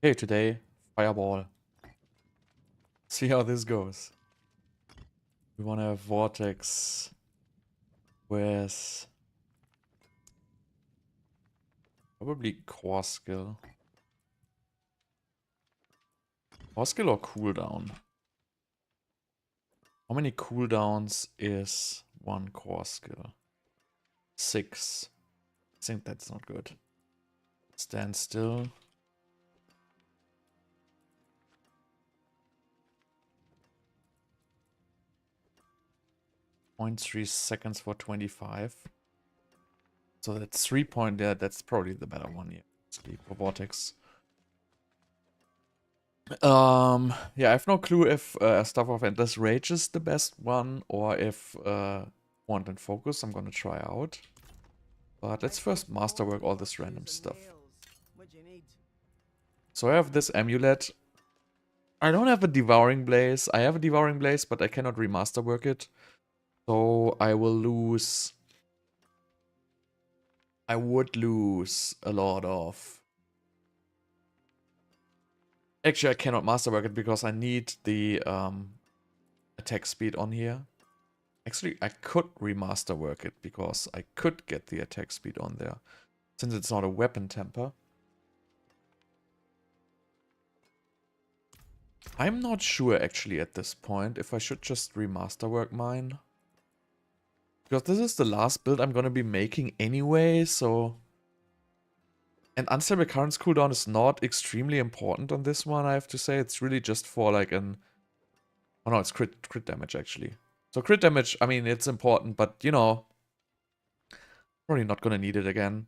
Okay, today, Fireball. See how this goes. We want to have Vortex with probably Core Skill. Core Skill or Cooldown? How many cooldowns is one Core Skill? 6. I think that's not good. Stand still. Point 0.3 seconds for 25. So that's 3 point. Yeah, that's probably the better one here. Sleep for Vortex. Yeah, I have no clue if Stuff of Endless Rage is the best one or if Want and Focus I'm gonna try out. But let's first masterwork all this random stuff. So I have this amulet. I don't have a Devouring Blaze. I have a Devouring Blaze, but I cannot remasterwork it. So I will lose... I would lose a lot of... Actually, I cannot masterwork it because I need the attack speed on here. Actually, I could remasterwork it because I could get the attack speed on there. Since it's not a weapon temper. I'm not sure actually at this point if I should just remasterwork mine. Because this is the last build I'm gonna be making anyway, so... And Unstable Currents cooldown is not extremely important on this one, I have to say. It's really just for like an... Oh no, it's crit damage actually. So crit damage, I mean, it's important, but you know... Probably not gonna need it again.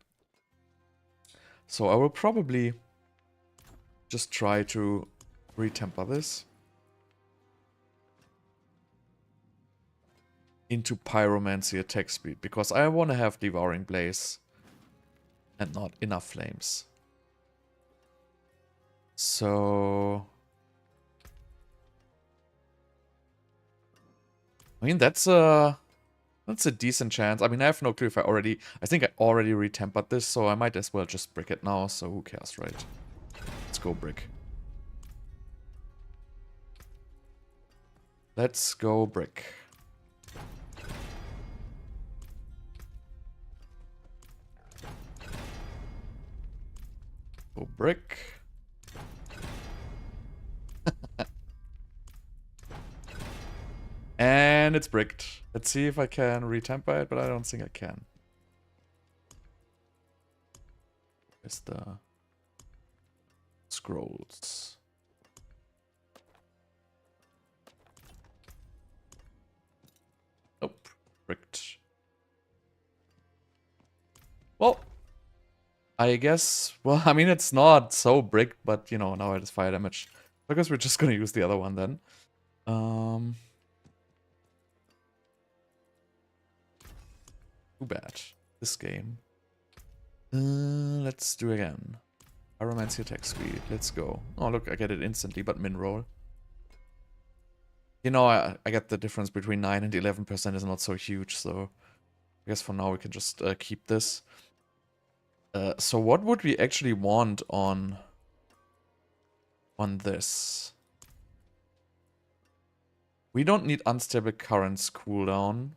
So I will probably just try to retemper this into Pyromancy attack speed, because I want to have Devouring Blaze and not enough flames. So... I mean, that's a decent chance. I mean, I have no clue if I think I already retempered this, so I might as well just brick it now, so who cares, right? Let's go brick. Let's go brick. Go brick. And it's bricked. Let's see if I can retemper it, but I don't think I can. Where's the scrolls? Nope. Bricked. Well, I guess, well, I mean, it's not so bricked, but, you know, now it is fire damage. I guess we're just gonna use the other one then. Too bad. This game. Let's do again. Pyromancy attack speed. Let's go. Oh, look, I get it instantly, but min roll. You know, I get the difference between 9 and 11% is not so huge, so I guess for now we can just keep this. So what would we actually want on this? We don't need Unstable Currents cooldown.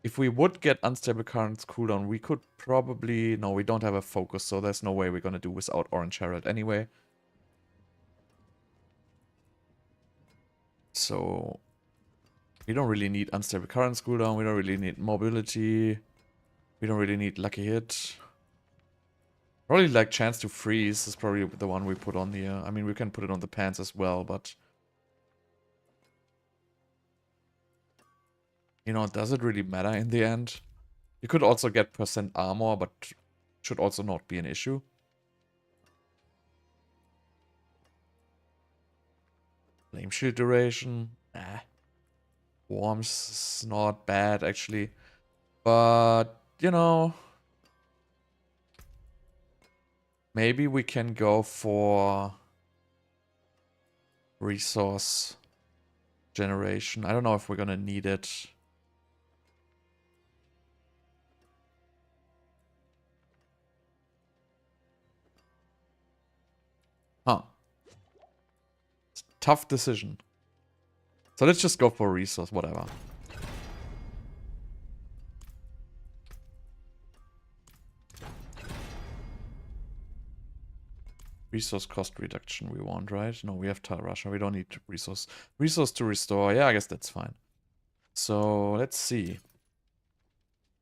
If we would get Unstable Currents cooldown, we could probably... No, we don't have a focus, so there's no way we're gonna do without Orange Herald anyway. So... We don't really need Unstable Currents cooldown, we don't really need Mobility. We don't really need Lucky Hit. Probably like Chance to Freeze is probably the one we put on here. I mean, we can put it on the pants as well, but... You know, does it really matter in the end? You could also get percent armor, but should also not be an issue. Flame Shield duration. Nah. Worms is not bad, actually. But, you know... Maybe we can go for... Resource generation. I don't know if we're gonna need it. Tough decision. So let's just go for resource, whatever. Resource cost reduction we want, right? No, we have Tile Russia. We don't need resource. Resource to restore. Yeah, I guess that's fine. So let's see.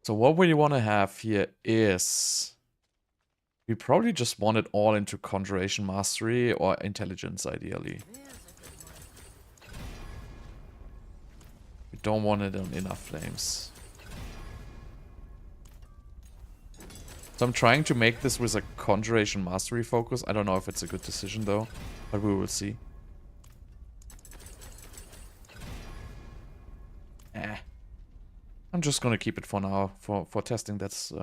So what we want to have here is... We probably just want it all into Conjuration Mastery or Intelligence, ideally. We don't want it on Inner Flames. So I'm trying to make this with a Conjuration Mastery focus. I don't know if it's a good decision though, but we will see. I'm just gonna keep it for now. For testing, that's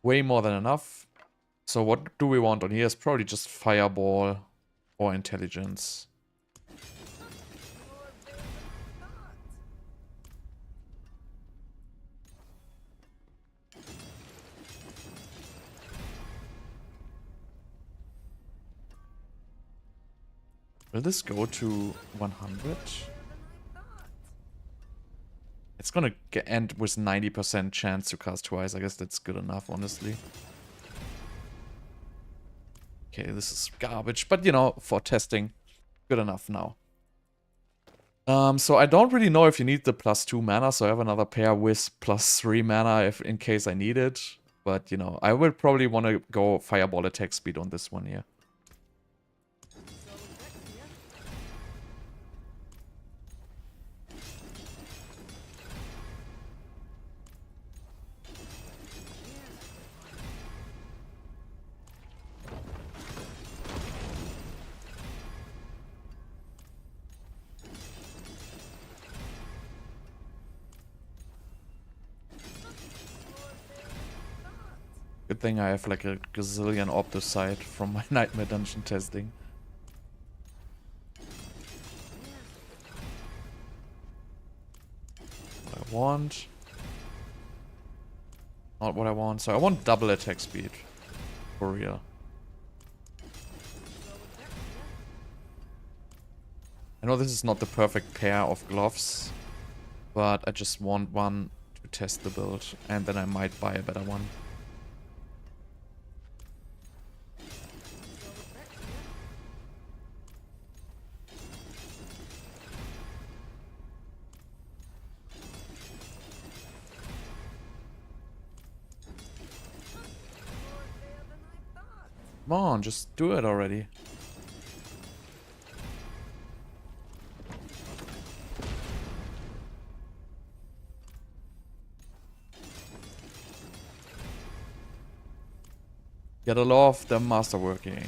way more than enough. So what do we want on here? It's probably just Fireball or Intelligence. Will this go to 100? It's gonna end with 90% chance to cast twice. I guess that's good enough, honestly. Okay, this is garbage, but you know, for testing, good enough now. So I don't really know if you need the +2 mana, so I have another pair with +3 mana if in case I need it. But you know, I will probably want to go Fireball attack speed on this one here. Good thing I have like a gazillion Opticite from my Nightmare Dungeon testing. What I want. Not what I want. So I want double attack speed. For real. I know this is not the perfect pair of gloves, but I just want one to test the build, and then I might buy a better one. Come on, just do it already. Gotta love them masterworking.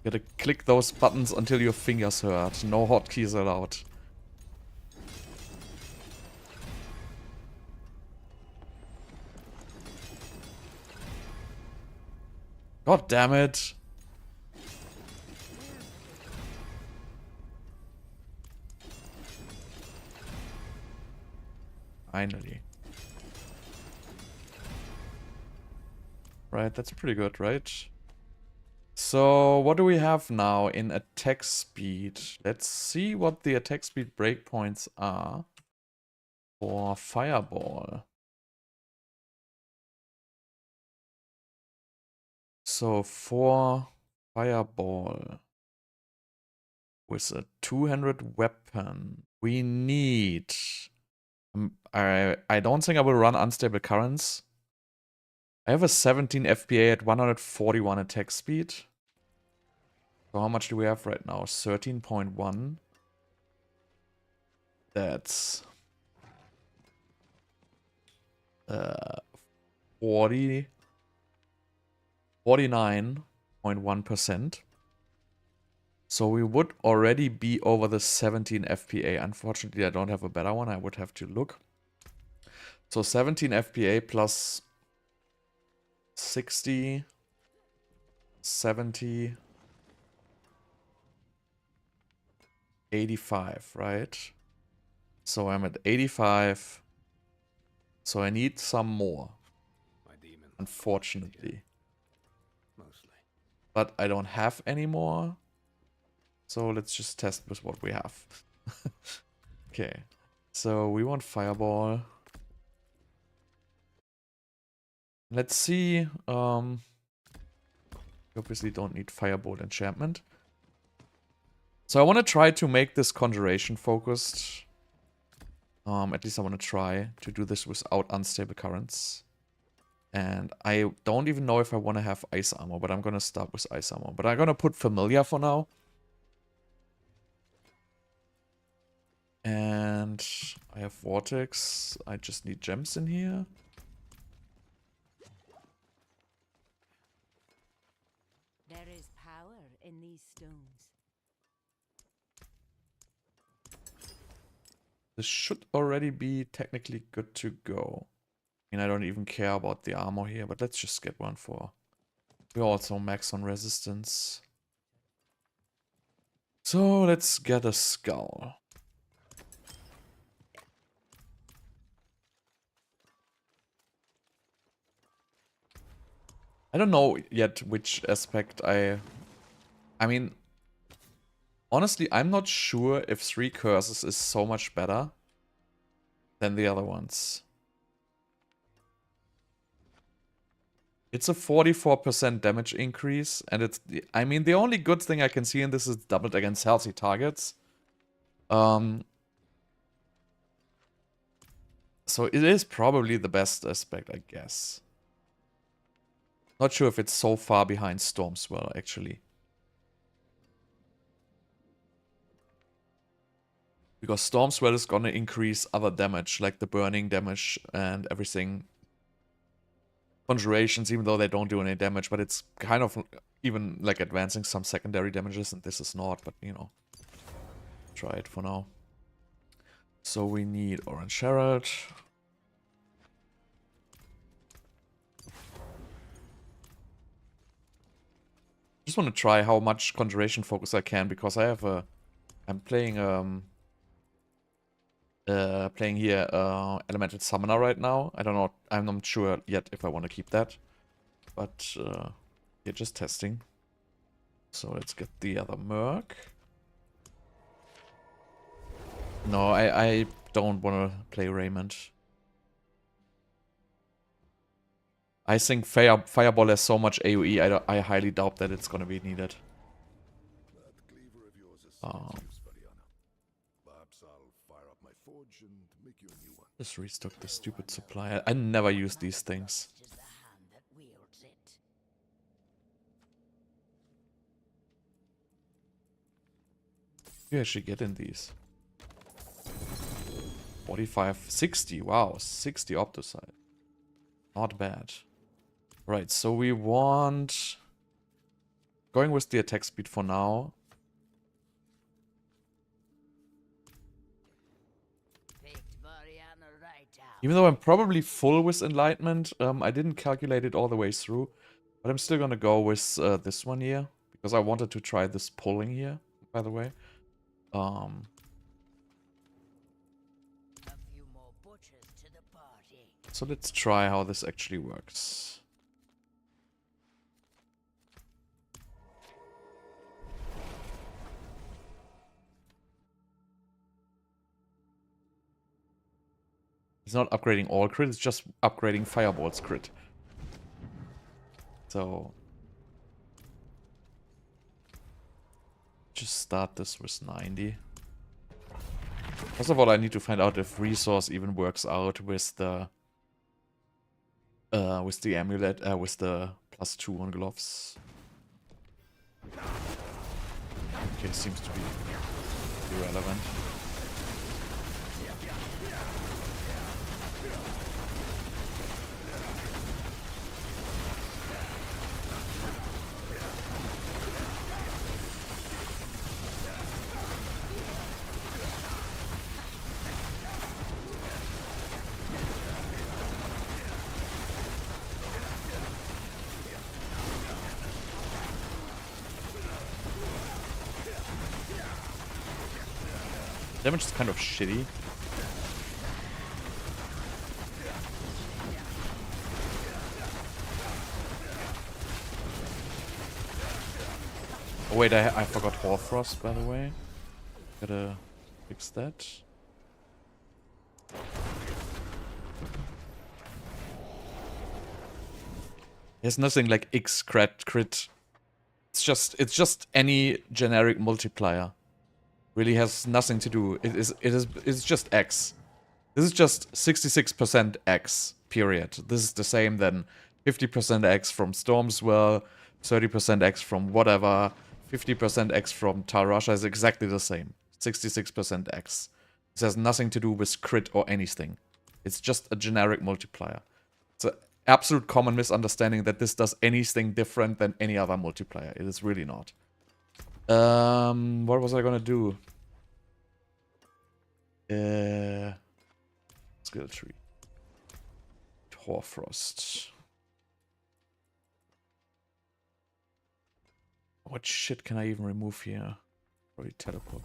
Gotta click those buttons until your fingers hurt. No hotkeys allowed. God damn it. Finally. Right, that's pretty good, right? So, what do we have now in attack speed? Let's see what the attack speed breakpoints are for Fireball. So, for Fireball, with a 200 weapon, we need... I don't think I will run Unstable Currents. I have a 17 FPA at 141 attack speed. So how much do we have right now? 13.1. That's 49.1%. So we would already be over the 17 FPA. Unfortunately, I don't have a better one. I would have to look. So 17 FPA plus 60, 70, 85, right? So I'm at 85. So I need some more. Unfortunately. but I don't have any more. So let's just test with what we have. Okay, so we want Fireball. Let's see. Obviously don't need Firebolt enchantment. So I want to try to make this Conjuration focused. At least I want to try to do this without Unstable Currents. And I don't even know if I want to have Ice Armor, but I'm going to start with Ice Armor. But I'm going to put Familiar for now. And I have Vortex. I just need gems in here. There is power in these stones. This should already be technically good to go. I mean, I don't even care about the armor here, but let's just get one for... We're also max on resistance. So let's get a skull. I don't know yet which aspect I mean, honestly, I'm not sure if 3 curses is so much better than the other ones. It's a 44% damage increase, and it's... I mean, the only good thing I can see in this is doubled against healthy targets. So it is probably the best aspect, I guess. Not sure if it's so far behind Stormswell, actually. Because Stormswell is gonna increase other damage, like the burning damage and everything. Conjurations, even though they don't do any damage, but it's kind of even like advancing some secondary damages, and this is not, but you know. Try it for now. So we need Orange Herald. Just want to try how much Conjuration focus I can, because I have a... I'm playing here Elemental Summoner right now. I don't know, I'm not sure yet if I want to keep that. But yeah, just testing. So let's get the other Merc. No, I don't want to play Raymond. I think Fireball has so much AoE, I highly doubt that it's gonna be needed. Just restock the stupid supply. I never use these things. You actually get in these. 45, 60. Wow, 60 Optosite. Not bad. Right, so we want... Going with the attack speed for now. Even though I'm probably full with Enlightenment, I didn't calculate it all the way through. But I'm still gonna go with this one here. Because I wanted to try this pulling here, by the way. So let's try how this actually works. It's not upgrading all crit, it's just upgrading Fireball's crit. So... just start this with 90. First of all, I need to find out if Resource even works out with the amulet, with the +2 on gloves. Okay, seems to be irrelevant. Damage is kind of shitty. Oh wait, I forgot Hoarfrost, by the way. Gotta fix that. There's nothing like X crit. It's just any generic multiplier. Really has nothing to do. It's just X. This is just 66% X, period. This is the same then 50% X from Stormswell, 30% X from whatever, 50% X from Tal Rasha is exactly the same. 66% X. This has nothing to do with crit or anything. It's just a generic multiplier. It's an absolute common misunderstanding that this does anything different than any other multiplier. It is really not. What was I gonna do? Skill tree. Hoarfrost. What shit can I even remove here? Probably teleport.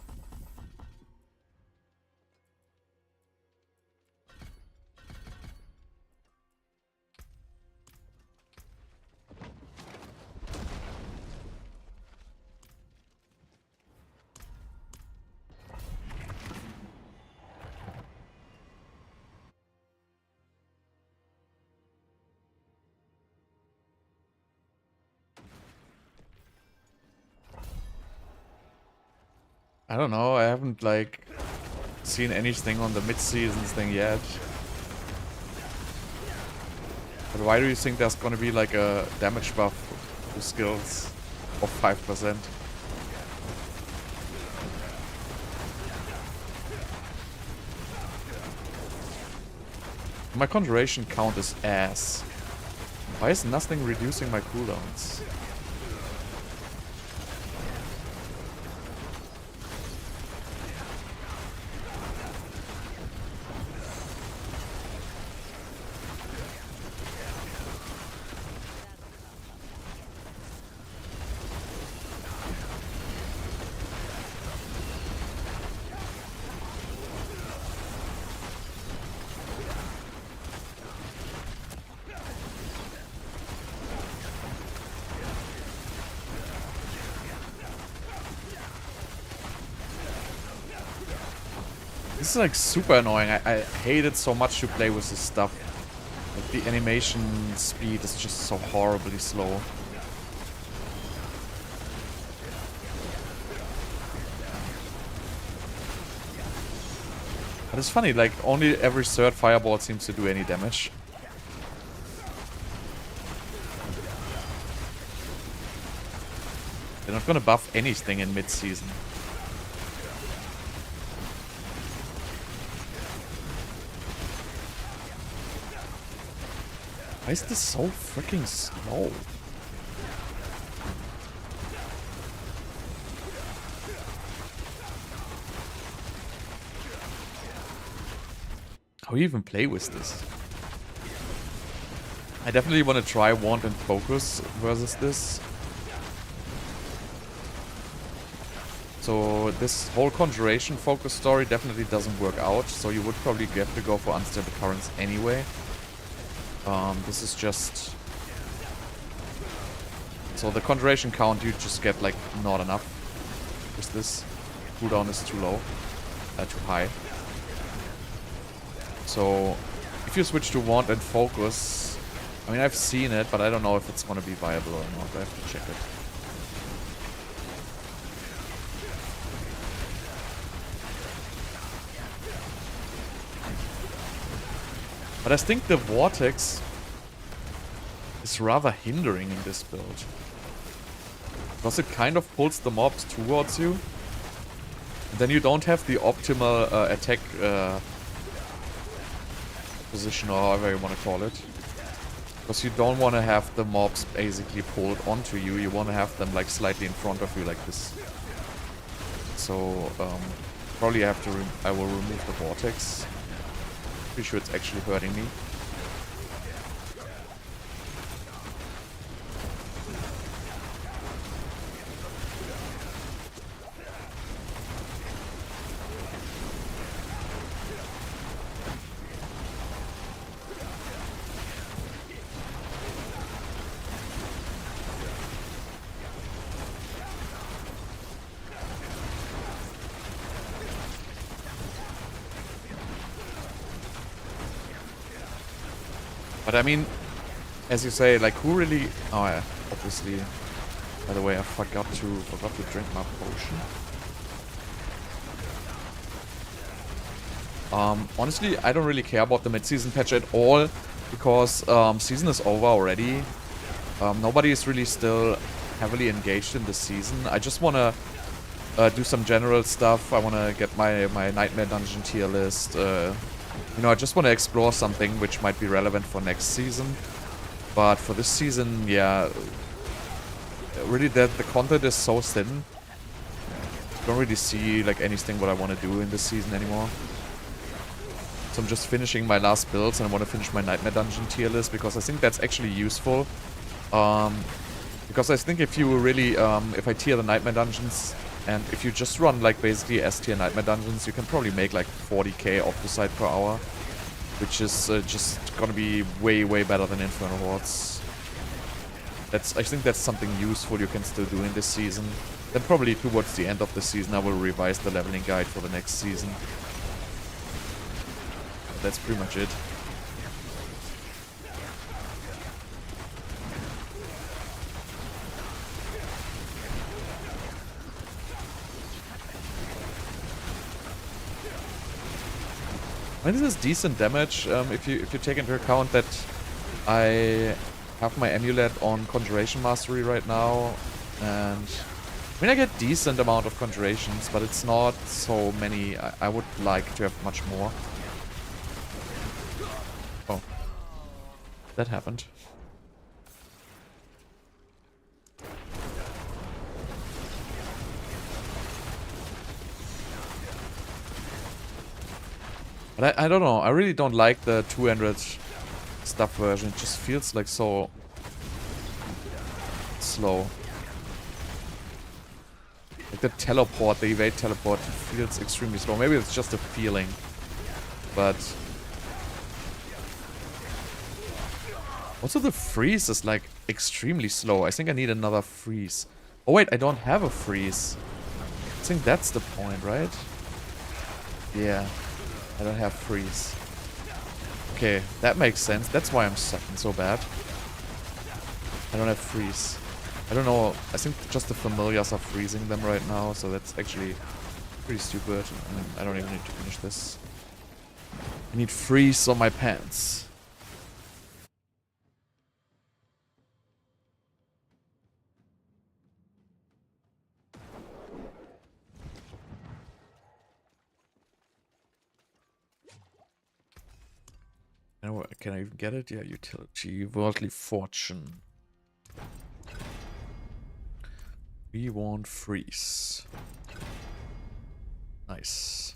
I don't know, I haven't like seen anything on the mid-seasons thing yet. But why do you think there's gonna be like a damage buff to skills of 5%? My conjuration count is ass. Why is nothing reducing my cooldowns? This is like super annoying. I hate it so much to play with this stuff. Like the animation speed is just so horribly slow. But it's funny, like only every third fireball seems to do any damage. They're not gonna buff anything in mid-season. Why is this so freaking slow? How do you even play with this? I definitely want to try Wand and Focus versus this. So this whole Conjuration focus story definitely doesn't work out, so you would probably have to go for Unstable Currents anyway. This is just... So the Conjuration count, you just get like not enough with this. Cooldown is too low, too high. So if you switch to Wand and Focus, I mean I've seen it, but I don't know if it's gonna be viable or not. I have to check it. But I think the Vortex is rather hindering in this build. Because it kind of pulls the mobs towards you. And then you don't have the optimal attack position, or however you want to call it. Because you don't want to have the mobs basically pulled onto you. You want to have them like slightly in front of you like this. So probably I will remove the Vortex. Pretty sure it's actually hurting me. But I mean, as you say, like, who really... Oh, yeah, obviously. By the way, I forgot to drink my potion. Honestly, I don't really care about the mid-season patch at all, because season is over already. Nobody is really still heavily engaged in the season. I just want to do some general stuff. I want to get my Nightmare Dungeon tier list. You know, I just want to explore something which might be relevant for next season. But for this season, yeah, really the content is so thin. Don't really see like anything what I want to do in this season anymore. So I'm just finishing my last builds, and I want to finish my Nightmare Dungeon tier list because I think that's actually useful. Because I think if you really, if I tier the Nightmare Dungeons, and if you just run like basically S tier Nightmare Dungeons, you can probably make like 40k Opticide per hour, which is just gonna be way better than Infernal Hordes. I think that's something useful you can still do in this season. Then probably towards the end of the season I will revise the leveling guide for the next season. But that's pretty much it. I mean, this is decent damage if you take into account that I have my amulet on Conjuration Mastery right now, and I mean I get decent amount of conjurations, but it's not so many. I would like to have much more. Oh, that happened. But I don't know, I really don't like the 200 stuff version. It just feels like so slow. Like the teleport, the evade teleport feels extremely slow. Maybe it's just a feeling, but also the freeze is like extremely slow. I think I need another freeze. Oh wait, I don't have a freeze. I think that's the point, right? Yeah. I don't have freeze. Okay, that makes sense. That's why I'm sucking so bad. I don't have freeze. I don't know. I think just the familiars are freezing them right now, so that's actually pretty stupid. I don't even need to finish this. I need freeze on my pants. Can I even get it? Yeah, utility, worldly fortune. We want freeze. Nice.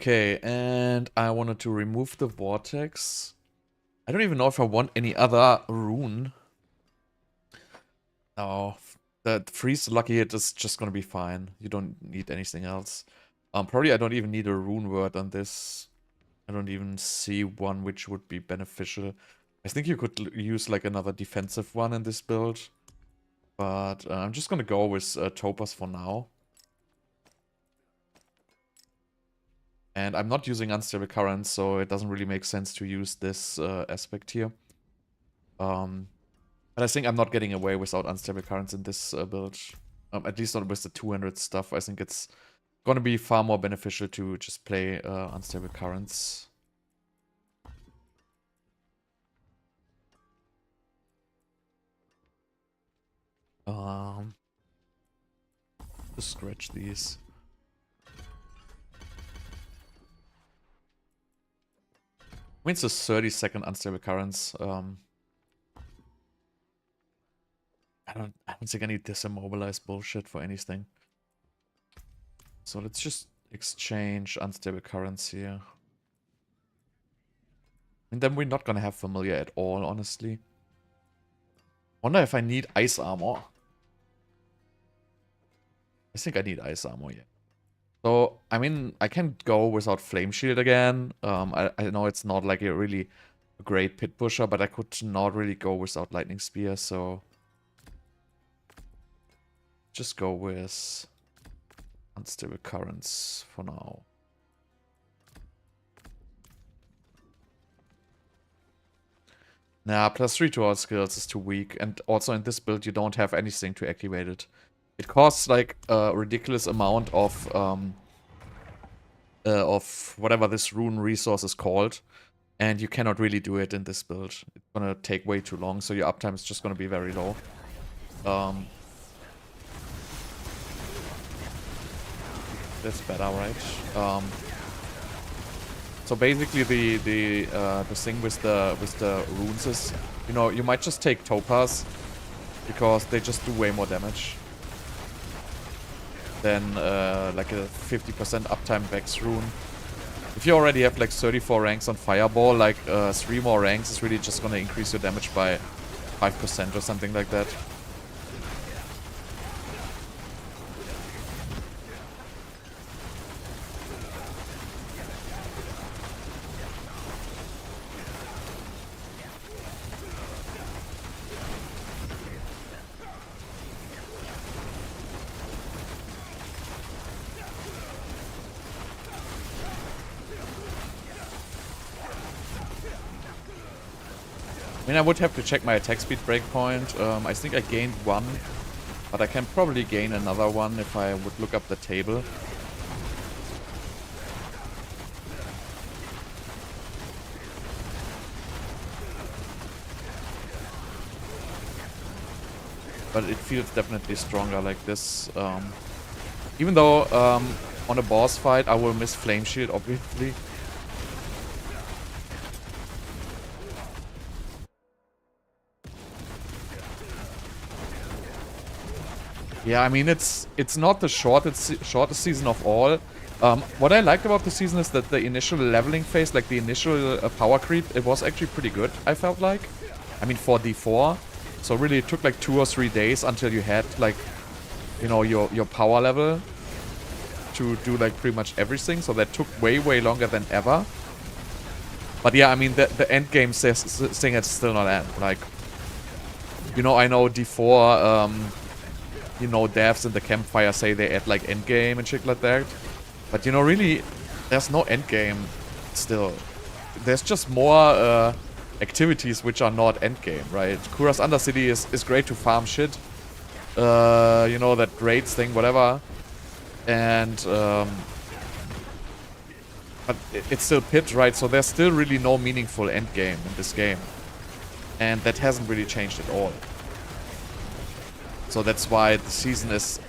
Okay, and I wanted to remove the vortex. I don't even know if I want any other rune. No, the freeze lucky hit is just gonna be fine. You don't need anything else. Probably I don't even need a rune word on this. I don't even see one which would be beneficial. I think you could use like another defensive one in this build. But I'm just gonna go with Topaz for now. And I'm not using Unstable Currents, so it doesn't really make sense to use this aspect here. But I think I'm not getting away without Unstable Currents in this build. At least not with the 200 stuff. I think it's gonna be far more beneficial to just play Unstable Currents. Just scratch these. I mean, it's a 30-second Unstable Currents. I don't think I need this immobilized bullshit for anything. So let's just exchange Unstable Currents here. And then we're not gonna have Familiar at all, honestly. Wonder if I need Ice Armor. I think I need Ice Armor, yeah. So, I mean, I can go without Flame Shield again. I know it's not like a really great pit pusher, but I could not really go without Lightning Spear, so... just go with Unstable Currents for now. Nah, +3 to all skills is too weak. And also in this build, you don't have anything to activate it. It costs like a ridiculous amount of whatever this rune resource is called. And you cannot really do it in this build. It's gonna take way too long, so your uptime is just gonna be very low. That's better, right? So basically, the thing with the runes is, you know, you might just take Topaz because they just do way more damage than like a 50% uptime Vex rune. If you already have like 34 ranks on Fireball, like 3 more ranks is really just gonna increase your damage by 5% or something like that. I mean, I would have to check my attack speed breakpoint. I think I gained 1, but I can probably gain another one if I would look up the table. But it feels definitely stronger like this. Even though on a boss fight I will miss Flame Shield, obviously. Yeah, I mean, it's not the shortest season of all. What I liked about the season is that the initial leveling phase, like the initial power creep, it was actually pretty good, I felt like. I mean, for D4. So really it took like 2 or 3 days until you had like, you know, your power level to do like pretty much everything. So that took way longer than ever. But yeah, I mean, the end game thing is still not end. Like, you know, I know D4, you know, devs in the campfire say they add like endgame and shit like that. But you know, really, there's no endgame still. There's just more activities which are not endgame, right? Kura's Undercity is great to farm shit. You know, that raids thing, whatever. And but it's still pit, right? So there's still really no meaningful endgame in this game. And that hasn't really changed at all. So that's why the season is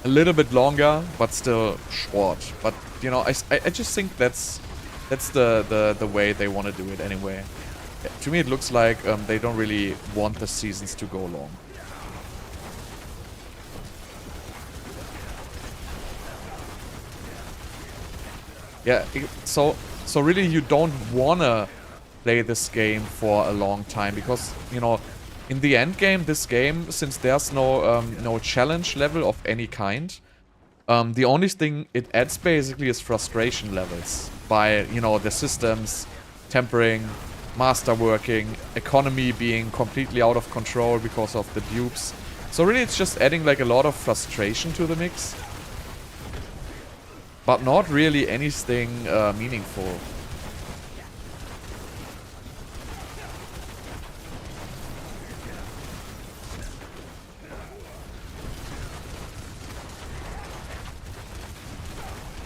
a little bit longer, but still short. But, you know, I just think that's the way they want to do it anyway. To me, it looks like they don't really want the seasons to go long. Yeah, so really you don't wanna play this game for a long time because, you know, in the end game, this game, since there's no challenge level of any kind, the only thing it adds basically is frustration levels by, you know, the systems, tempering, masterworking, economy being completely out of control because of the dupes. So really it's just adding like a lot of frustration to the mix. But not really anything meaningful.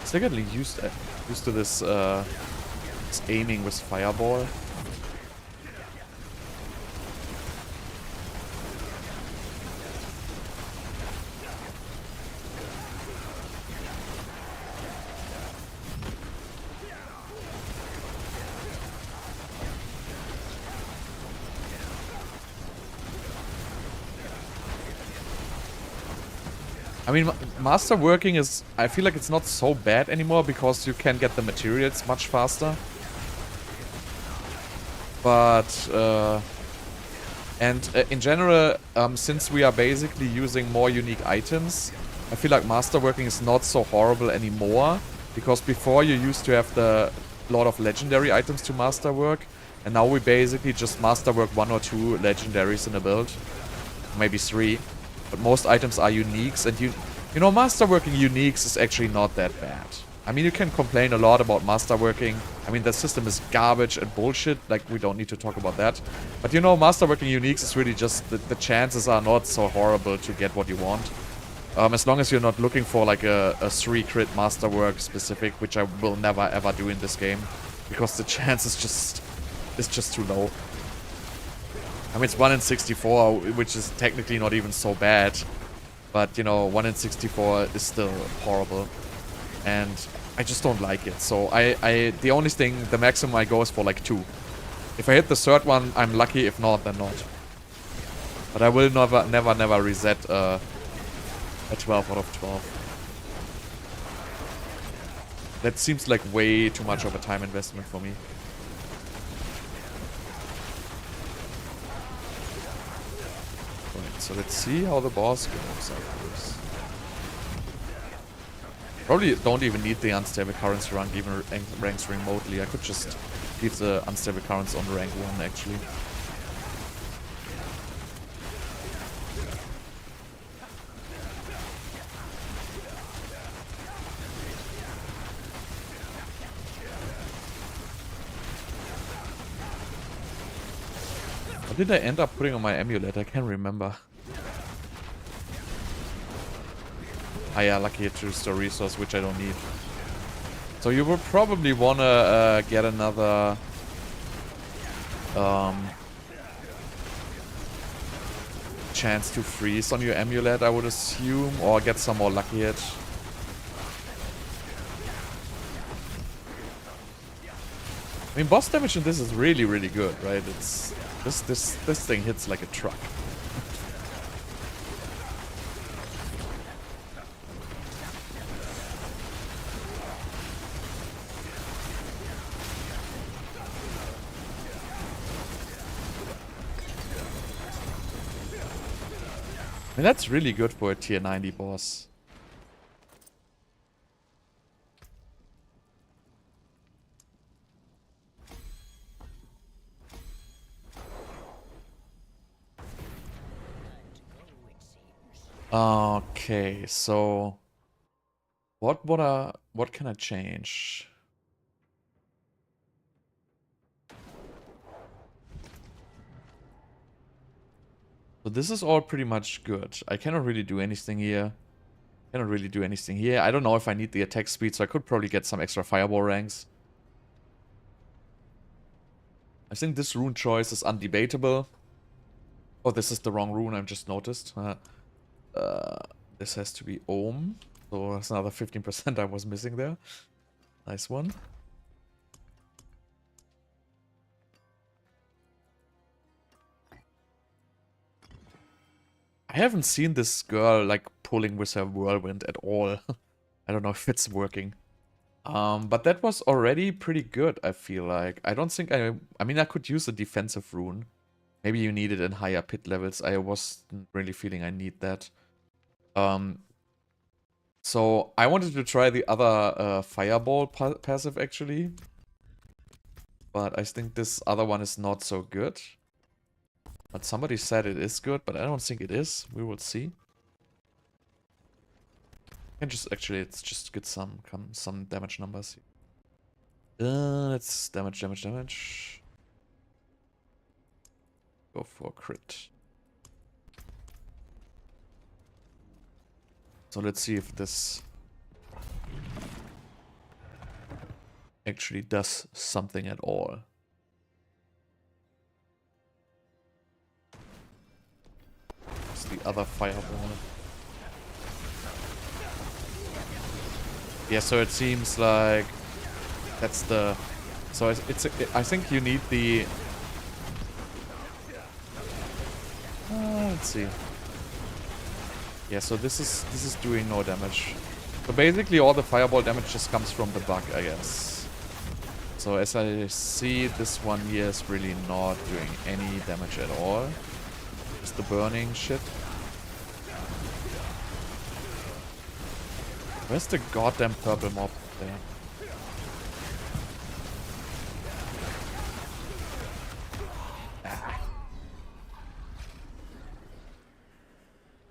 Still getting used to this aiming with Fireball. I mean, masterworking is... I feel like it's not so bad anymore because you can get the materials much faster. But... in general, since we are basically using more unique items, I feel like masterworking is not so horrible anymore. Because before you used to have a lot of legendary items to masterwork. And now we basically just masterwork 1 or 2 legendaries in a build. Maybe 3. But most items are uniques, and you know, masterworking uniques is actually not that bad. I mean, you can complain a lot about masterworking. I mean, the system is garbage and bullshit. Like, we don't need to talk about that. But you know, masterworking uniques is really just the chances are not so horrible to get what you want. As long as you're not looking for like a 3 crit masterwork specific, which I will never ever do in this game, because the chance is just too low. I mean, it's 1 in 64, which is technically not even so bad, but you know, 1 in 64 is still horrible, and I just don't like it. So the only thing, the maximum I go is for like 2. If I hit the 3rd one, I'm lucky. If not, then not. But I will never reset a 12 out of 12. That seems like way too much of a time investment for me. Right, so let's see how the boss goes after this. Probably don't even need the unstable currents rank, even ranks remotely. I could just leave the unstable currents on rank 1 actually. What did I end up putting on my amulet? I can't remember. Ah yeah, lucky to restore resource, which I don't need. So you will probably wanna get another chance to freeze on your amulet, I would assume, or get some more lucky hit. I mean, boss damage in this is really, really good, right? It's this thing hits like a truck. I mean, that's really good for a tier 90 boss. Okay, so what can I change? So this is all pretty much good. I cannot really do anything here. I don't know if I need the attack speed, so I could probably get some extra fireball ranks. I think this rune choice is undebatable. Oh, this is the wrong rune, I've just noticed. This has to be Ohm. So that's another 15% I was missing there. Nice one. I haven't seen this girl like pulling with her whirlwind at all. I don't know if it's working. But that was already pretty good, I feel like. I don't think I mean, I could use a defensive rune. Maybe you need it in higher pit levels. I wasn't really feeling I need that. So I wanted to try the other fireball passive actually. But I think this other one is not so good. But somebody said it is good, but I don't think it is. We will see. And just actually, let's just get some damage numbers here. Let's damage. Go for crit. So let's see if this actually does something at all. It's the other fireball. Yeah, so it seems like that's the. So I think you need the. Let's see. Yeah, so this is doing no damage. So basically all the fireball damage just comes from the bug, I guess. So as I see, this one here is really not doing any damage at all. Just the burning shit. Where's the goddamn purple mob there?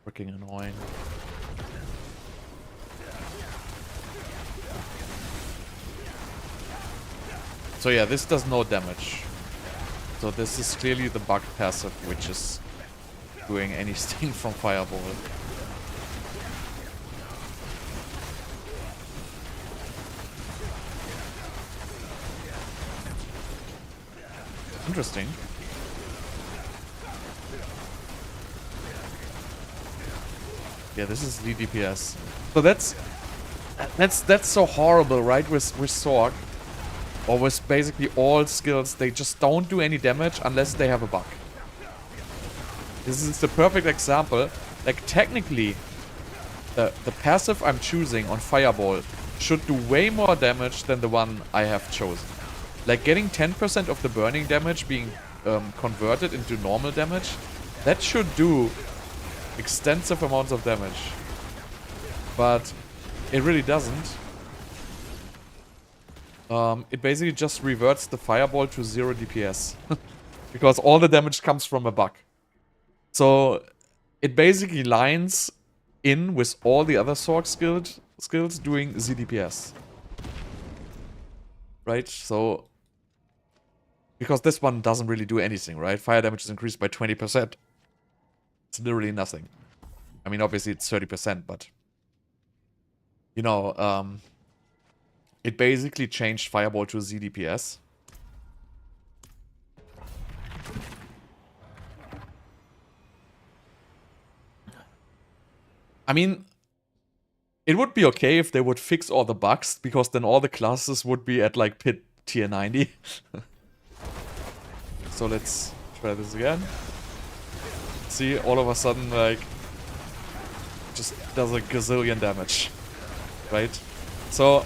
Freaking annoying. So yeah, this does no damage. So this is clearly the bug passive, which is doing anything from Fireball. Interesting. Yeah, this is the DPS. So that's so horrible, right? With Sorg, or with basically all skills, they just don't do any damage unless they have a bug. This is the perfect example. Like technically, the passive I'm choosing on Fireball should do way more damage than the one I have chosen. Like getting 10% of the burning damage being converted into normal damage, that should do extensive amounts of damage. But it really doesn't. It basically just reverts the Fireball to 0 DPS. Because all the damage comes from a bug. So it basically lines in with all the other Sorg skills doing Z DPS. Right? So because this one doesn't really do anything, right? Fire damage is increased by 20%. It's literally nothing. I mean, obviously it's 30%, but... You know, it basically changed Fireball to Z DPS. I mean... It would be okay if they would fix all the bugs, because then all the classes would be at, like, pit tier 90. So let's try this again. See, all of a sudden, like, just does a gazillion damage. Right? So,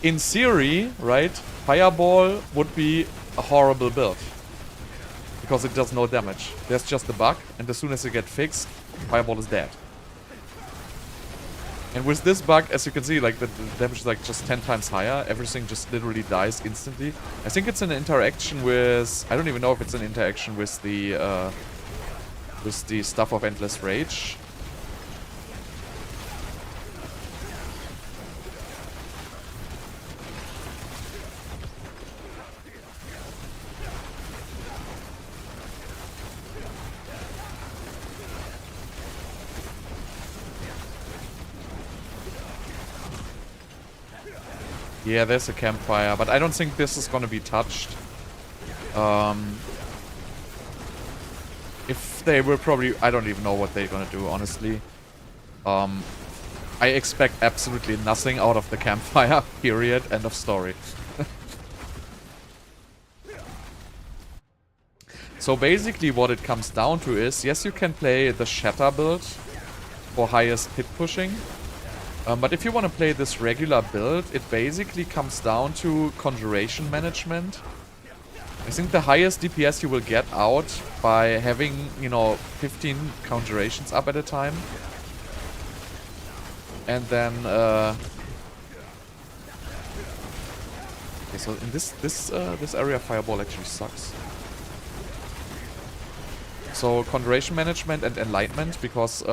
in theory, right, Fireball would be a horrible build. Because it does no damage. There's just a bug, and as soon as it gets fixed, Fireball is dead. And with this bug, as you can see, like, the damage is like just 10 times higher. Everything just literally dies instantly. I think it's an interaction with... I don't even know if it's an interaction with the Stuff of Endless Rage. Yeah, there's a campfire, but I don't think this is gonna be touched. If they will probably... I don't even know what they're gonna do, honestly. I expect absolutely nothing out of the campfire, period, end of story. So basically what it comes down to is, yes, you can play the Shatter build for highest pit pushing. But if you want to play this regular build, it basically comes down to Conjuration management. I think the highest DPS you will get out by having, you know, 15 Conjurations up at a time. And then, okay, so in this area, Fireball actually sucks. So Conjuration management and Enlightenment, because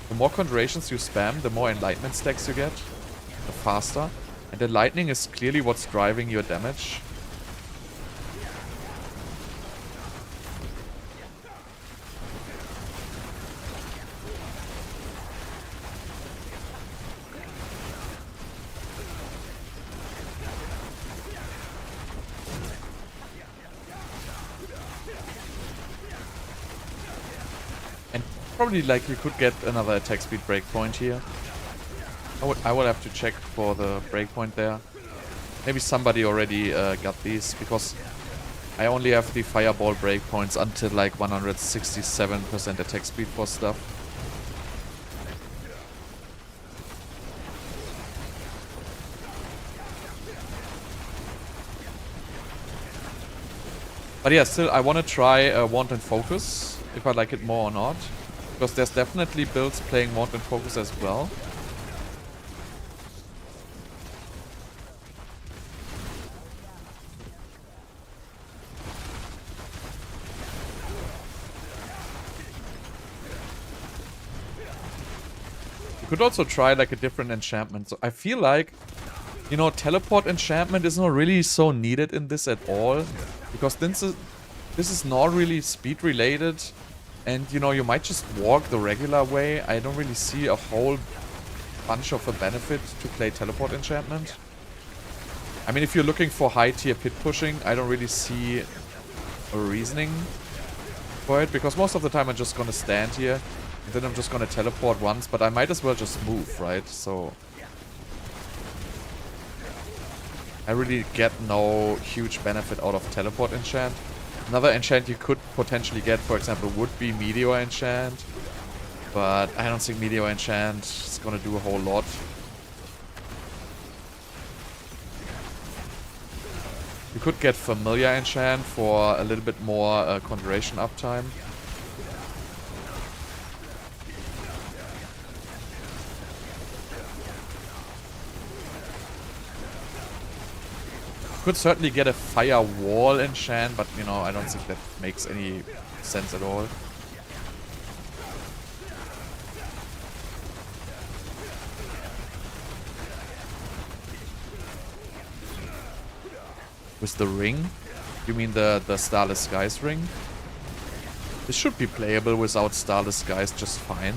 the more Conjurations you spam, the more Enlightenment stacks you get, the faster. And Enlightening is clearly what's driving your damage. Probably, like, you could get another attack speed breakpoint here. I would have to check for the breakpoint there. Maybe somebody already got these, because I only have the Fireball breakpoints until, like, 167% attack speed for stuff. But yeah, still, I want to try Wanton Focus, if I like it more or not. Because there's definitely builds playing Wanton Focus as well. You could also try like a different enchantment. So I feel like You know, teleport enchantment is not really so needed in this at all. Because this is not really speed related. And, you know, you might just walk the regular way. I don't really see a whole bunch of a benefit to play teleport enchantment. I mean, if you're looking for high tier pit pushing, I don't really see a reasoning for it. Because most of the time I'm just gonna stand here. And then I'm just gonna teleport once. But I might as well just move, right? So I really get no huge benefit out of teleport enchant. Another enchant you could potentially get, for example, would be Meteor enchant. But I don't think Meteor enchant is gonna do a whole lot. You could get Familiar enchant for a little bit more Conjuration uptime. Could certainly get a Firewall enchant, but, you know, I don't think that makes any sense at all. With the ring? You mean the Starless Skies ring? This should be playable without Starless Skies just fine.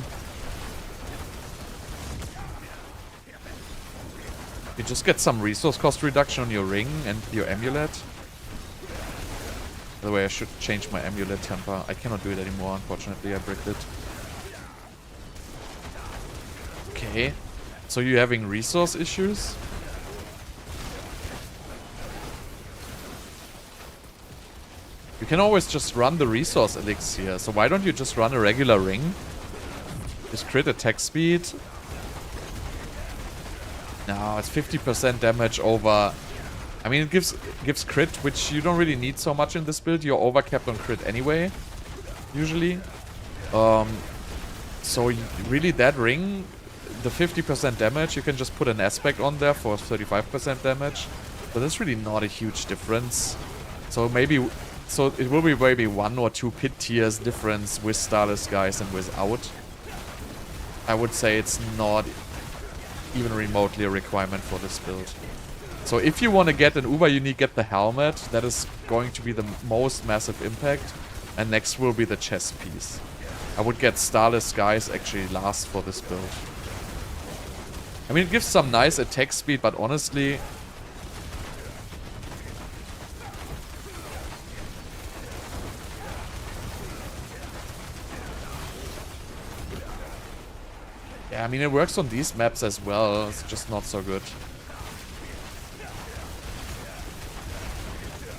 You just get some resource cost reduction on your ring and your amulet. By the way, I should change my amulet temper. I cannot do it anymore, unfortunately. I bricked it. Okay. So you're having resource issues? You can always just run the resource elixir. So why don't you just run a regular ring? Just crit attack speed. No, it's 50% damage over... I mean, it gives crit, which you don't really need so much in this build. You're overcapped on crit anyway, usually. So really that ring, the 50% damage, you can just put an aspect on there for 35% damage. But that's really not a huge difference. So maybe... So it will be maybe 1 or 2 pit tiers difference with Starless Skies and without. I would say it's not even remotely a requirement for this build. So if you want to get an uber unique, get the helmet. That is going to be the most massive impact. And next will be the chest piece. I would get Starless Skies actually last for this build. I mean, it gives some nice attack speed, but honestly... Yeah, I mean, it works on these maps as well. It's just not so good.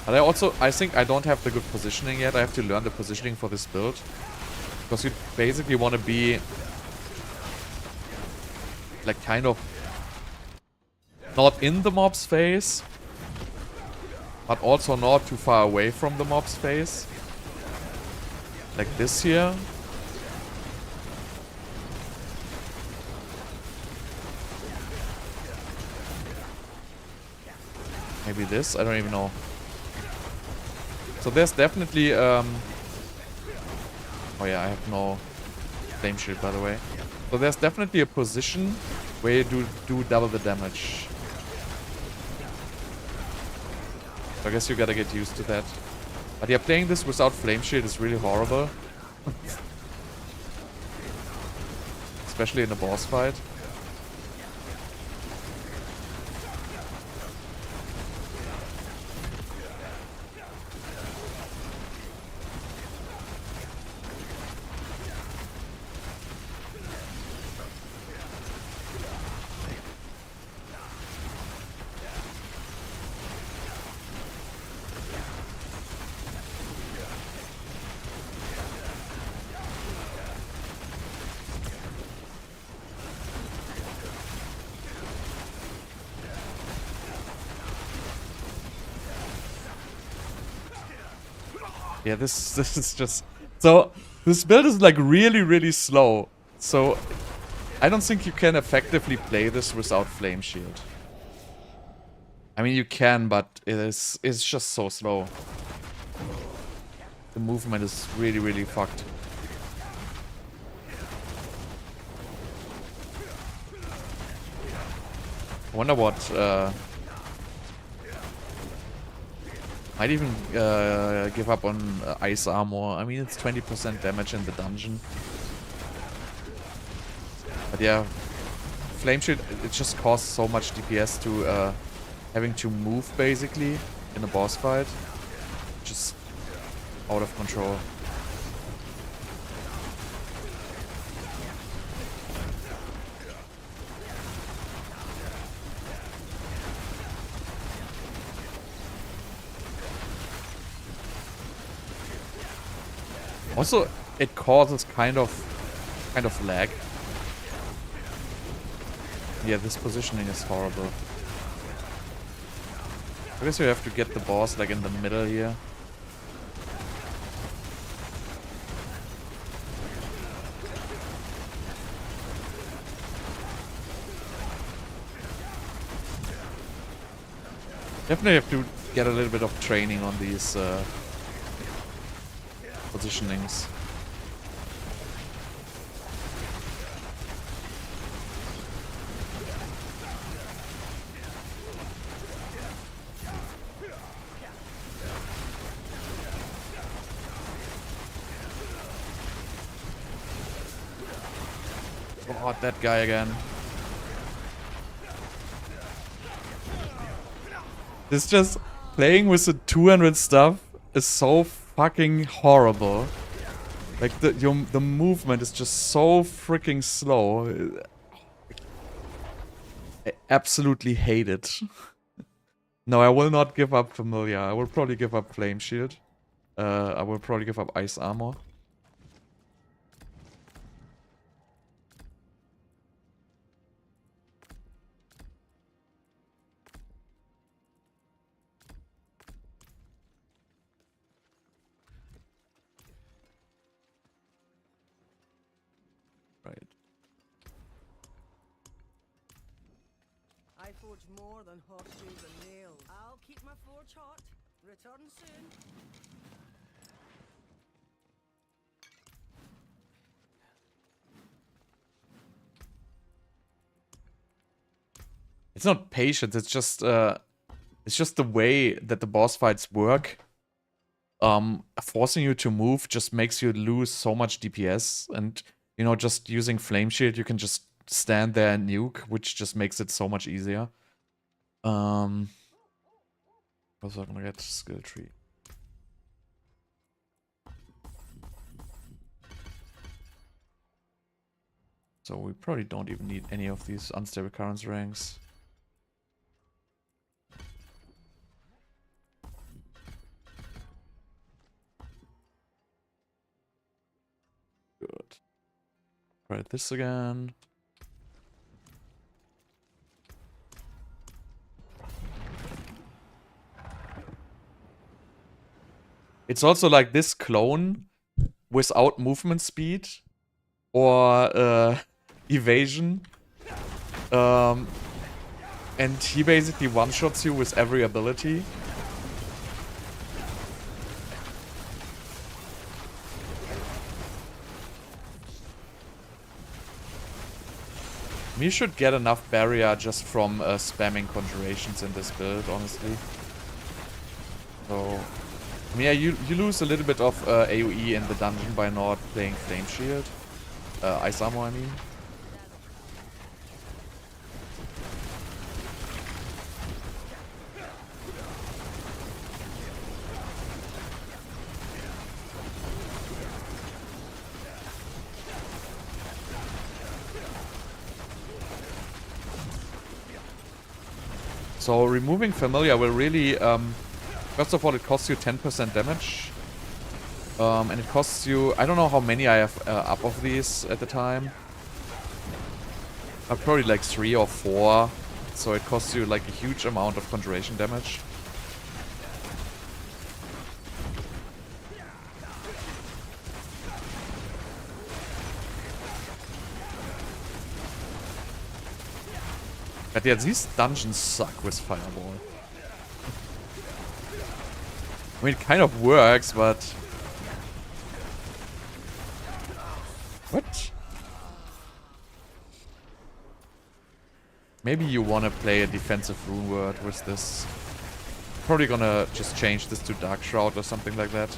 But I think I don't have the good positioning yet. I have to learn the positioning for this build. Because you basically want to be... like, kind of... not in the mob's face. But also not too far away from the mob's face. Like this here. Maybe this? I don't even know. So there's definitely... Oh yeah, I have no flame shield, by the way. So there's definitely a position where you do double the damage. So I guess you gotta get used to that. But yeah, playing this without flame shield is really horrible. Especially in a boss fight. Yeah, this is just... So, this build is like really slow. So, I don't think you can effectively play this without Flame Shield. I mean, you can, but it's just so slow. The movement is really fucked. I wonder what... might even give up on ice armor. I mean, it's 20% damage in the dungeon. But yeah, Flame Shield, it just costs so much DPS to having to move, basically, in a boss fight. Just out of control. Also, it causes kind of lag. Yeah, this positioning is horrible. I guess you have to get the boss like in the middle here. Definitely have to get a little bit of training on these positionings. God, that guy again. It's just playing with the 200 stuff is so fucking horrible. Like the movement is just so freaking slow. I absolutely hate it. No, I will not give up Familiar. I will probably give up Flame Shield. I will probably give up Ice Armor. Right. I forge more than horseshoes and nails. I'll keep my forge hot. Return soon. It's not patience, it's just the way that the boss fights work. Forcing you to move just makes you lose so much DPS, and you know, just using Flame Shield, you can just stand there and nuke, which just makes it so much easier. Also, I'm gonna get skill tree. So we probably don't even need any of these unstable currents ranks. Good. Try this again. It's also like this clone without movement speed or evasion. And he basically one-shots you with every ability. You should get enough barrier just from spamming conjurations in this build, honestly. So, I mean, yeah, you lose a little bit of AoE in the dungeon by not playing Flame Shield. Ice Armor, I mean. So removing Familiar will really, first of all, it costs you 10% damage. And it costs you, I don't know how many I have up of these at the time. Probably like 3 or 4. So it costs you like a huge amount of conjuration damage. But yeah, these dungeons suck with Fireball. I mean, it kind of works, but... What? Maybe you want to play a defensive rune word with this. Probably gonna just change this to Dark Shroud or something like that.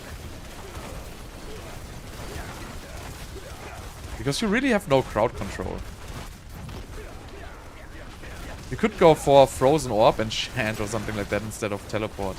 Because you really have no crowd control. You could go for Frozen Orb enchant or something like that instead of teleport.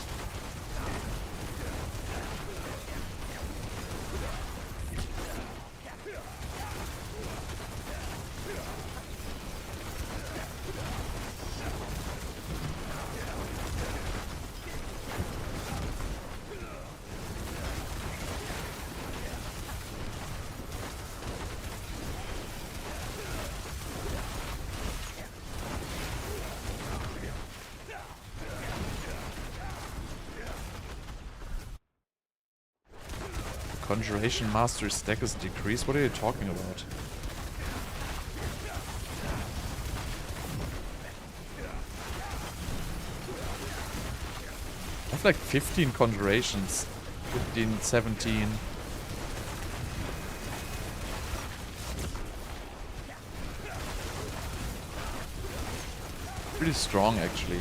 Conjuration Master stack is decreased? What are you talking about? I have like 15 conjurations. 15, 17. Pretty strong actually.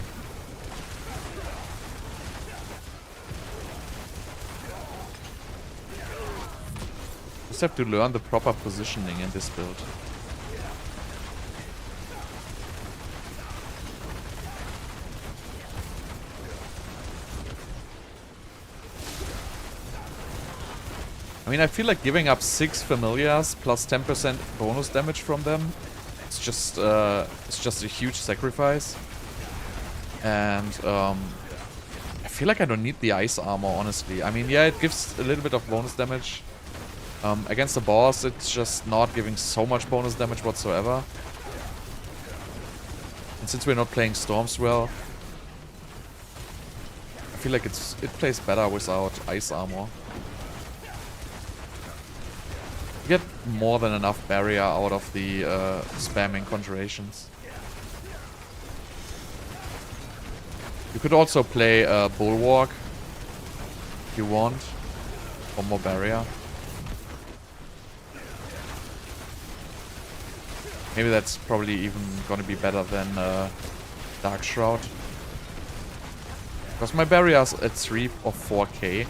Just have to learn the proper positioning in this build. I mean, I feel like giving up 6 familiars plus 10% bonus damage from them. It's just a huge sacrifice. And I feel like I don't need the ice armor, honestly. I mean, yeah, it gives a little bit of bonus damage. Against the boss, it's just not giving so much bonus damage whatsoever. And since we're not playing Storms well, I feel like it plays better without ice armor. You get more than enough barrier out of the spamming conjurations. You could also play Bulwark if you want, for more barrier. Maybe that's probably even gonna be better than Dark Shroud. Because my barrier's at 3 or 4k.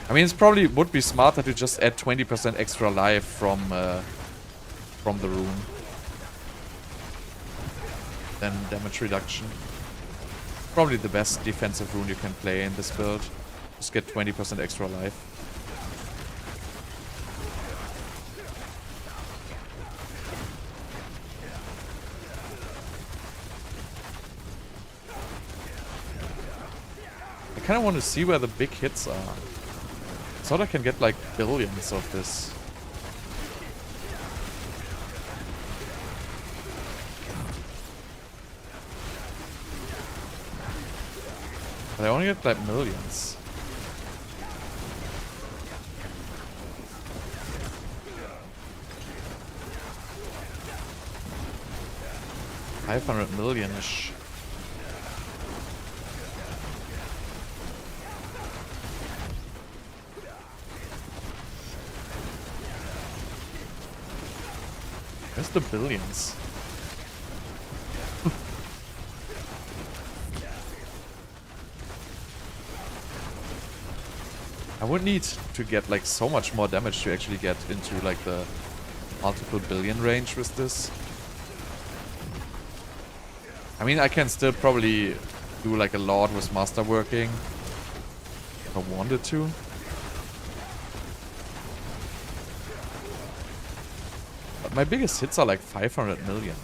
I mean, it probably would be smarter to just add 20% extra life from the rune than damage reduction. Probably the best defensive rune you can play in this build. Just get 20% extra life. I kind of want to see where the big hits are. So I can get like billions of this. But I only get like millions. $500 million-ish. Where's the billions? I would need to get like so much more damage to actually get into like the multiple billion range with this. I mean, I can still probably do like a lot with masterworking if I wanted to. But my biggest hits are like 500 million.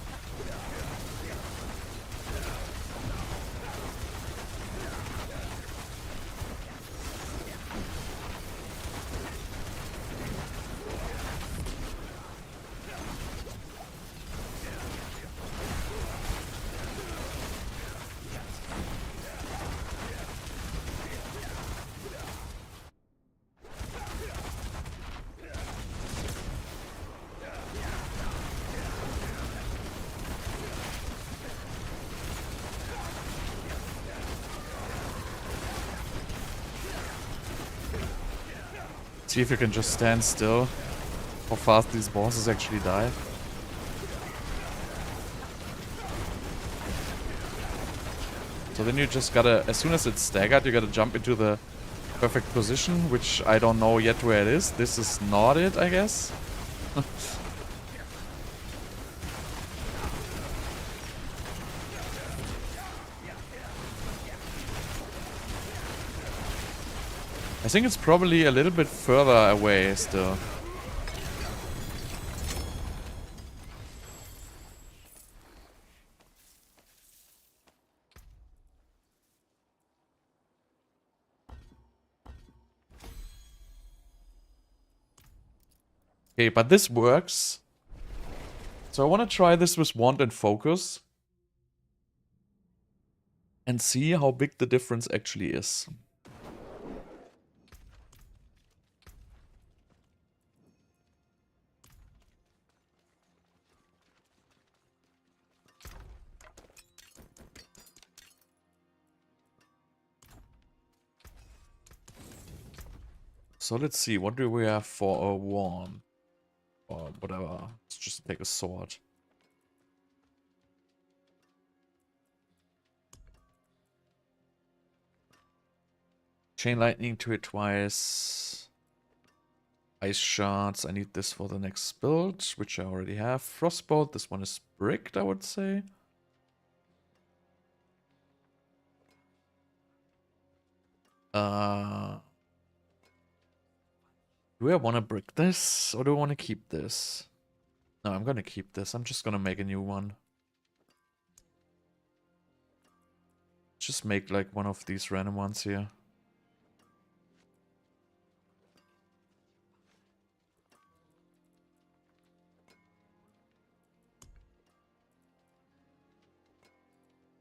See if you can just stand still. How fast these bosses actually die. So then you just gotta, as soon as it's staggered, you gotta jump into the perfect position, which I don't know yet where it is. This is not it, I guess. I think it's probably a little bit further away still. Okay, but this works. So I want to try this with wand and focus. And see how big the difference actually is. So let's see, what do we have for a wand? Or whatever. Let's just take a sword. Chain lightning to it twice. Ice shards. I need this for the next build, which I already have. Frostbolt. This one is bricked, I would say. Do I want to brick this, or do I want to keep this? No, I'm gonna keep this. I'm just gonna make a new one. Just make like one of these random ones here.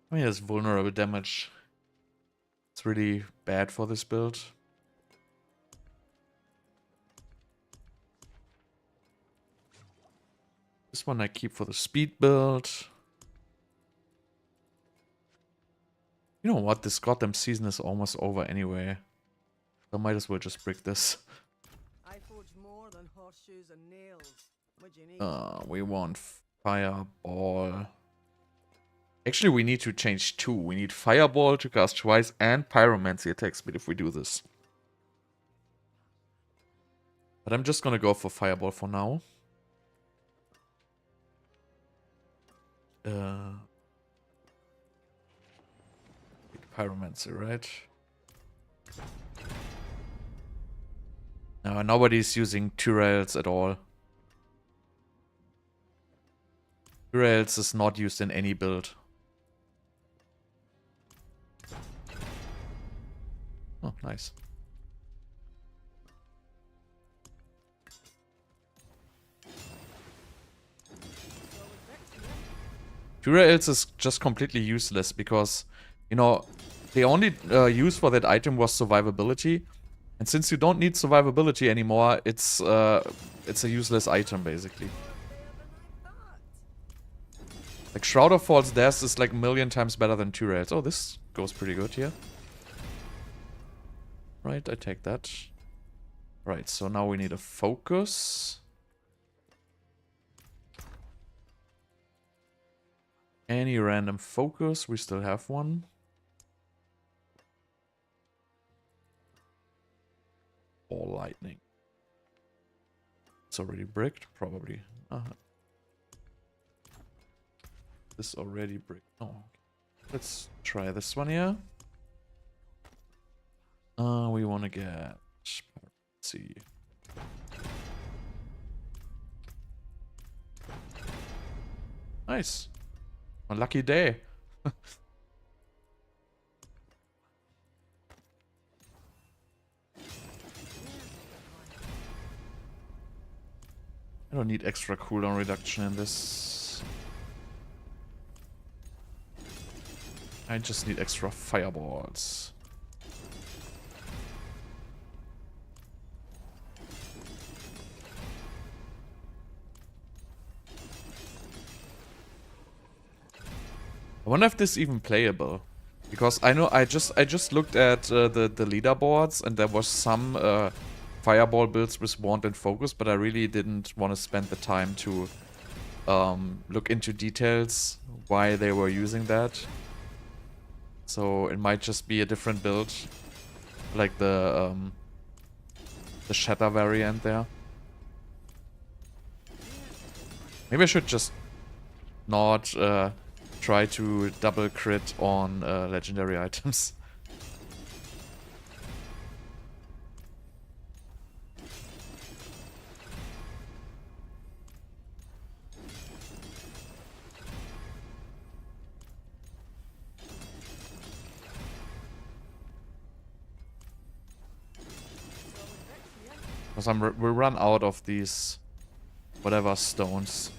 I mean, it's vulnerable damage. It's really bad for this build. This one I keep for the speed build. You know what? This goddamn season is almost over anyway. So I might as well just brick this. I forge more than horseshoes and nails. What do you need? We want fireball. Actually, we need to change two. We need fireball to cast twice and pyromancy attack speed if we do this. But I'm just gonna go for fireball for now. Pyromancy, right? No, nobody's using Tyrells at all. Tyrells is not used in any build. Oh, nice. Tyrells is just completely useless because, you know, the only use for that item was survivability. And since you don't need survivability anymore, it's a useless item, basically. Like, Shroud of False Death is like a million times better than Tyrells. Oh, this goes pretty good here. Right, I take that. Right, so now we need a focus. Any random focus, we still have one. Ball lightning. It's already bricked, probably. This already bricked. Oh, let's try this one here. We want to get. Let's see. Nice. A lucky day. I don't need extra cooldown reduction in this. I just need extra fireballs. I wonder if this is even playable, because I know I just looked at the leaderboards and there was some fireball builds with wand and focus, but I really didn't want to spend the time to look into details why they were using that. So it might just be a different build. Like the Shatter variant there. Maybe I should just not try to double crit on legendary items. Because we run out of these whatever stones.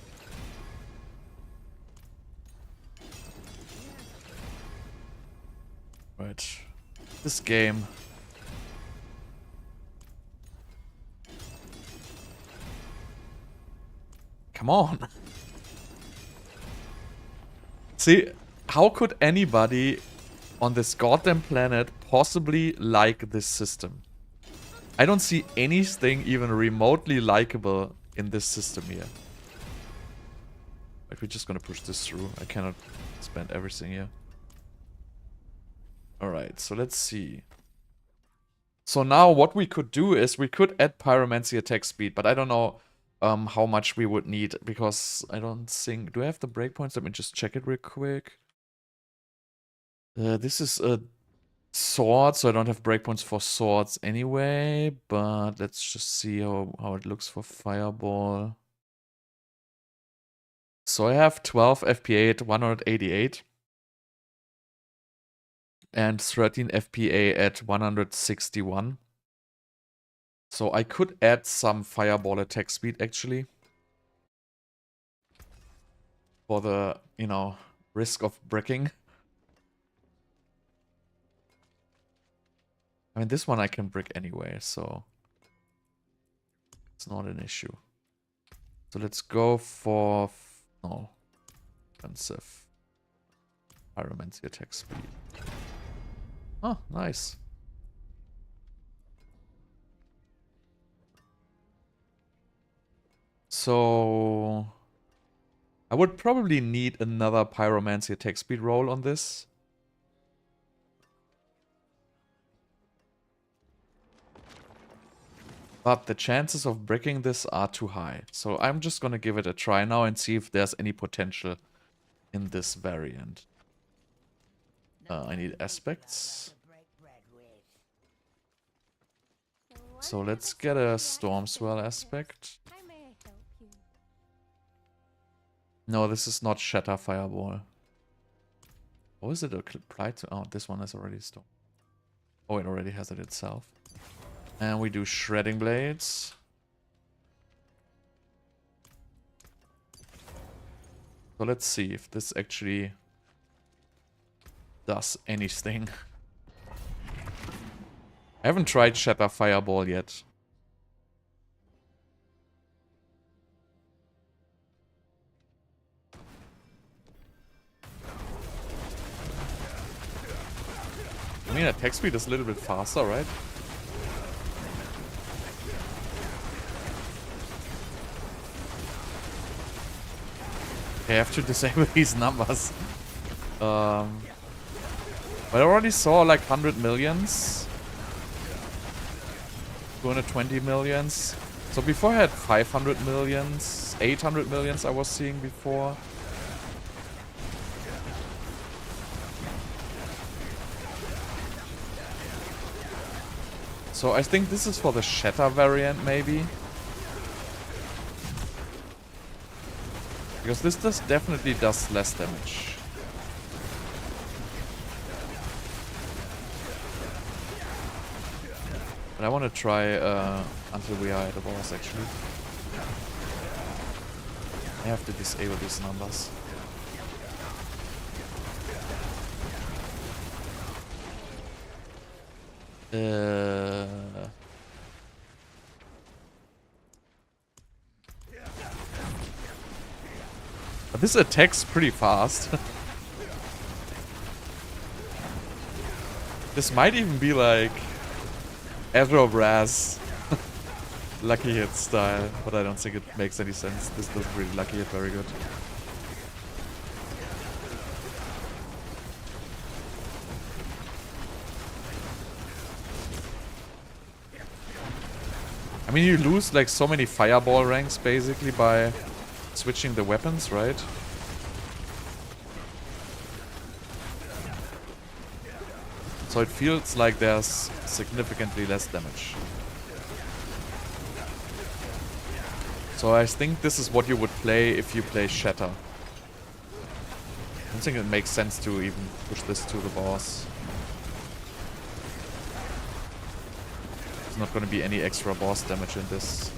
Right. This game. Come on. See, how could anybody on this goddamn planet possibly like this system? I don't see anything even remotely likable in this system here. Like, we're just gonna push this through. I cannot spend everything here. Alright, so let's see. So now what we could do is we could add Pyromancy attack speed, but I don't know how much we would need, because I don't think... Do I have the breakpoints? Let me just check it real quick. This is a sword, so I don't have breakpoints for swords anyway, but let's just see how it looks for Fireball. So I have 12 FPA at 188 and 13 FPA at 161. So I could add some Fireball attack speed actually. For the, you know, risk of bricking. I mean, this one I can brick anyway, so it's not an issue. So let's go for... No. Expensive. Pyromancy attack speed. Oh, nice. So... I would probably need another Pyromancy attack speed roll on this. But the chances of breaking this are too high. So I'm just gonna give it a try now and see if there's any potential in this variant. I need aspects. So let's get a Storm Swell aspect. No, this is not Shatter Fireball. Or is it applied to... Oh, this one is already Storm. Oh, it already has it itself. And we do Shredding Blades. So let's see if this actually does anything. I haven't tried Shatter Fireball yet. I mean, attack speed is a little bit faster, right? I have to disable these numbers. But I already saw like 100 millions. 220 millions. So before I had 500 millions, 800 millions I was seeing before. So I think this is for the Shatter variant maybe. Because this definitely does less damage. But I want to try until we are at the boss actually. I have to disable these numbers. But this attacks pretty fast. This might even be like Aerobraz Lucky Hit style, but I don't think it makes any sense. This doesn't really Lucky Hit very good. I mean, you lose like so many fireball ranks basically by switching the weapons, right? So it feels like there's significantly less damage. So I think this is what you would play if you play Shatter. I don't think it makes sense to even push this to the boss. There's not going to be any extra boss damage in this.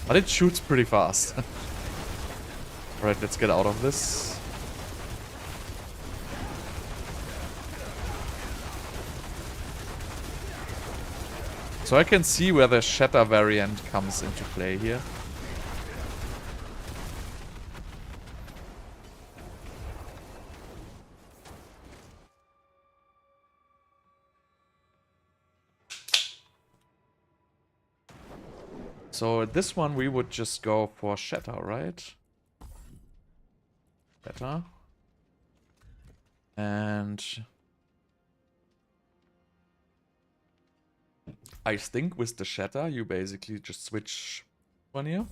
But it shoots pretty fast. Alright, let's get out of this. So I can see where the Shatter variant comes into play here. So this one we would just go for Shatter, right? Shatter. And I think with the Shatter you basically just switch one here.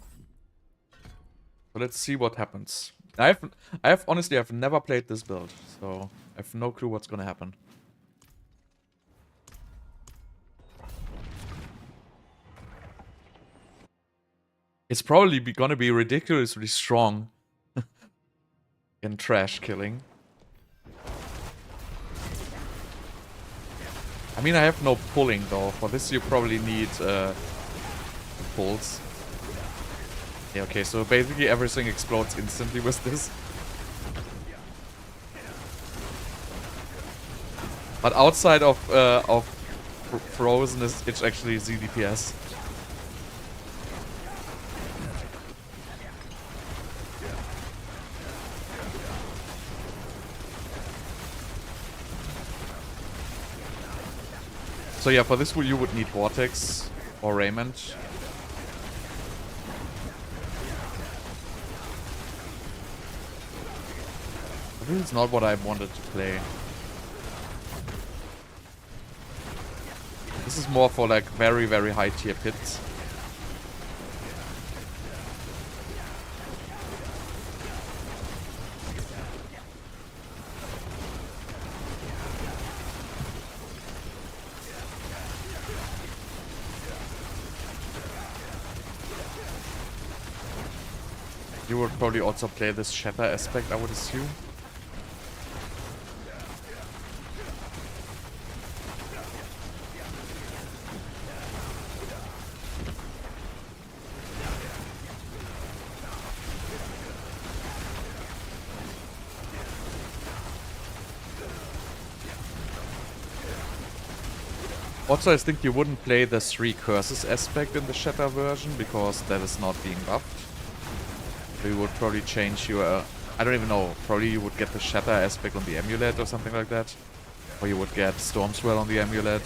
So let's see what happens. Honestly I've never played this build, so I have no clue what's gonna happen. It's probably gonna be ridiculously strong in trash killing. I mean, I have no pulling though. For this you probably need pulls. Yeah, okay, so basically everything explodes instantly with this. But outside of Frozen, it's actually ZDPS. So yeah, for this you would need Vortex or Raymond. This is not what I wanted to play. This is more for like very, very high tier pits. You would probably also play this Shatter aspect, I would assume. Also, I think you wouldn't play the 3 curses aspect in the Shatter version, because that is not being buffed. You would probably change your... I don't even know. Probably you would get the Shatter aspect on the amulet or something like that. Or you would get Stormswell on the amulet.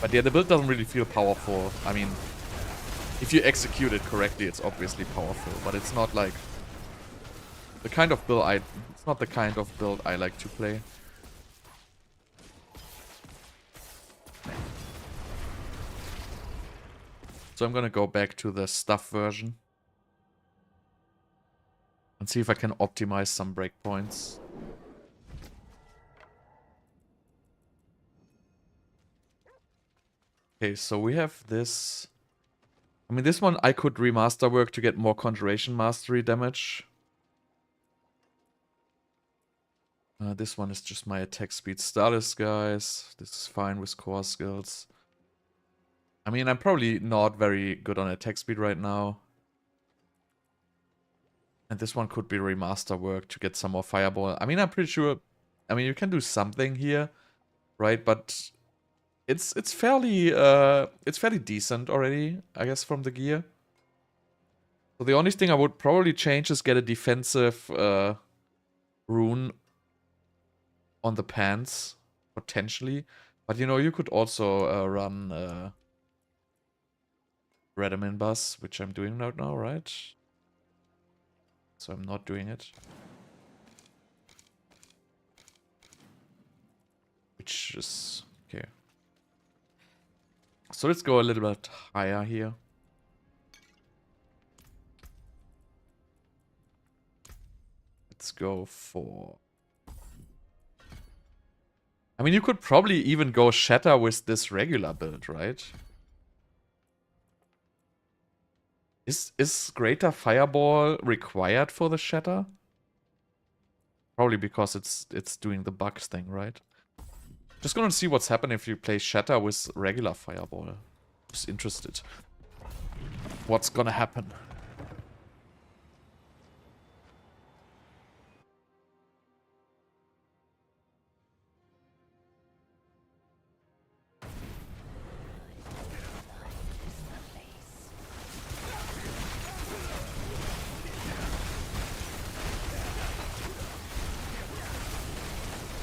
But yeah, the build doesn't really feel powerful. I mean, if you execute it correctly, it's obviously powerful. But it's not like... the kind of build it's not the kind of build I like to play. So I'm gonna go back to the stuff version. And see if I can optimize some breakpoints. Okay, so we have this. I mean, this one I could remaster work to get more Conjuration Mastery damage. This one is just my attack speed status, guys. This is fine with core skills. I mean, I'm probably not very good on attack speed right now. And this one could be remaster work to get some more fireball. I mean, I'm pretty sure... I mean, you can do something here, right? But it's fairly decent already, I guess, from the gear. So the only thing I would probably change is get a defensive rune on the pants, potentially. But you know, you could also run Redamin Bus, which I'm doing right now, right? So I'm not doing it. Which is okay. So let's go a little bit higher here. Let's go for... I mean, you could probably even go Shatter with this regular build, right? Is Greater Fireball required for the Shatter? Probably because it's doing the bugs thing, right? Just gonna see what's happening if you play Shatter with regular Fireball. Just interested. What's gonna happen?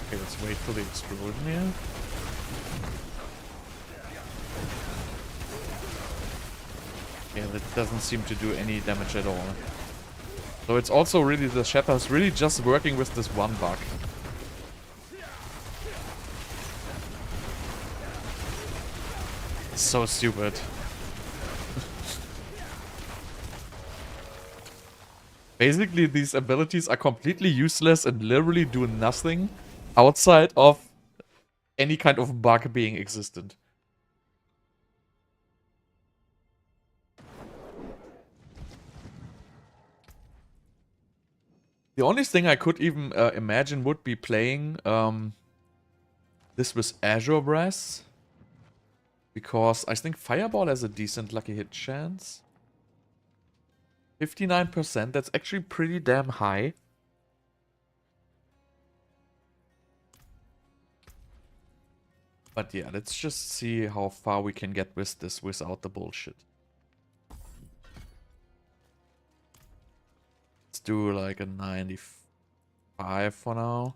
Okay, let's wait for the explosion here. Yeah, that doesn't seem to do any damage at all. So it's also really, the Shatter is really just working with this one bug. So stupid. Basically, these abilities are completely useless and literally do nothing outside of any kind of bug being existent. The only thing I could even imagine would be playing this with Azure Brass. Because I think Fireball has a decent lucky hit chance. 59%, that's actually pretty damn high. But yeah, let's just see how far we can get with this without the bullshit. Let's do like a 95 for now.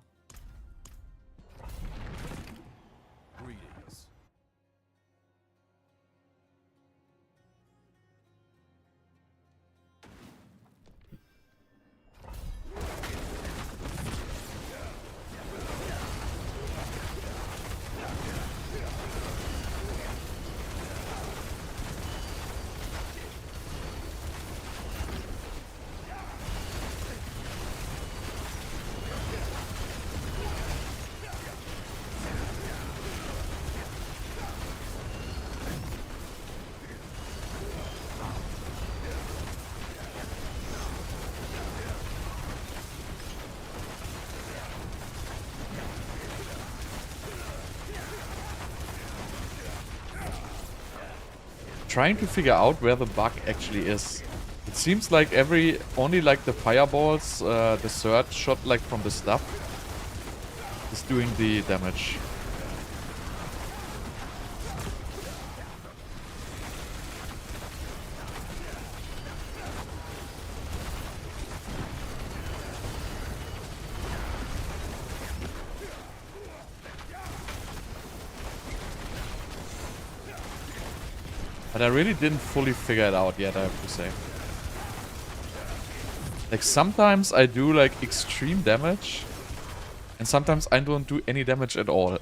Trying to figure out where the bug actually is. It seems like only like the fireballs, the third shot like from the stuff is doing the damage. But I really didn't fully figure it out yet, I have to say. Like, sometimes I do, like, extreme damage. And sometimes I don't do any damage at all.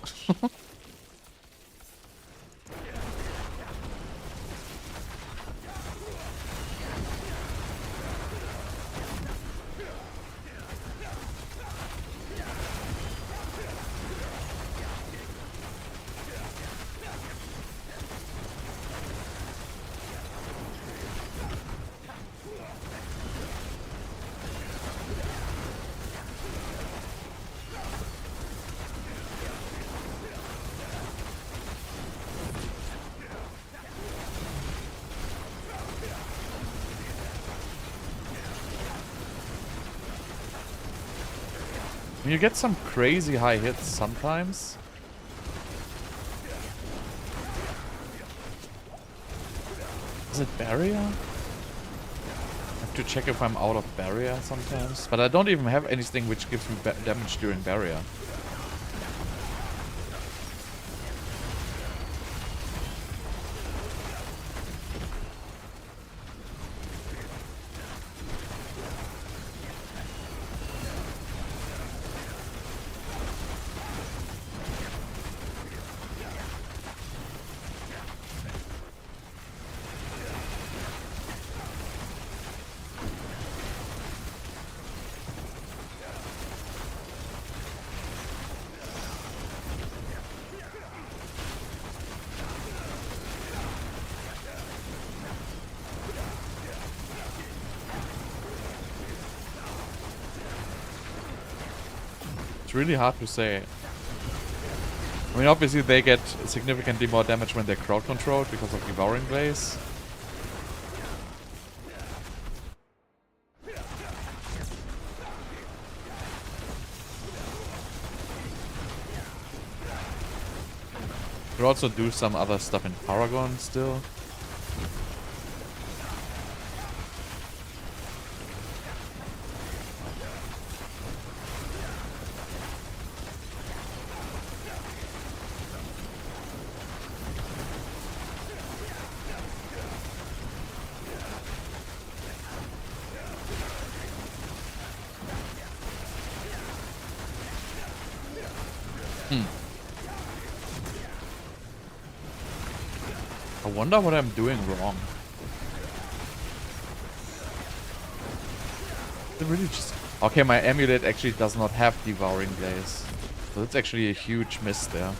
You get some crazy high hits sometimes. Is it barrier? I have to check if I'm out of barrier sometimes. But I don't even have anything which gives me damage during barrier. It's really hard to say. I mean, obviously they get significantly more damage when they're crowd controlled because of Devouring Blaze. Could also do some other stuff in Paragon still. I wonder what I'm doing wrong. It really just... Okay, my amulet actually does not have Devouring Blaze. So that's actually a huge miss there.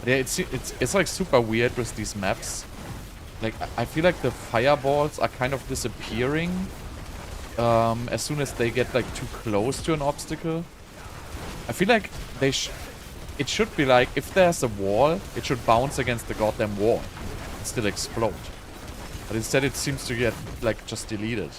Yeah, it's like super weird with these maps. Like, I feel like the fireballs are kind of disappearing as soon as they get like too close to an obstacle. I feel like it should be like, if there's a wall, it should bounce against the goddamn wall and still explode. But instead it seems to get like just deleted.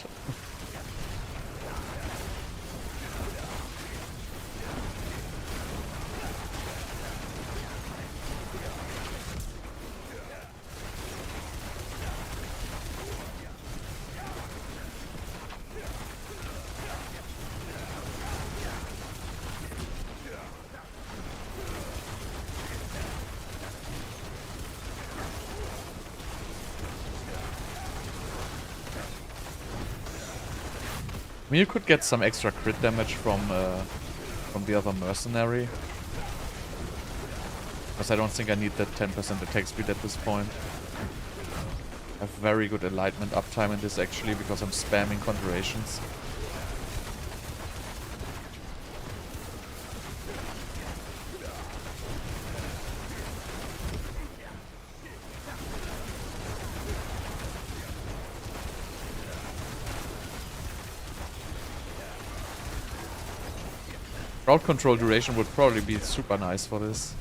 I mean, you could get some extra crit damage from the other mercenary. Because I don't think I need that 10% attack speed at this point. I have very good enlightenment uptime in this actually because I'm spamming conjurations. Crowd control duration would probably be super nice for this.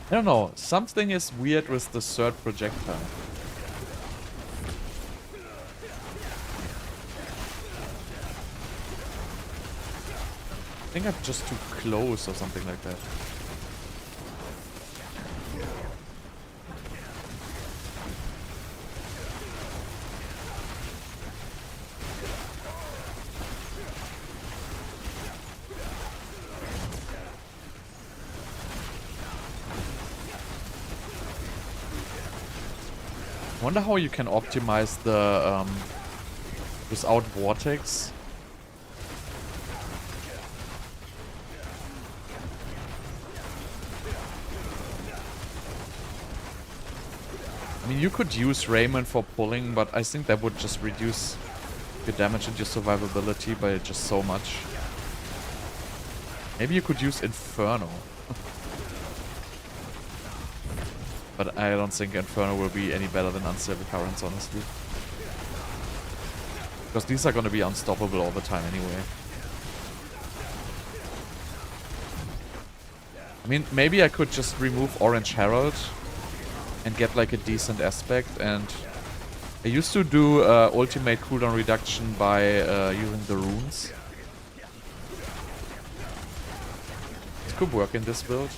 I don't know, something is weird with the third projectile. I think I'm just too close or something like that. I wonder how you can optimize the without vortex. I mean, you could use Raymond for pulling, but I think that would just reduce your damage and your survivability by just so much. Maybe you could use Inferno. But I don't think Inferno will be any better than Unstable Currents, honestly. Because these are going to be unstoppable all the time anyway. I mean, maybe I could just remove Orange Herald and get like a decent aspect and I used to do ultimate cooldown reduction by using the runes. It could work in this build.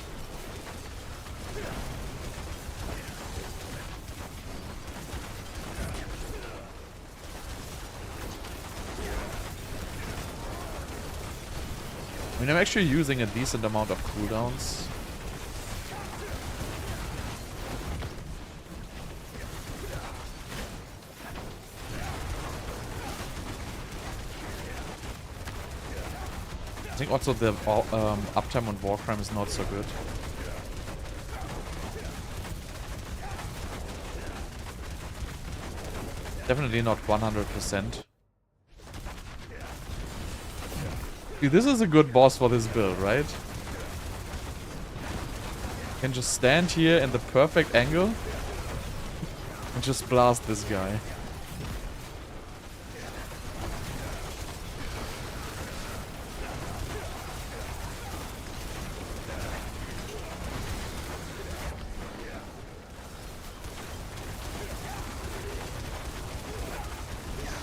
I mean, I'm actually using a decent amount of cooldowns. I think also the uptime on Warcry is not so good. Definitely not 100%. See, this is a good boss for this build, right? Can just stand here in the perfect angle and just blast this guy.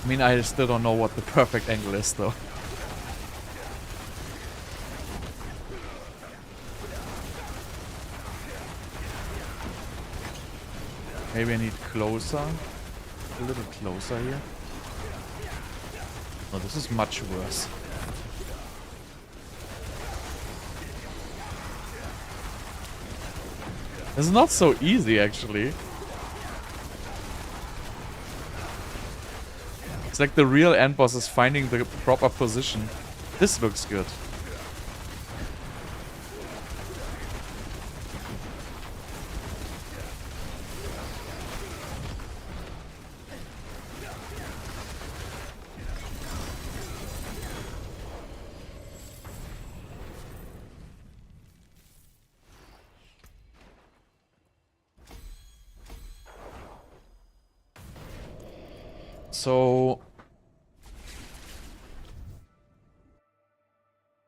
I mean, I still don't know what the perfect angle is, though. Maybe I need closer. A little closer here. Oh, this is much worse. It's not so easy, actually. It's like the real end boss is finding the proper position. This looks good. So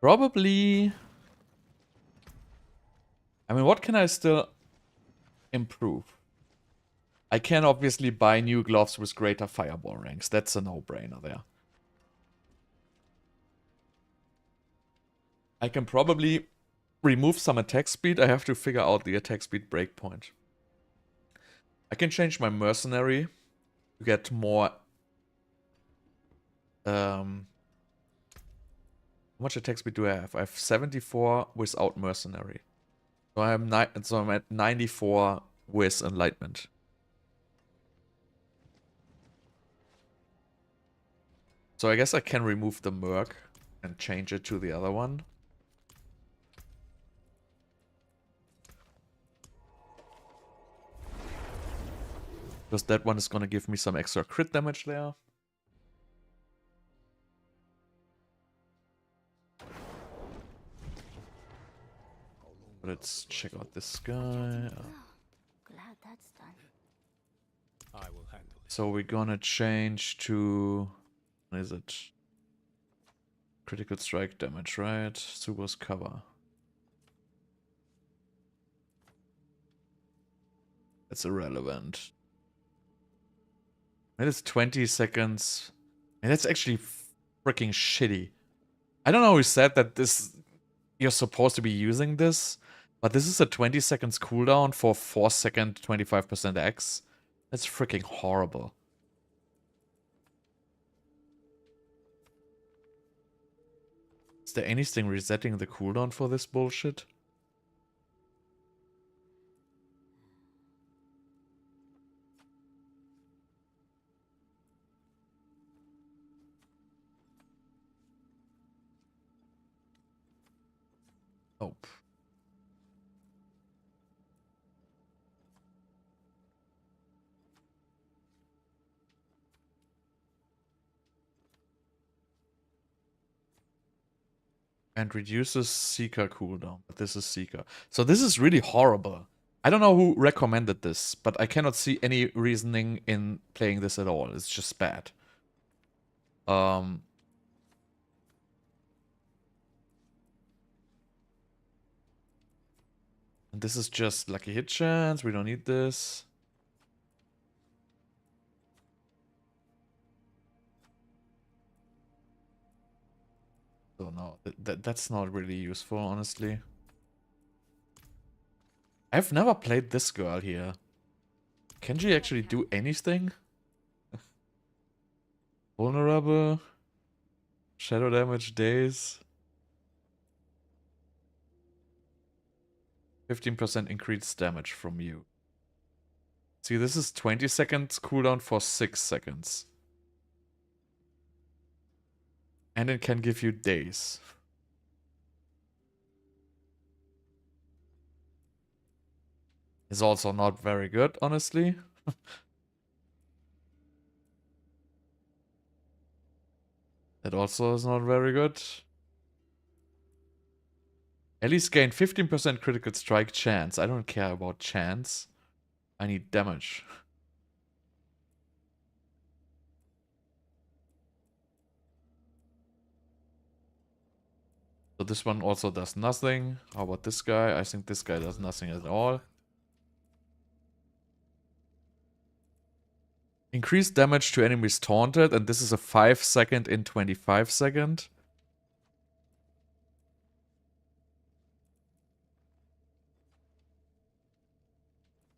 probably, I mean, what can I still improve? I can obviously buy new gloves with greater fireball ranks. That's a no-brainer there. I can probably remove some attack speed. I have to figure out the attack speed breakpoint. I can change my mercenary to get more. How much attack speed do I have? I have 74 without mercenary. So I'm at 94 with enlightenment. So I guess I can remove the merc and change it to the other one. Because that one is going to give me some extra crit damage there. Let's check out this guy. Glad that's done. I will handle it. So we're gonna change to... What is it? Critical strike damage, right? Subo's cover. That's irrelevant. That is 20 seconds. And that's actually freaking shitty. I don't know who said that this... You're supposed to be using this, but this is a 20 seconds cooldown for 4 second 25% X. That's freaking horrible. Is there anything resetting the cooldown for this bullshit? Nope. And reduces Seeker cooldown. But this is Seeker. So this is really horrible. I don't know who recommended this, but I cannot see any reasoning in playing this at all. It's just bad. And this is just lucky hit chance. We don't need this. So no, that's not really useful, honestly. I've never played this girl here. Can she actually do anything? Vulnerable. Shadow damage days. 15% increased damage from you. See, this is 20 seconds cooldown for 6 seconds. And it can give you days. Is also not very good, honestly. That also is not very good. At least gain 15% critical strike chance. I don't care about chance. I need damage. So this one also does nothing. How about this guy? I think this guy does nothing at all. Increase damage to enemies taunted, and this is a 5-second in 25-second.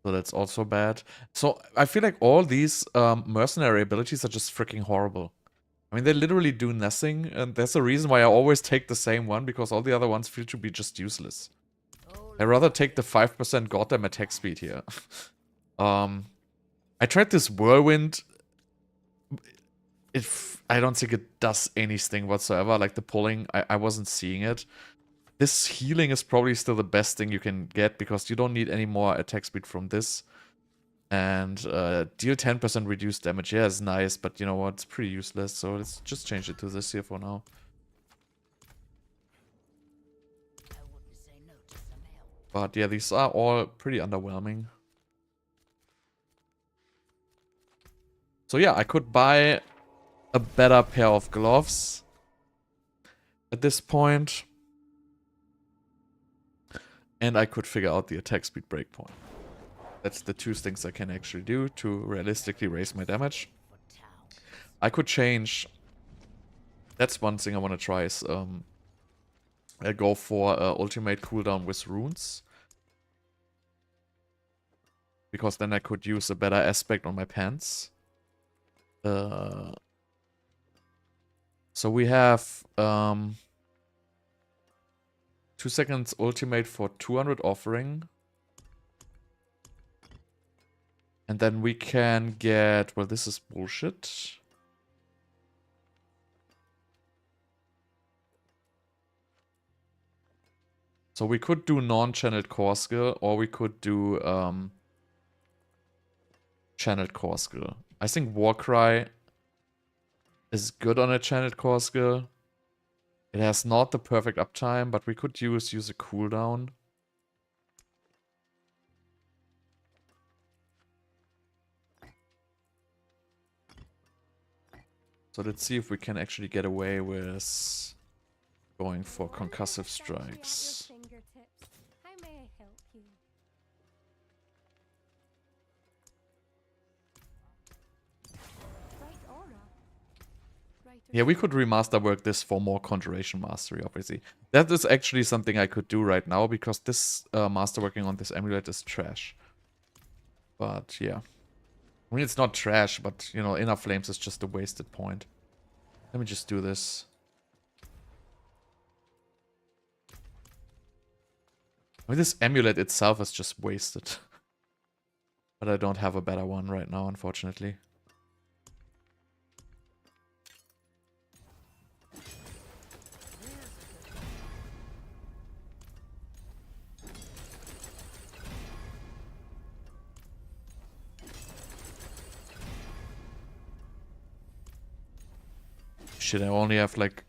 So that's also bad. So I feel like all these mercenary abilities are just freaking horrible. I mean, they literally do nothing, and there's a reason why I always take the same one, because all the other ones feel to be just useless. I'd rather take the 5% goddamn attack speed here. I tried this whirlwind. I don't think it does anything whatsoever. Like the pulling, I wasn't seeing it. This healing is probably still the best thing you can get, because you don't need any more attack speed from this. And deal 10% reduced damage. Yeah, it's nice, but you know what? It's pretty useless. So let's just change it to this here for now. But yeah, these are all pretty underwhelming. So yeah, I could buy a better pair of gloves at this point. And I could figure out the attack speed breakpoint. That's the two things I can actually do to realistically raise my damage. I could change. That's one thing I want to try is I go for ultimate cooldown with runes. Because then I could use a better aspect on my pants. So we have 2 seconds ultimate for 200 offering. And then we can get... Well, this is bullshit. So we could do non-channeled core skill, or we could do channeled core skill. I think Warcry is good on a channeled core skill. It has not the perfect uptime, but we could use a cooldown. So let's see if we can actually get away with going for concussive strikes. How may I help you? Right aura. Right Yeah, we could remaster work this for more Conjuration Mastery, obviously. That is actually something I could do right now, because this masterworking on this amulet is trash. But yeah. I mean, it's not trash, but, you know, Inner Flames is just a wasted point. Let me just do this. I mean, this amulet itself is just wasted. But I don't have a better one right now, unfortunately. Shit, I only have like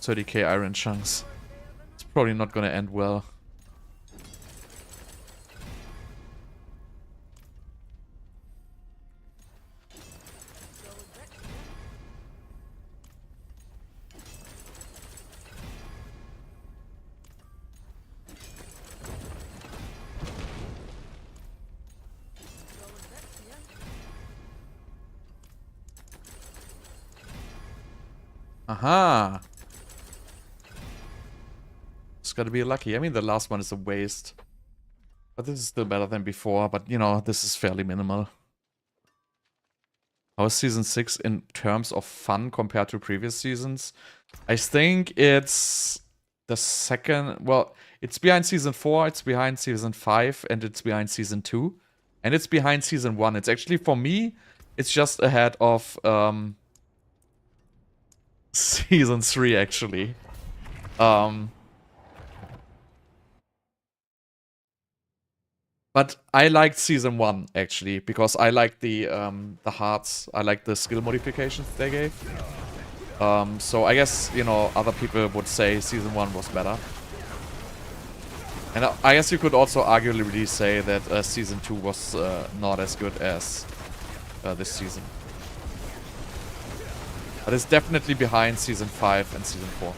30k iron chunks. It's probably not gonna end well. Aha! just gotta be lucky. I mean, the last one is a waste. But this is still better than before. But, you know, this is fairly minimal. How is Season 6 in terms of fun compared to previous seasons? I think it's the second... Well, it's behind Season 4, it's behind Season 5, and it's behind Season 2. And it's behind Season 1. It's actually, for me, it's just ahead of Season 3, actually. But I liked Season 1, actually, because I liked the hearts. I liked the skill modifications they gave. So I guess, you know, other people would say Season 1 was better. And I guess you could also arguably say that Season 2 was not as good as this season. But it's definitely behind Season 5 and Season 4.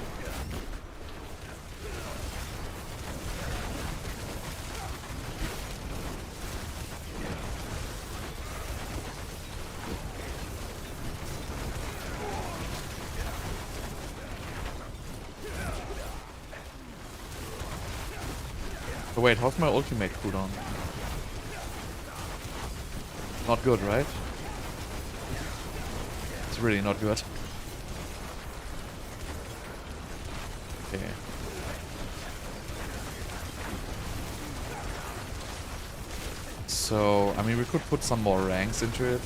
So wait, how's my ultimate cooldown? Not good, right? It's really not good. Okay. So, I mean, we could put some more ranks into it.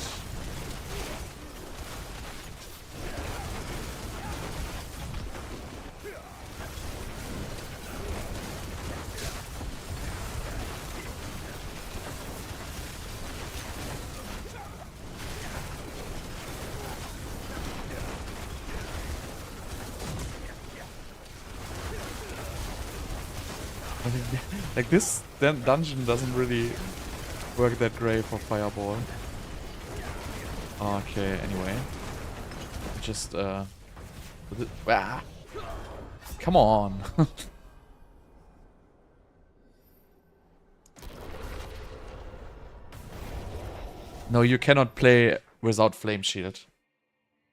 Like, this dungeon doesn't really work that great for Fireball. Okay, anyway. Just, ah, come on. No, you cannot play without Flame Shield.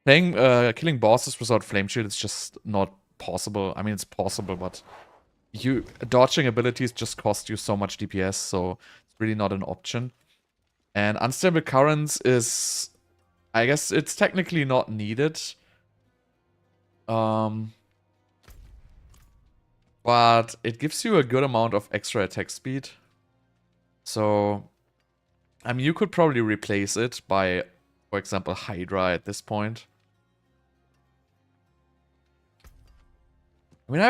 Playing, killing bosses without Flame Shield is just not possible. I mean, it's possible, but dodging abilities just cost you so much DPS, so it's really not an option. And Unstable Currents is, I guess it's technically not needed. But it gives you a good amount of extra attack speed. So, I mean, you could probably replace it by, for example, Hydra at this point. I mean,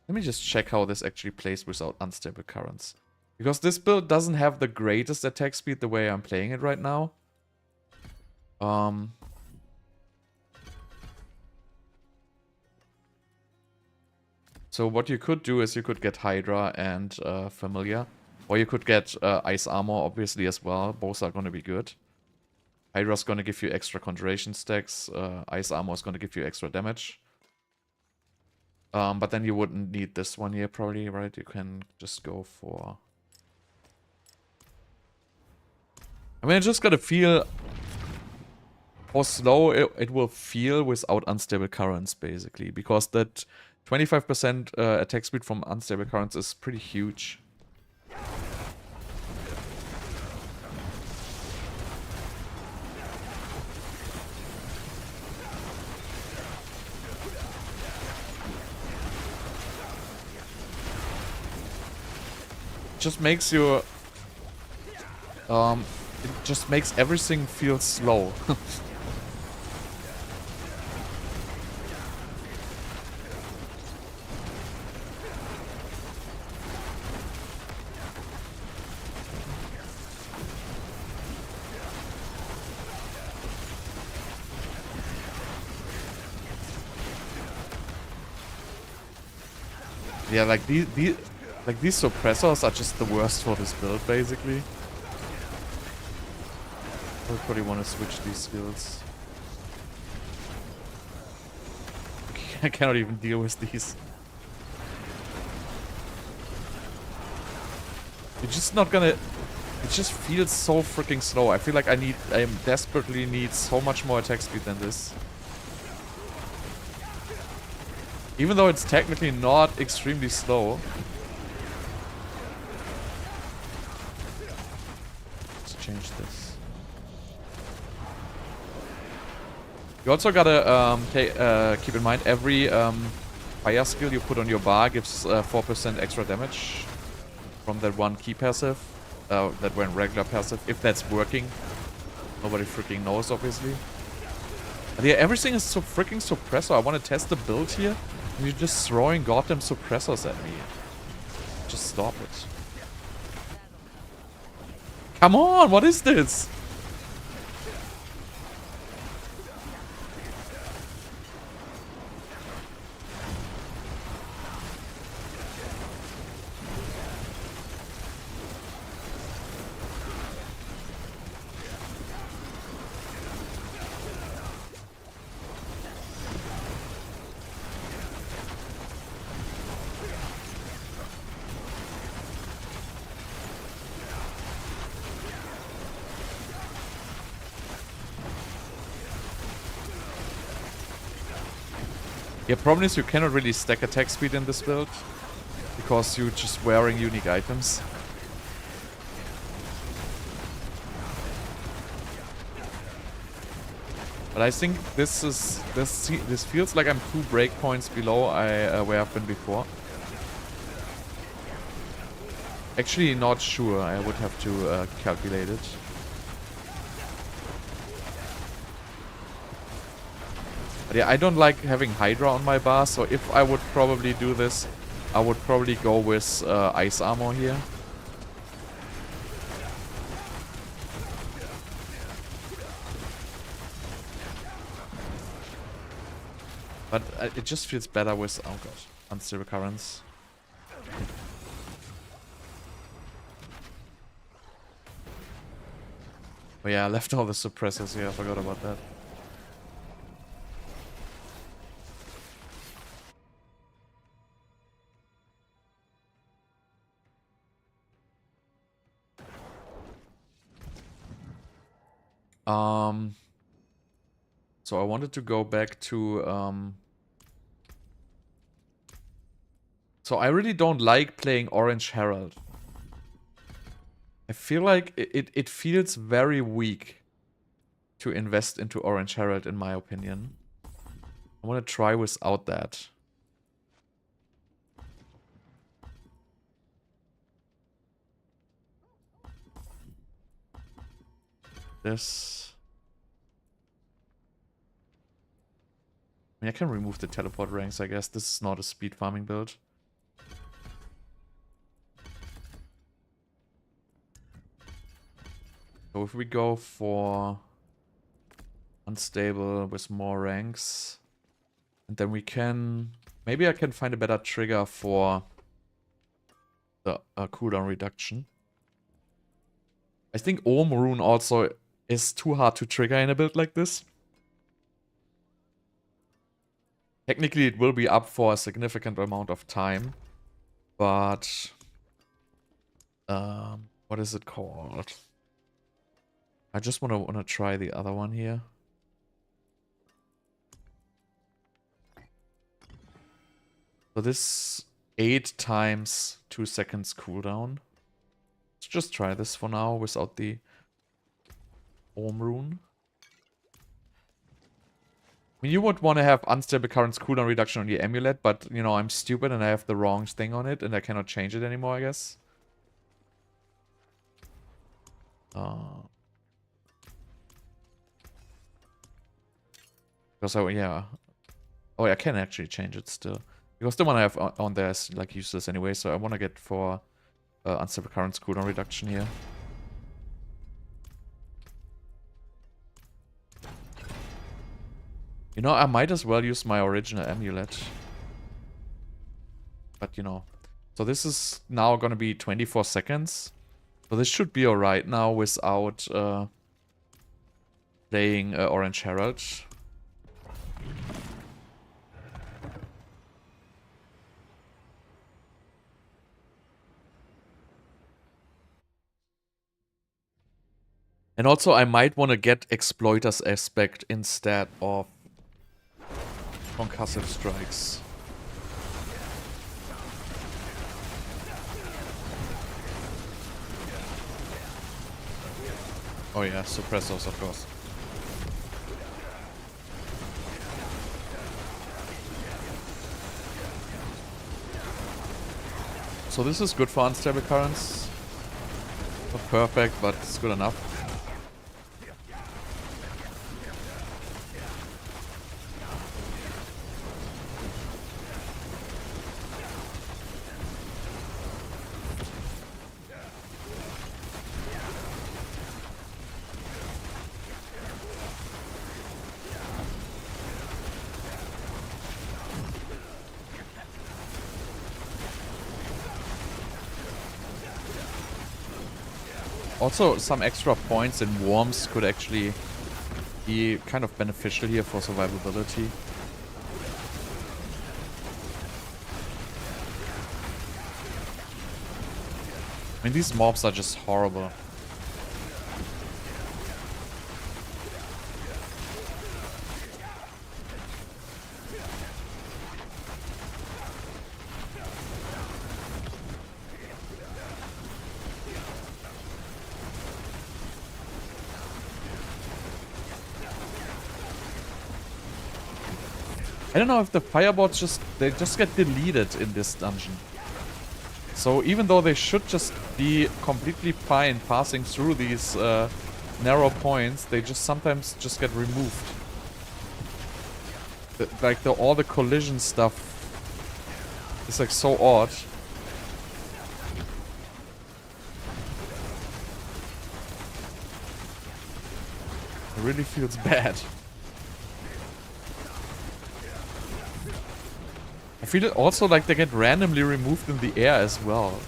let me just check how this actually plays without Unstable Currents. Because this build doesn't have the greatest attack speed the way I'm playing it right now. So what you could do is you could get Hydra and Familiar. Or you could get Ice Armor, obviously, as well. Both are going to be good. Hydra's going to give you extra Conjuration stacks. Ice Armor is going to give you extra damage. But then you wouldn't need this one here, probably, right? You can just go for... I mean, I just gotta feel how slow it will feel without Unstable Currents, basically. Because that 25% attack speed from Unstable Currents is pretty huge. Just makes you it just makes everything feel slow. Yeah, like these suppressors are just the worst for this build, basically. I probably want to switch these skills. I cannot even deal with these. It's just not gonna... It just feels so freaking slow. I feel like I desperately need so much more attack speed than this. Even though it's technically not extremely slow. Let's change this. You also gotta keep in mind every fire skill you put on your bar gives 4% extra damage from that one key passive. That one regular passive, if that's working. Nobody freaking knows, obviously. But yeah, everything is so freaking suppressor. I want to test the build here, and you're just throwing goddamn suppressors at me. Just stop it. Come on, what is this? Yeah, problem is you cannot really stack attack speed in this build because you're just wearing unique items. But I think this feels like I'm 2 breakpoints below where I've been before. Actually, not sure. I would have to calculate it. But yeah, I don't like having Hydra on my bar, so if I would probably do this, I would probably go with Ice Armor here. But it just feels better with, oh god, Unstable Currents. Oh yeah, I left all the suppressors here, I forgot about that. So I wanted to go back to, so I really don't like playing Orange Herald. I feel like it feels very weak to invest into Orange Herald, in my opinion. I want to try without that. This... I mean, I can remove the teleport ranks, I guess. This is not a speed farming build. So if we go for unstable with more ranks, and then we can... Maybe I can find a better trigger for the cooldown reduction. I think Ohm Rune also is too hard to trigger in a build like this. Technically, it will be up for a significant amount of time, but what is it called? I just wanna try the other one here. So this 8 times 2 seconds cooldown. Let's just try this for now without the Ohm Rune. I mean, you would want to have Unstable Currents cooldown reduction on the amulet, but, you know, I'm stupid and I have the wrong thing on it, and I cannot change it anymore, I guess. Because yeah. Oh, yeah, I can actually change it still. Because the one I have on there is, like, useless anyway, so I want to get for Unstable Currents cooldown reduction here. You know, I might as well use my original amulet. But, you know. So this is now gonna be 24 seconds. So this should be alright now without playing Orange Herald. And also I might want to get Exploiter's Aspect instead of Concussive Strikes. Oh yeah, suppressors, of course. So this is good for unstable currents. Not perfect, but it's good enough. Also, some extra points in worms could actually be kind of beneficial here for survivability. I mean, these mobs are just horrible. I don't know if the fireballs they just get deleted in this dungeon. So even though they should just be completely fine passing through these narrow points, they just sometimes just get removed. All the collision stuff is like so odd. It really feels bad. I feel it also like they get randomly removed in the air as well.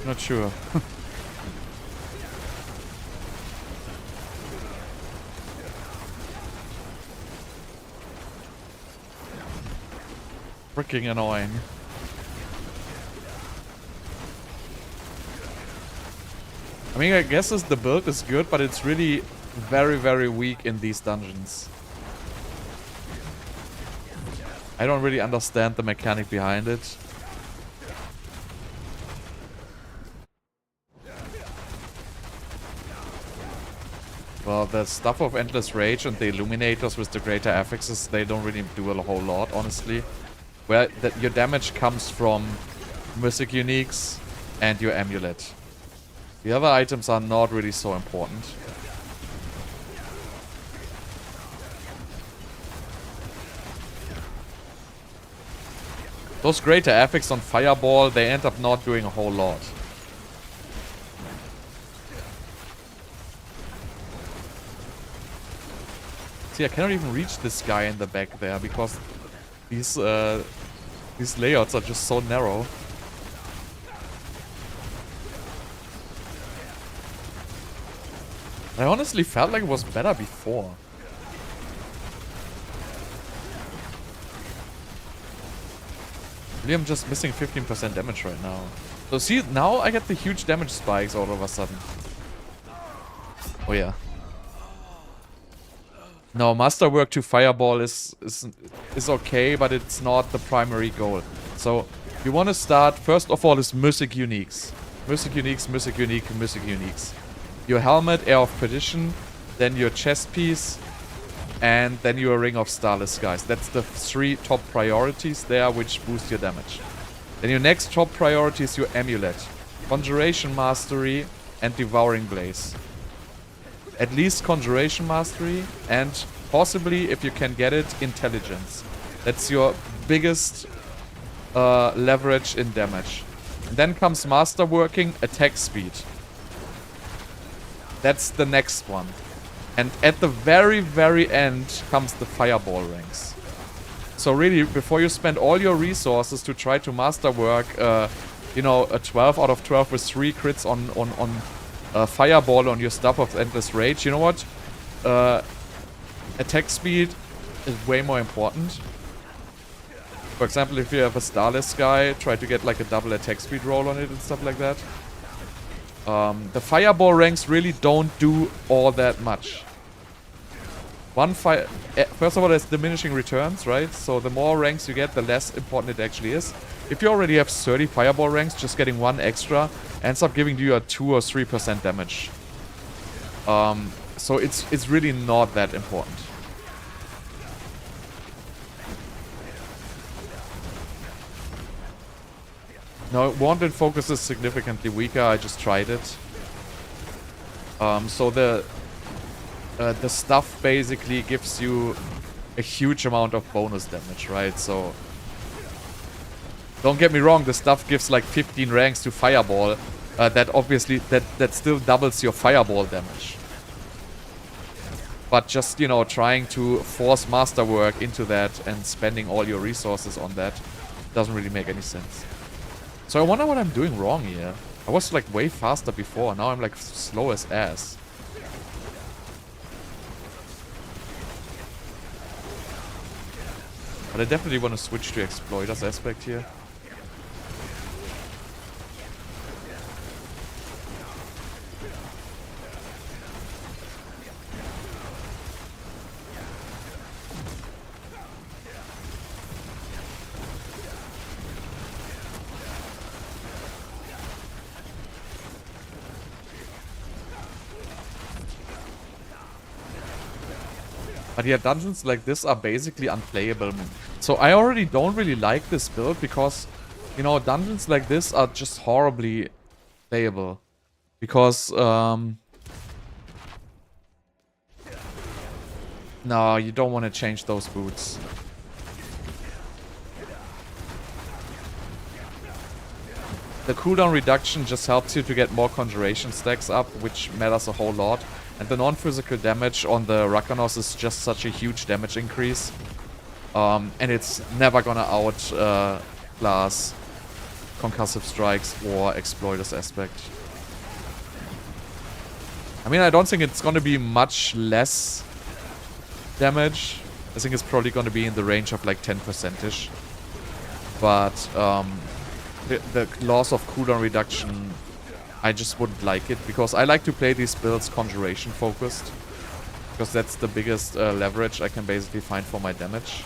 Not sure. Freaking annoying. I mean, I guess the build is good, but it's really very, very weak in these dungeons. I don't really understand the mechanic behind it. Well, the stuff of Endless Rage and the Illuminators with the greater affixes, they don't really do a whole lot, honestly. Where your damage comes from Mythic Uniques and your Amulet. The other items are not really so important. Those greater affix on Fireball, they end up not doing a whole lot. See, I cannot even reach this guy in the back there because these layouts are just so narrow. I honestly felt like it was better before. Really, I'm just missing 15% damage right now. So see, now I get the huge damage spikes all of a sudden. Oh yeah. No, Masterwork to Fireball is okay, but it's not the primary goal. So, you want to start, first of all, is Mythic Uniques. Mythic Uniques, Mythic Unique, Mythic Uniques. Your Helmet, Air of Perdition, then your Chest Piece, and then your Ring of Starless Skies. That's the 3 top priorities there, which boost your damage. Then your next top priority is your Amulet. Conjuration Mastery and Devouring Blaze. At least Conjuration Mastery, and possibly, if you can get it, Intelligence. That's your biggest leverage in damage. And then comes Masterworking, Attack Speed. That's the next one. And at the very, very end comes the Fireball ranks. So really, before you spend all your resources to try to masterwork you know, a 12 out of 12 with 3 crits on Fireball on your Staff of Endless Rage. You know what? Attack speed is way more important. For example, if you have a Starless guy, try to get like a double attack speed roll on it and stuff like that. The Fireball ranks really don't do all that much. First of all, there's diminishing returns, right? So the more ranks you get, the less important it actually is. If you already have 30 Fireball ranks, just getting 1 extra ends up giving you a 2 or 3% damage. So it's really not that important. No, Wanted Focus is significantly weaker. I just tried it. So the stuff basically gives you a huge amount of bonus damage, right? So don't get me wrong, the stuff gives like 15 ranks to Fireball. That obviously that still doubles your Fireball damage. But just, you know, trying to force Masterwork into that and spending all your resources on that doesn't really make any sense. So I wonder what I'm doing wrong here. I was like way faster before, now I'm like slow as ass. But I definitely want to switch to Exploiter's aspect here. But yeah, dungeons like this are basically unplayable. So I already don't really like this build because, you know, dungeons like this are just horribly playable. Because, no, you don't want to change those boots. The cooldown reduction just helps you to get more conjuration stacks up, which matters a whole lot. And the non-physical damage on the Rakanos is just such a huge damage increase. And it's never gonna outclass Concussive Strikes or Exploiter's Aspect. I mean, I don't think it's gonna be much less damage. I think it's probably gonna be in the range of like 10%-ish. But the loss of cooldown reduction, I just wouldn't like it, because I like to play these builds conjuration focused, because that's the biggest leverage I can basically find for my damage.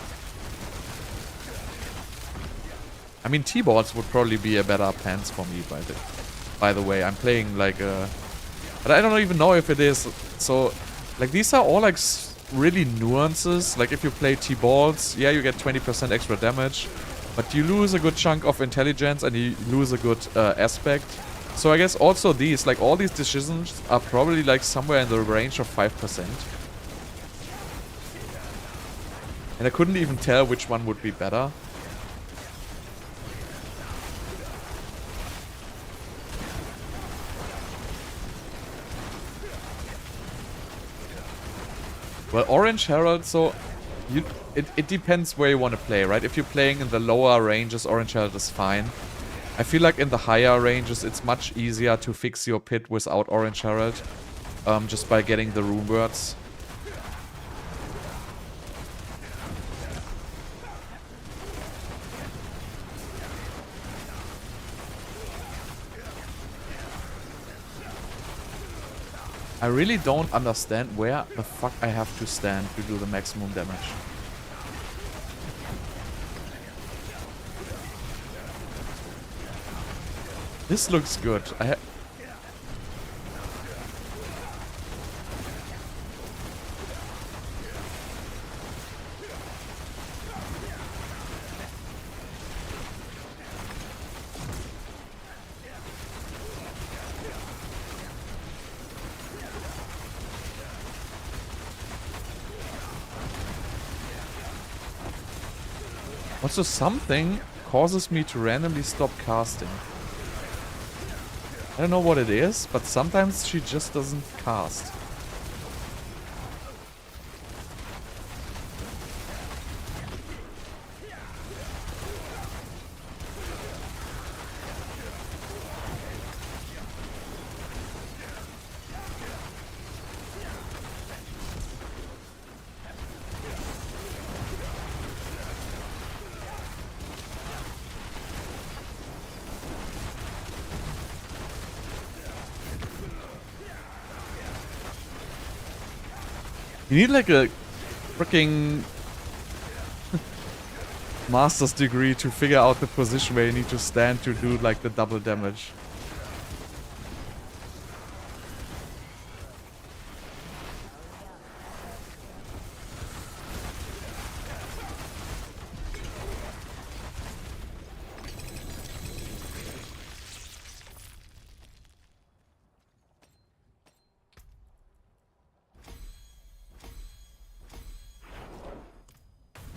I mean, T-Balls would probably be a better pants for me, by the way. I'm playing like a... But I don't even know if it is. So, like, these are all like really nuances. Like, if you play T-Balls, yeah, you get 20% extra damage, but you lose a good chunk of intelligence and you lose a good aspect. So I guess also these, like all these decisions are probably like somewhere in the range of 5%. And I couldn't even tell which one would be better. Well, Orange Herald, so it depends where you want to play, right? If you're playing in the lower ranges, Orange Herald is fine. I feel like in the higher ranges, it's much easier to fix your pit without Orange Herald, just by getting the rune words. I really don't understand where the fuck I have to stand to do the maximum damage. This looks good. Also, something causes me to randomly stop casting. I don't know what it is, but sometimes she just doesn't cast. You need like a freaking master's degree to figure out the position where you need to stand to do like the double damage.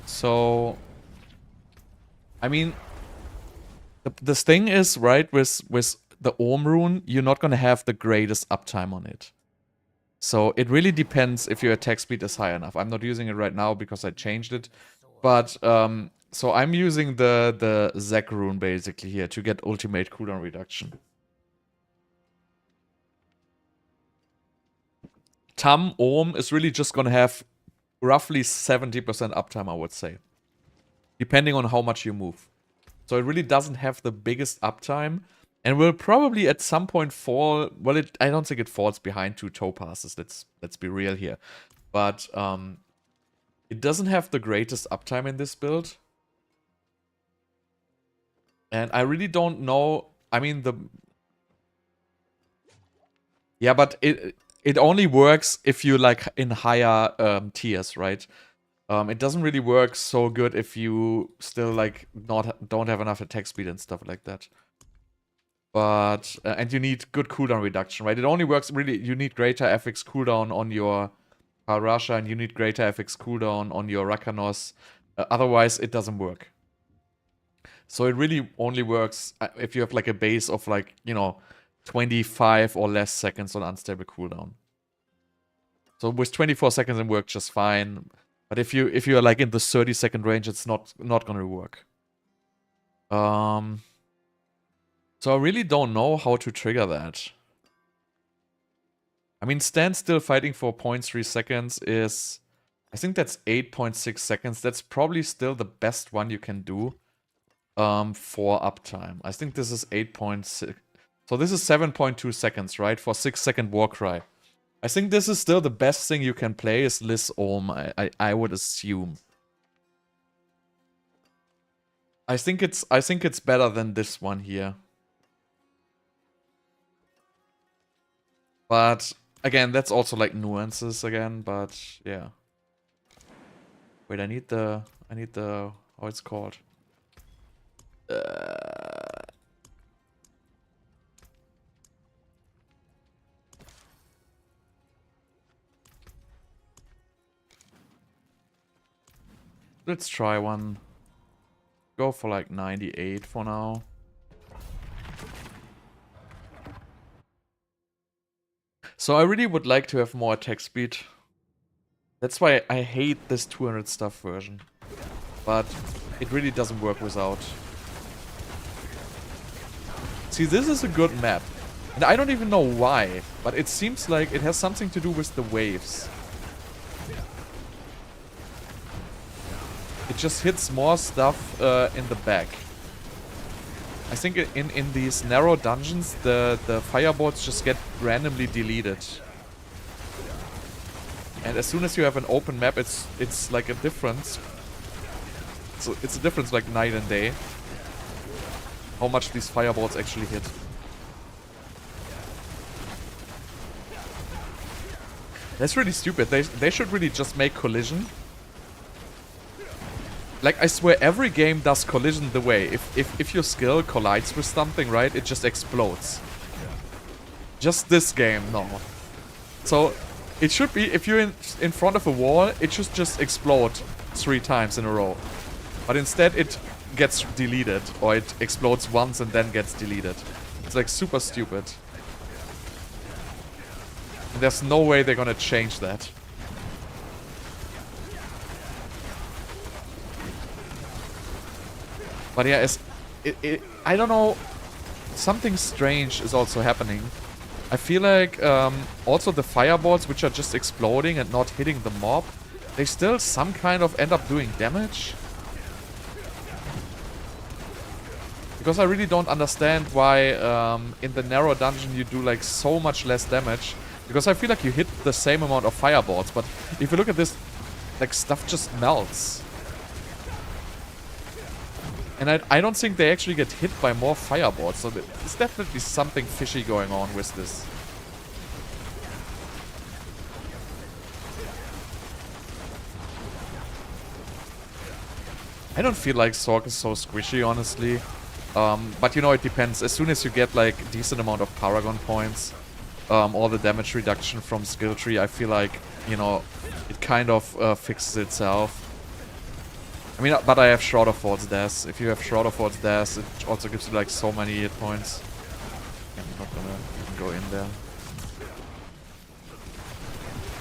So, I mean, this thing is, right, with the Orm rune, you're not going to have the greatest uptime on it. So it really depends if your attack speed is high enough. I'm not using it right now because I changed it. But, so I'm using the Zac rune basically here to get ultimate cooldown reduction. Tam Orm is really just going to have roughly 70% uptime, I would say. Depending on how much you move. So it really doesn't have the biggest uptime. And will probably at some point fall... Well, I don't think it falls behind 2 topazes. Let's be real here. But it doesn't have the greatest uptime in this build. And I really don't know... I mean, the... Yeah, but it only works if you like in higher tiers, right? It doesn't really work so good if you still like don't have enough attack speed and stuff like that. But and you need good cooldown reduction, right? It only works really. You need greater FX cooldown on your Parasha, and you need greater FX cooldown on your Rakanos. Otherwise, it doesn't work. So it really only works if you have like a base of like 25 or less seconds on unstable cooldown. So with 24 seconds it works just fine. But if you are like in the 30-second range, it's not gonna work. So I really don't know how to trigger that. I mean, stand still fighting for 0.3 seconds is... I think that's 8.6 seconds. That's probably still the best one you can do for uptime. I think this is 8.6... So this is 7.2 seconds, right? For 6-second Warcry. I think this is still the best thing you can play is Liz Orm, I would assume. I think it's better than this one here. But again, that's also like nuances again, but yeah. Wait, I need the how it's called. Let's try one. Go for like 98 for now. So I really would like to have more attack speed. That's why I hate this 200 stuff version. But it really doesn't work without. See, this is a good map. And I don't even know why, but it seems like it has something to do with the waves. It just hits more stuff in the back. I think in these narrow dungeons, the firebolts just get randomly deleted. And as soon as you have an open map, it's like a difference. So it's a difference like night and day. How much these firebolts actually hit. That's really stupid. They should really just make collision. Like, I swear, every game does collision the way. If your skill collides with something, right, it just explodes. Just this game, no. So, it should be, if you're in front of a wall, it should just explode 3 times in a row. But instead, it gets deleted. Or it explodes once and then gets deleted. It's, like, super stupid. And there's no way they're gonna change that. But yeah, I don't know, something strange is also happening. I feel like also the fireballs, which are just exploding and not hitting the mob, they still some kind of end up doing damage. Because I really don't understand why in the narrow dungeon you do like so much less damage, Because I feel like you hit the same amount of fireballs, but if you look at this, like, stuff just melts. And I don't think they actually get hit by more fireballs, so there's definitely something fishy going on with this. I don't feel like Sorc is so squishy, honestly. But you know, it depends. As soon as you get like decent amount of Paragon points, or the damage reduction from skill tree, I feel like, you know, it kind of fixes itself. I mean, but I have Shroud of Ford's Death. If you have Shroud of Ford's Death, it also gives you like so many hit points. I'm not gonna even go in there.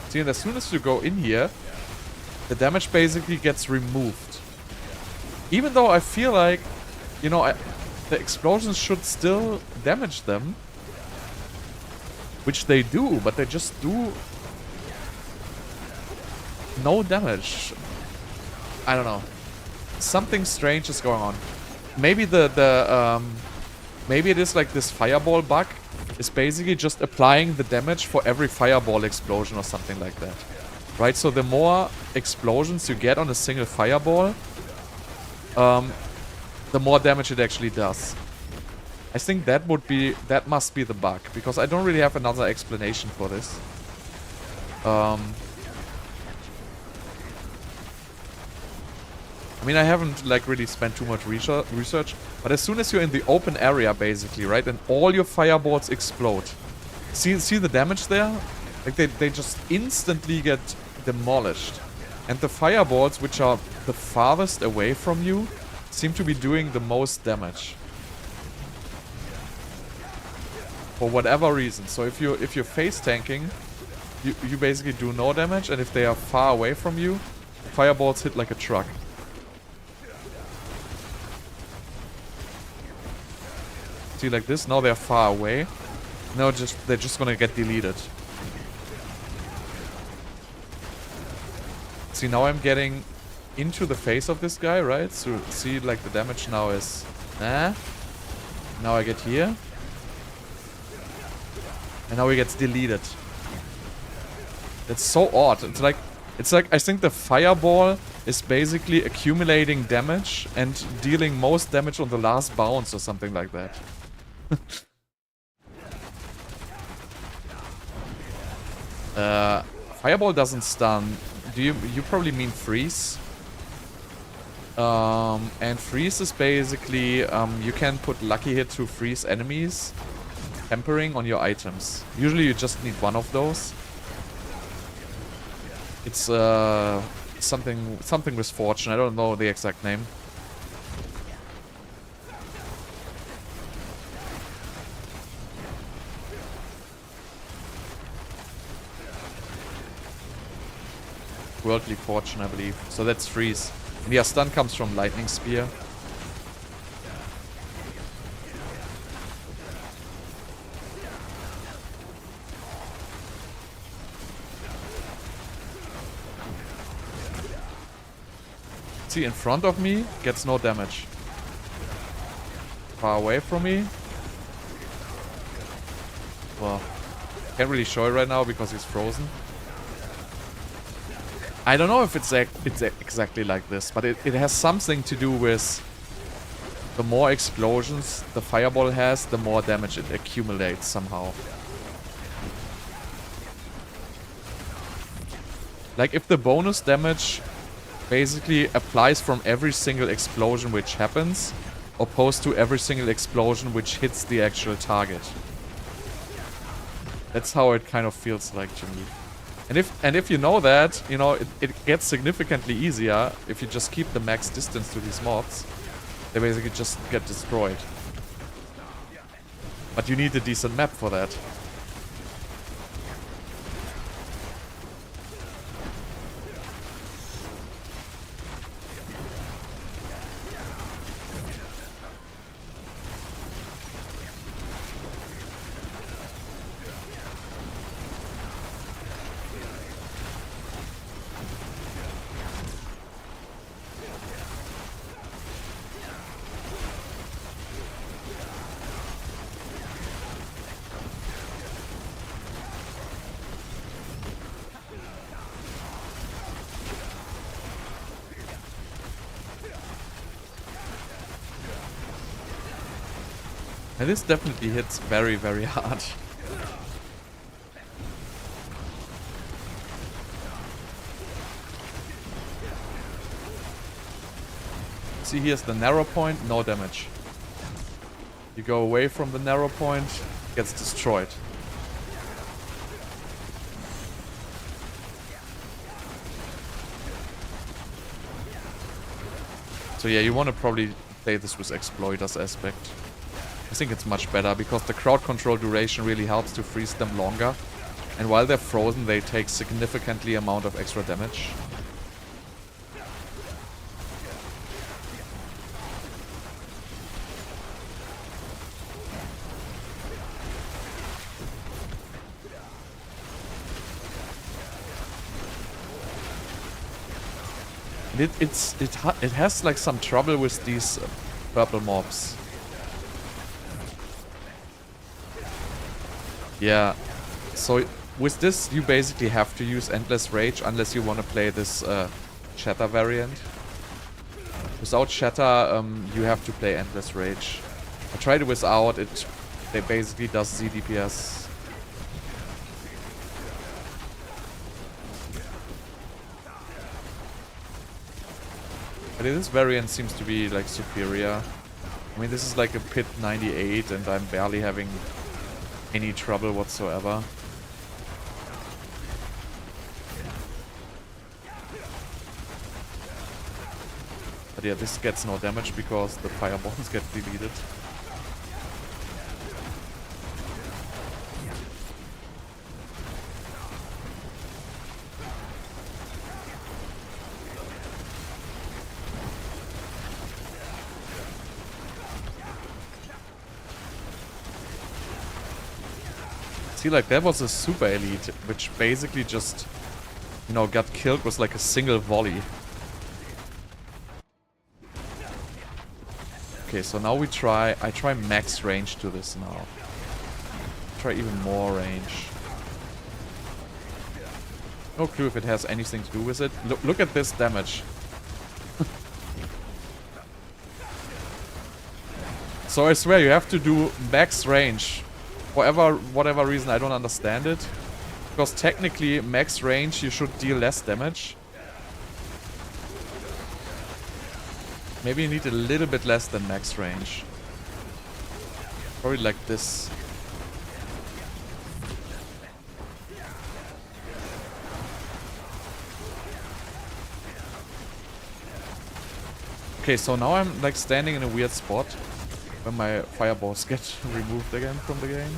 See, and as soon as you go in here, the damage basically gets removed. Even though I feel like, you know, the explosions should still damage them. Which they do, but they just do no damage. I don't know. Something strange is going on. Maybe maybe it is like this fireball bug is basically just applying the damage for every fireball explosion or something like that. Right? So the more explosions you get on a single fireball, the more damage it actually does. I think that must be the bug, because I don't really have another explanation for this. I mean, I haven't like really spent too much research, but as soon as you're in the open area, basically, right, and all your fireballs explode. See the damage there? Like they just instantly get demolished. And the fireballs, which are the farthest away from you, seem to be doing the most damage. For whatever reason. So if you're face tanking, you basically do no damage, and if they are far away from you, fireballs hit like a truck. See, like this, now they're far away. Now they're just gonna get deleted. See, now I'm getting into the face of this guy, right? So see, like the damage now is now I get here. And now he gets deleted. That's so odd. It's like I think the fireball is basically accumulating damage and dealing most damage on the last bounce or something like that. Fireball doesn't stun. You probably mean freeze. And freeze is basically you can put lucky hit to freeze enemies, tempering on your items. Usually you just need one of those. It's something with fortune. I don't know the exact name. Worldly fortune, I believe. So that's freeze. And yeah, stun comes from lightning spear. See, in front of me gets no damage. Far away from me. Well, can't really show it right now because he's frozen. I don't know if it's exactly like this, but it has something to do with the more explosions the fireball has, the more damage it accumulates somehow. Like if the bonus damage basically applies from every single explosion which happens, opposed to every single explosion which hits the actual target. That's how it kind of feels like to me. And if you know that, you know, it gets significantly easier if you just keep the max distance to these mobs. They basically just get destroyed. But you need a decent map for that. And this definitely hits very, very hard. See, here's the narrow point, no damage. You go away from the narrow point, gets destroyed. So yeah, you want to probably play this with Exploiters aspect. I think it's much better because the crowd control duration really helps to freeze them longer. And while they're frozen, they take significantly amount of extra damage. It has like some trouble with these purple mobs. Yeah, so with this you basically have to use Endless Rage unless you want to play this Shatter variant. Without Shatter, you have to play Endless Rage. I tried it without, it basically does Z DPS. But this variant seems to be like superior. I mean, this is like a pit 98 and I'm barely having any trouble whatsoever. But yeah, this gets no damage because the fireballs get deleted. See, like, that was a super elite, which basically just, you know, got killed with like a single volley. Okay, so now I try max range to this now. Try even more range. No clue if it has anything to do with it. Look at this damage. So I swear you have to do max range. For whatever reason, I don't understand it. Because technically, max range, you should deal less damage. Maybe you need a little bit less than max range. Probably like this. Okay, so now I'm like standing in a weird spot. When my fireballs get removed again from the game.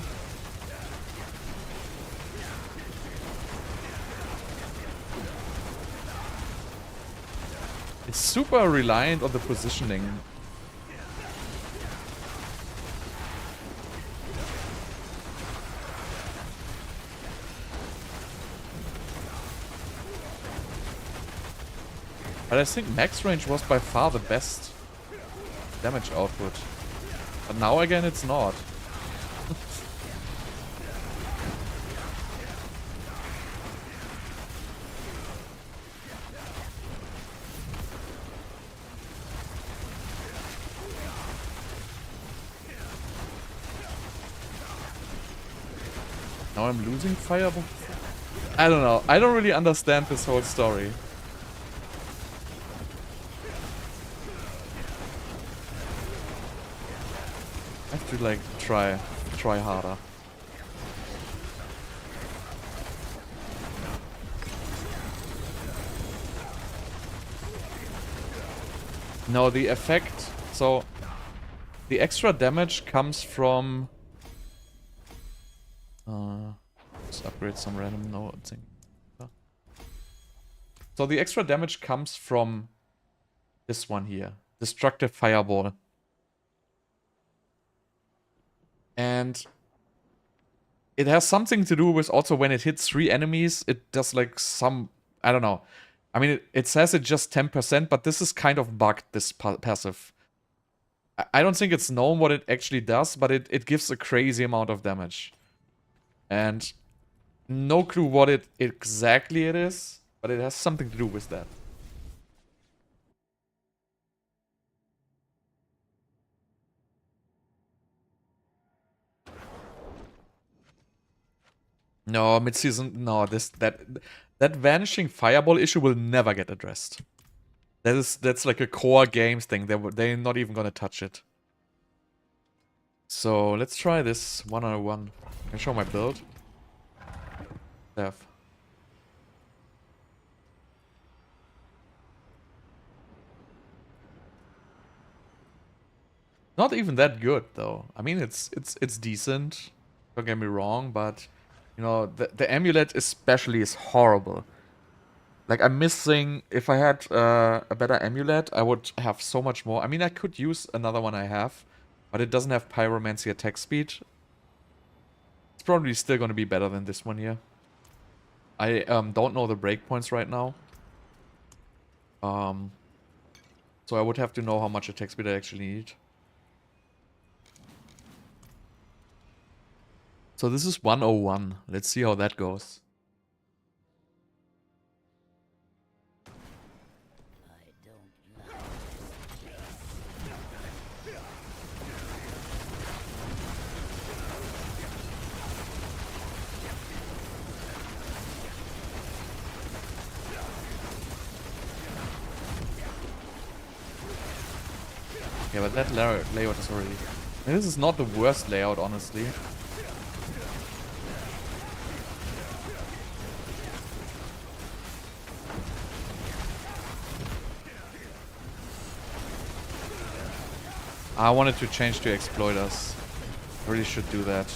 It's super reliant on the positioning. But I think max range was by far the best damage output. But now again, it's not. Now I'm losing fireball. I don't know. I don't really understand this whole story. I have to like try harder. No, the effect, so the extra damage comes from let's upgrade some random node thing. So the extra damage comes from this one here, Destructive Fireball. And it has something to do with also when it hits 3 enemies, it does like some, I don't know. I mean, it says it just 10%, but this is kind of bugged, this passive. I don't think it's known what it actually does, but it gives a crazy amount of damage. And no clue what it exactly it is, but it has something to do with that. No, mid-season. No, that vanishing fireball issue will never get addressed. That's like a core games thing. They're not even gonna touch it. So let's try this 101. Can I show my build? Dev. Not even that good though. I mean, it's decent. Don't get me wrong, but you know the amulet especially is horrible. Like I'm missing. If I had a better amulet, I would have so much more. I mean, I could use another one I have, but it doesn't have pyromancy attack speed. It's probably still going to be better than this one here. I don't know the breakpoints right now. So I would have to know how much attack speed I actually need. So this is 101. Let's see how that goes. Yeah, but that layout is already... And this is not the worst layout, honestly. I wanted to change to exploiters. I really should do that.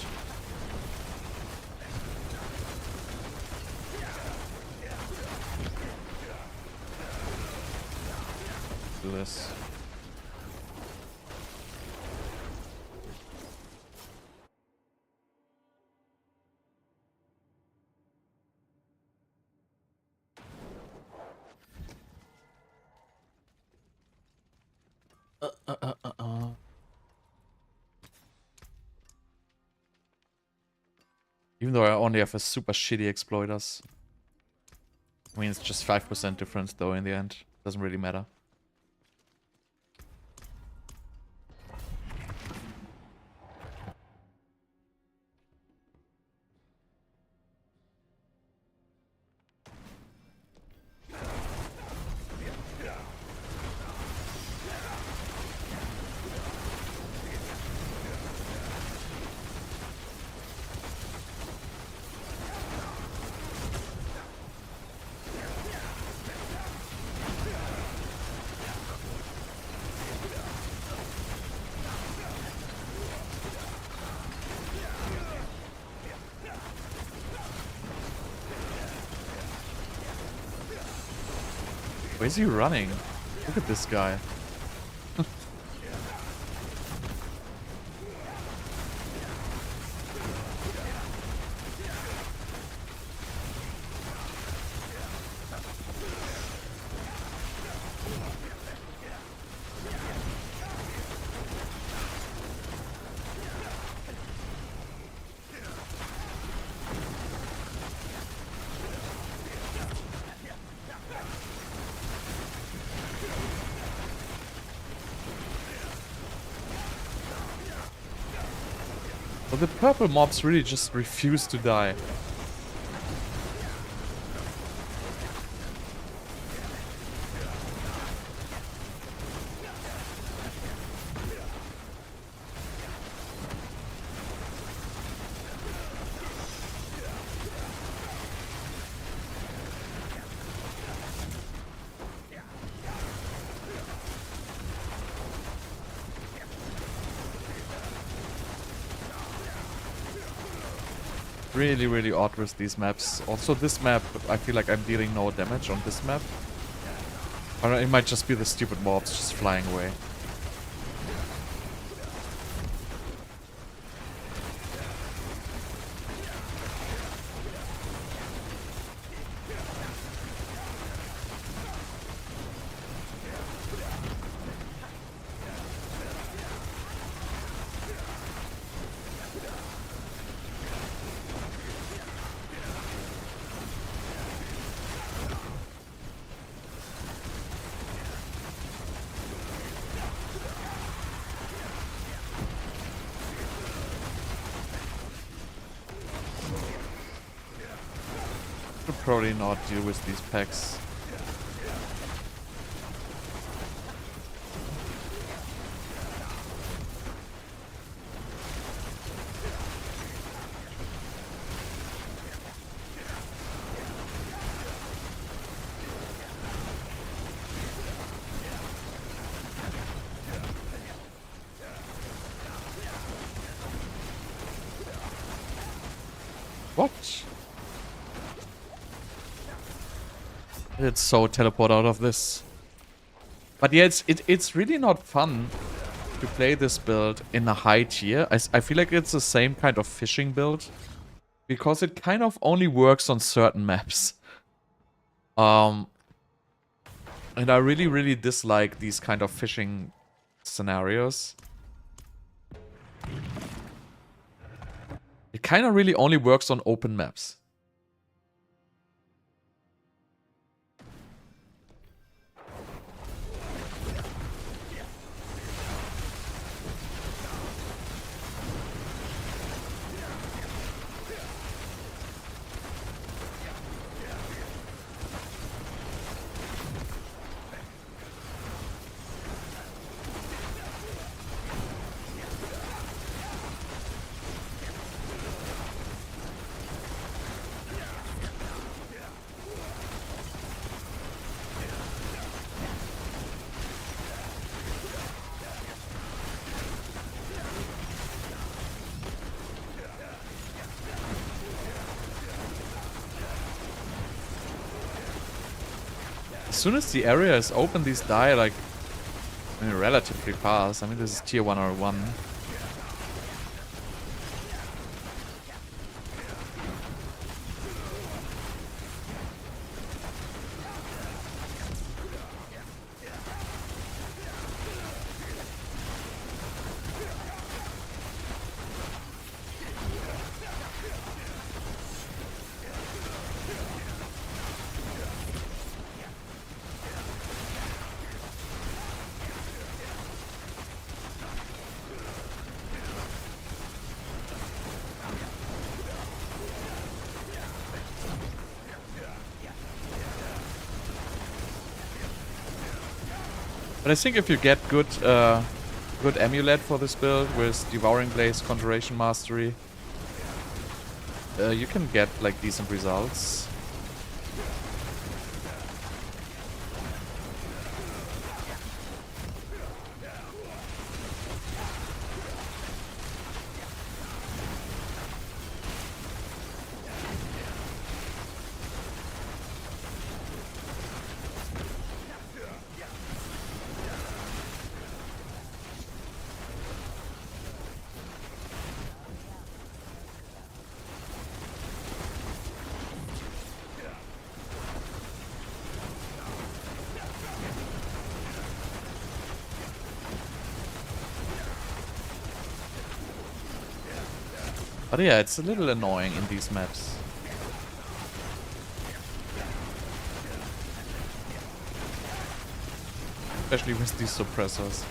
Do this. Even though I only have a super shitty exploiters. I mean, it's just 5% difference though in the end. Doesn't really matter. Where is he running? Look at this guy. But the purple mobs really just refuse to die. Really odd with these maps. Also this map, I feel like I'm dealing no damage on this map. Or it might just be the stupid mobs just flying away. probably not deal with these packs. What? It's so teleport out of this. But yeah, it's really not fun to play this build in a high tier. I feel like it's the same kind of fishing build. Because it kind of only works on certain maps. And I really, really dislike these kind of fishing scenarios. It kind of really only works on open maps. As soon as the area is open, these die like, I mean, relatively fast. I mean, this is tier 101. But I think if you get good amulet for this build with Devouring Blaze, Conjuration Mastery, you can get like decent results. But yeah, it's a little annoying in these maps. Especially with these suppressors.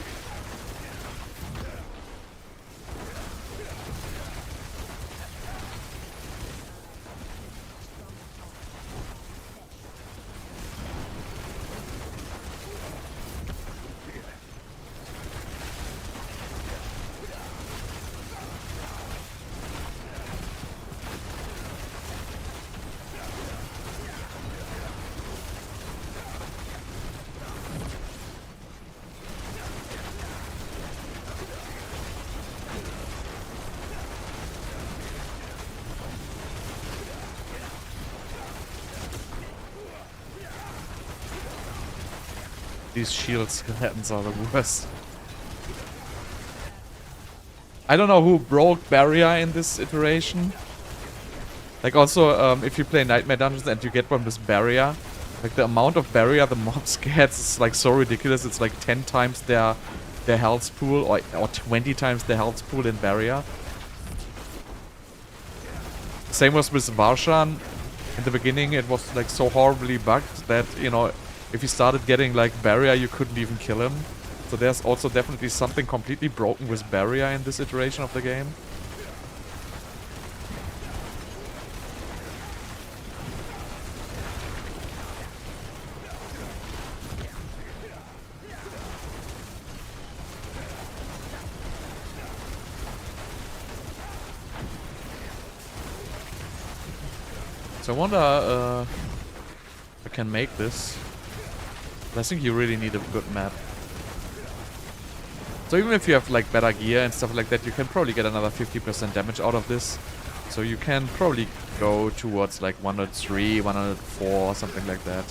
These shield skeletons are the worst. I don't know who broke barrier in this iteration. Like also, if you play Nightmare Dungeons and you get one with barrier, like the amount of barrier the mobs get is like so ridiculous. It's like 10 times their health pool or 20 times their health pool in barrier. Same was with Varshan. In the beginning it was like so horribly bugged that, you know, if you started getting like barrier you couldn't even kill him. So there's also definitely something completely broken with barrier in this iteration of the game. So I wonder if I can make this. But I think you really need a good map. So even if you have like better gear and stuff like that, you can probably get another 50% damage out of this. So you can probably go towards like 103, 104, something like that.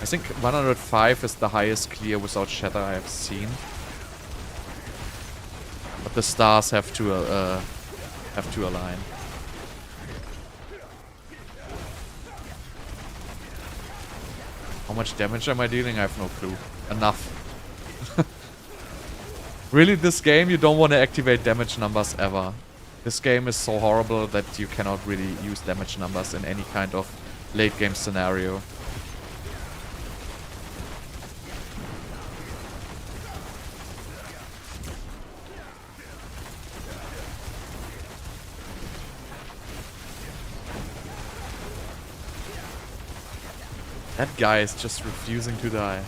I think 105 is the highest clear without shatter I have seen. But the stars have to align. How much damage am I dealing? I have no clue. Enough. Really, this game, you don't want to activate damage numbers ever. This game is so horrible that you cannot really use damage numbers in any kind of late game scenario. That guy is just refusing to die.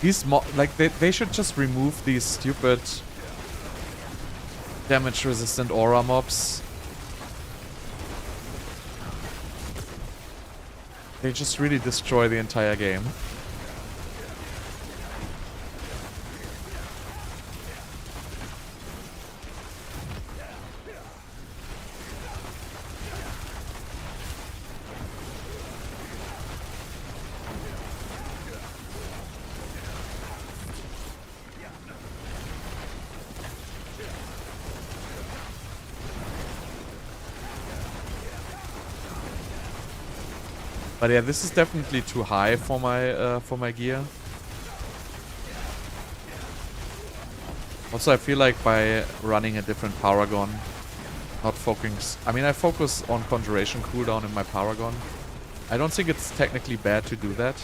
These like they should just remove these stupid damage resistant aura mobs. They just really destroy the entire game. But yeah, this is definitely too high for my gear. Also, I feel like by running a different Paragon, not focus. I mean, I focus on Conjuration cooldown in my Paragon. I don't think it's technically bad to do that.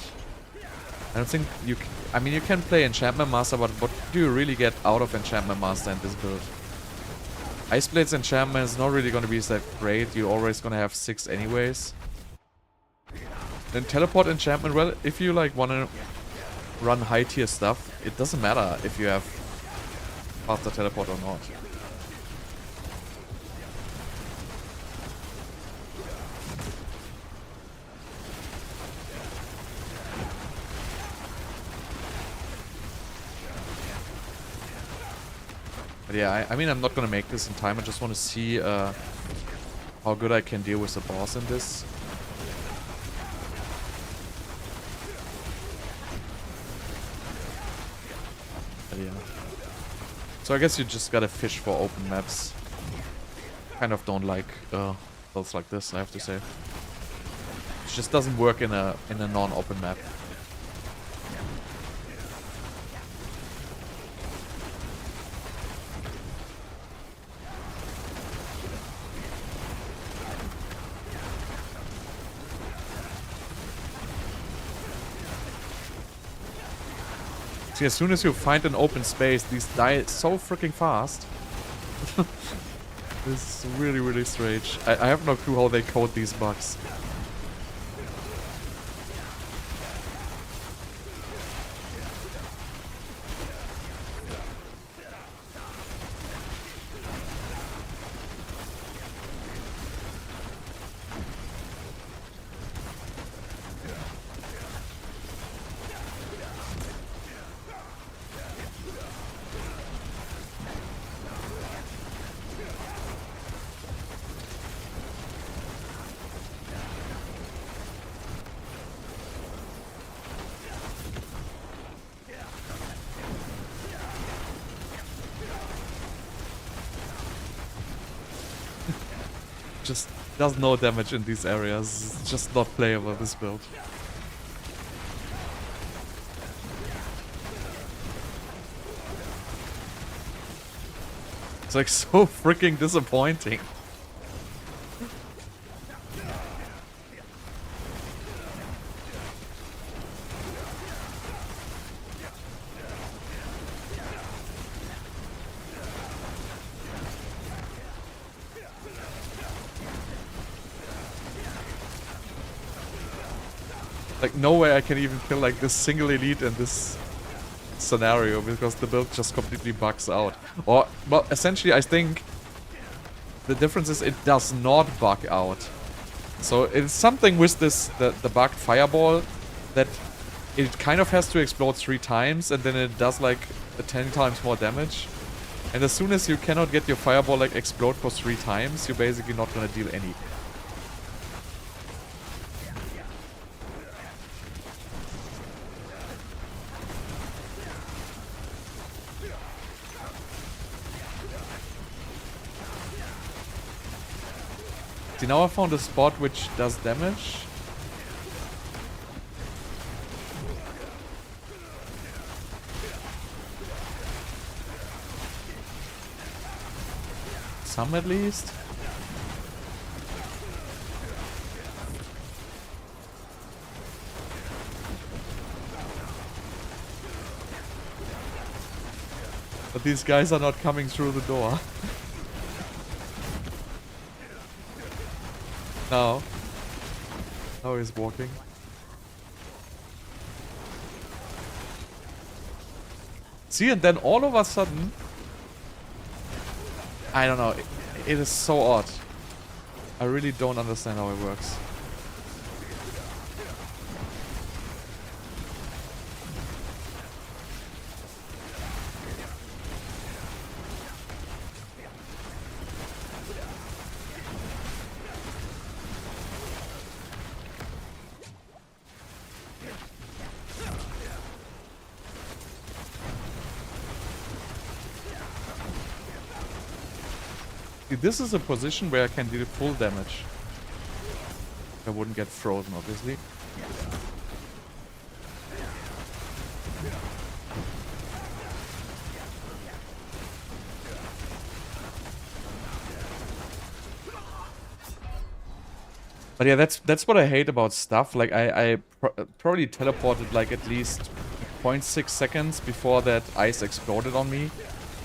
I don't think you. I mean, you can play Enchantment Master, but what do you really get out of Enchantment Master in this build? Ice Blades Enchantment is not really going to be that great. You're always going to have 6 anyways. Then Teleport Enchantment, well, if you like want to run high tier stuff, it doesn't matter if you have faster teleport or not. But yeah, I mean, I'm not gonna make this in time. I just want to see how good I can deal with the boss in this. But yeah. So I guess you just gotta fish for open maps. Kind of don't like builds like this, I have to say. It just doesn't work in a non-open map. See, as soon as you find an open space, these die so freaking fast. This is really, really strange. I have no clue how they code these bugs. Just does no damage in these areas. It's just not playable, this build. It's like so freaking disappointing. Like, no way I can even kill like this single elite in this scenario because the build just completely bugs out. Or, well, essentially I think the difference is it does not bug out. So it's something with this, the bugged fireball, that it kind of has to explode 3 times and then it does like 10 times more damage. And as soon as you cannot get your fireball like explode for 3 times, you're basically not gonna deal any. See, now I found a spot which does damage. Some at least. But these guys are not coming through the door. Now. Now he's walking. See, and then all of a sudden... I don't know. It is so odd. I really don't understand how it works. See, this is a position where I can deal full damage. I wouldn't get frozen, obviously. But yeah, that's what I hate about stuff. Like, I probably teleported like at least 0.6 seconds before that ice exploded on me.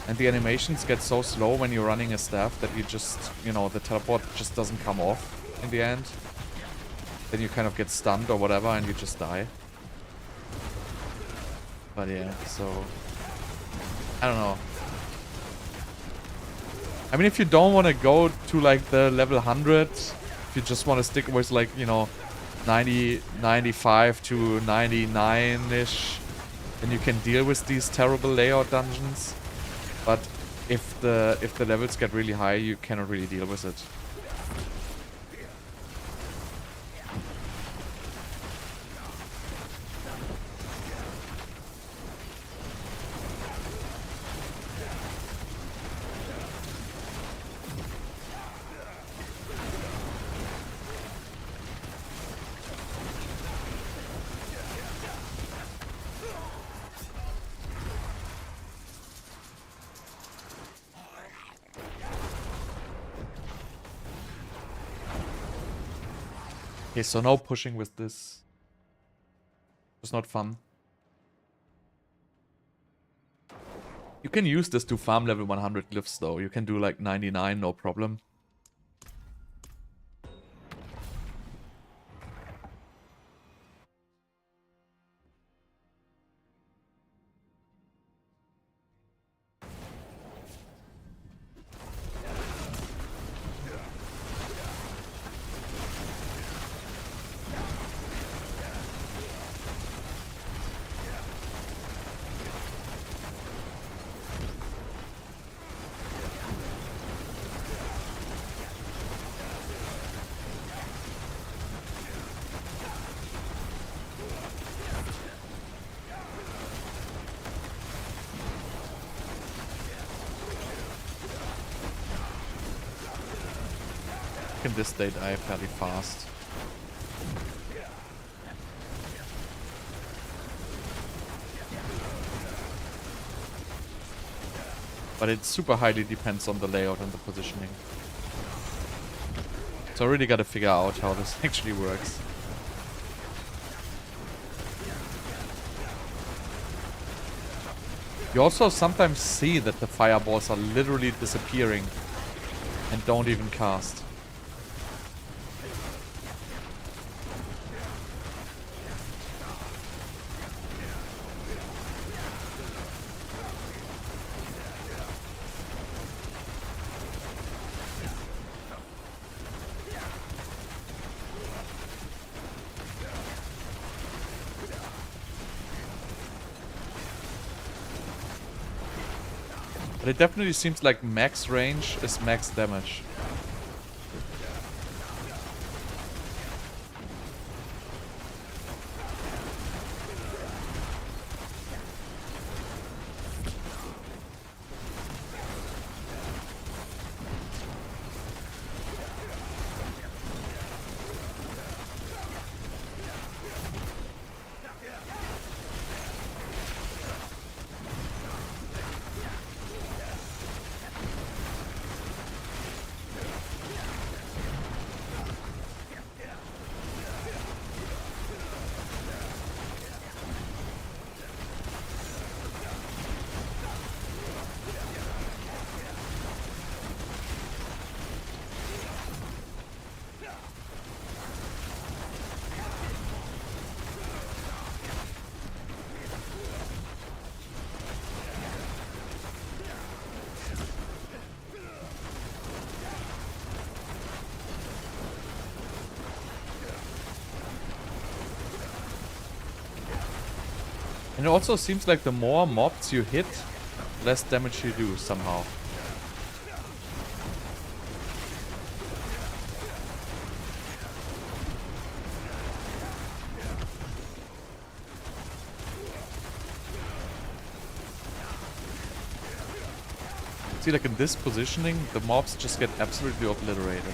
And the animations get so slow when you're running a staff that you just, you know, the teleport just doesn't come off in the end. Then you kind of get stunned or whatever and you just die. But yeah, so... I don't know. I mean, if you don't want to go to like the level 100, if you just want to stick with like, you know, 90, 95 to 99-ish, then you can deal with these terrible layout dungeons. But if the levels get really high, you cannot really deal with it. Okay, so no pushing with this. It's not fun. You can use this to farm level 100 glyphs though. You can do like 99, no problem. In this they die fairly fast. But it super highly depends on the layout and the positioning. So I really gotta figure out how this actually works. You also sometimes see that the fireballs are literally disappearing and don't even cast. But it definitely seems like max range is max damage. And it also seems like the more mobs you hit, less damage you do somehow. See, like in this positioning, the mobs just get absolutely obliterated.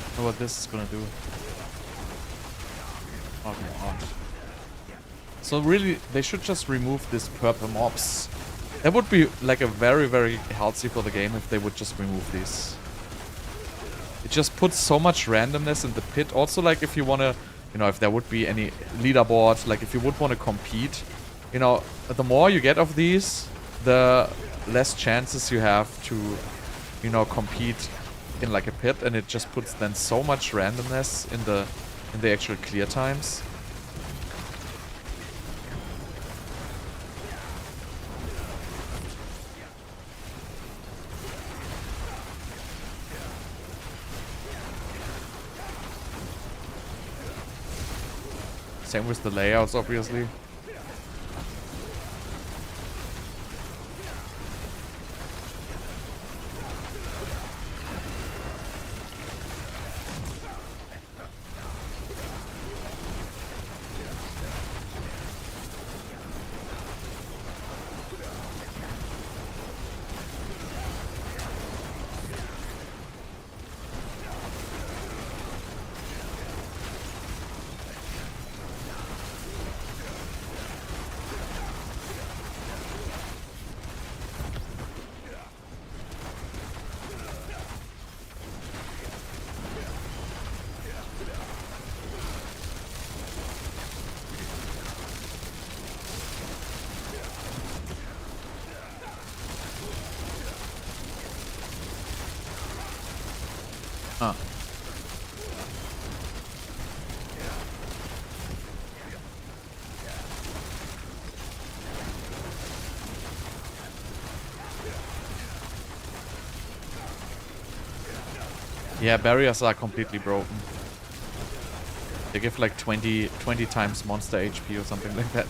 I know what this is gonna do. Oh, come on. So really, they should just remove these purple mobs. That would be like a very, very healthy for the game if they would just remove these. It just puts so much randomness in the pit. Also, like if you wanna, you know, if there would be any leaderboard, like if you would want to compete, you know, the more you get of these, the less chances you have to, you know, compete in like a pit, and it just puts then so much randomness in the actual clear times. Same with the layouts, obviously. Yeah, barriers are completely broken. They give like 20 times monster HP or something like that.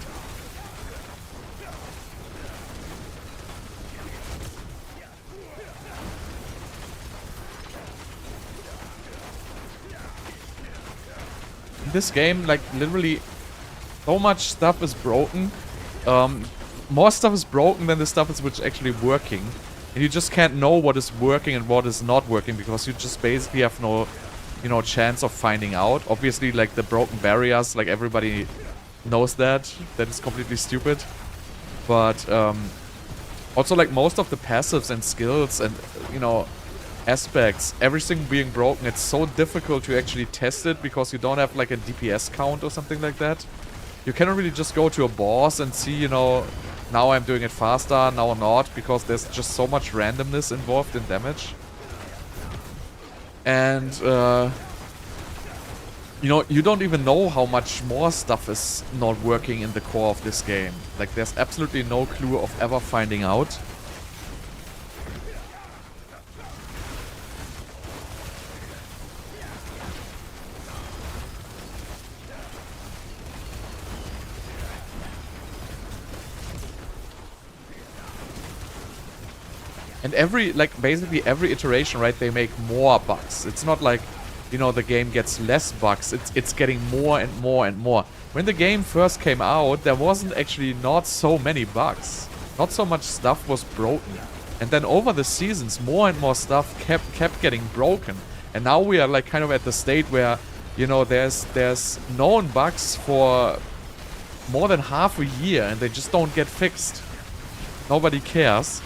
In this game, like, literally, so much stuff is broken. More stuff is broken than the stuff is which actually working. And you just can't know what is working and what is not working because you just basically have no, you know, chance of finding out. Obviously, like, the broken barriers, like, everybody knows that. That is completely stupid. But, also, like, most of the passives and skills and, you know, aspects, everything being broken, it's so difficult to actually test it because you don't have, like, a DPS count or something like that. You cannot really just go to a boss and see, you know, now I'm doing it faster, now not, because there's just so much randomness involved in damage. And, you know, you don't even know how much more stuff is not working in the core of this game. Like, there's absolutely no clue of ever finding out. And basically every iteration, right, they make more bugs. It's not like, you know, the game gets less bugs. It's getting more and more and more. When the game first came out, there wasn't actually not so many bugs. Not so much stuff was broken. And then over the seasons, more and more stuff kept getting broken. And now we are, like, kind of at the state where, you know, there's known bugs for more than half a year and they just don't get fixed. Nobody cares.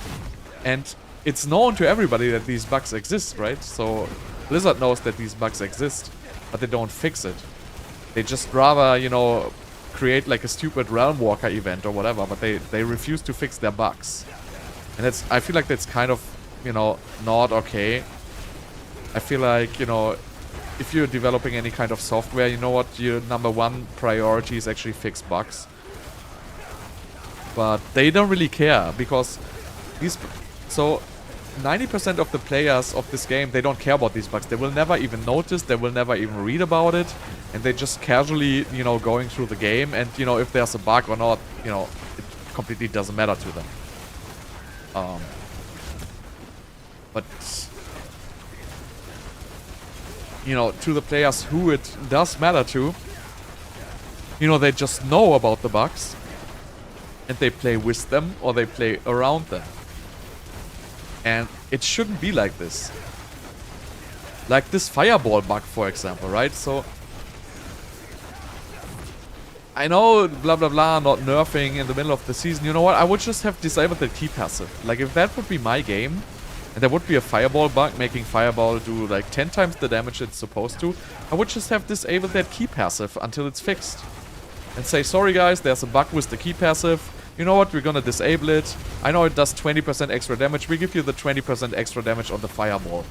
And it's known to everybody that these bugs exist, right? So Blizzard knows that these bugs exist, but they don't fix it. They just rather, you know, create like a stupid Realm Walker event or whatever, but they refuse to fix their bugs. And I feel like that's kind of, you know, not okay. I feel like, you know, if you're developing any kind of software, you know what, your #1 priority is actually fix bugs. But they don't really care because so 90% of the players of this game, they don't care about these bugs. They will never even notice, they will never even read about it, and they just casually, you know, going through the game, and, you know, if there's a bug or not, you know, it completely doesn't matter to them. But, you know, to the players who it does matter to, you know, they just know about the bugs, and they play with them, or they play around them. And it shouldn't be like this. Like this fireball bug, for example, right? So, I know, blah blah blah, not nerfing in the middle of the season. You know what? I would just have disabled the key passive. Like, if that would be my game, and there would be a fireball bug making fireball do like 10 times the damage it's supposed to, I would just have disabled that key passive until it's fixed. And say, sorry guys, there's a bug with the key passive. You know what, we're gonna disable it. I know it does 20% extra damage. We give you the 20% extra damage on the fireball.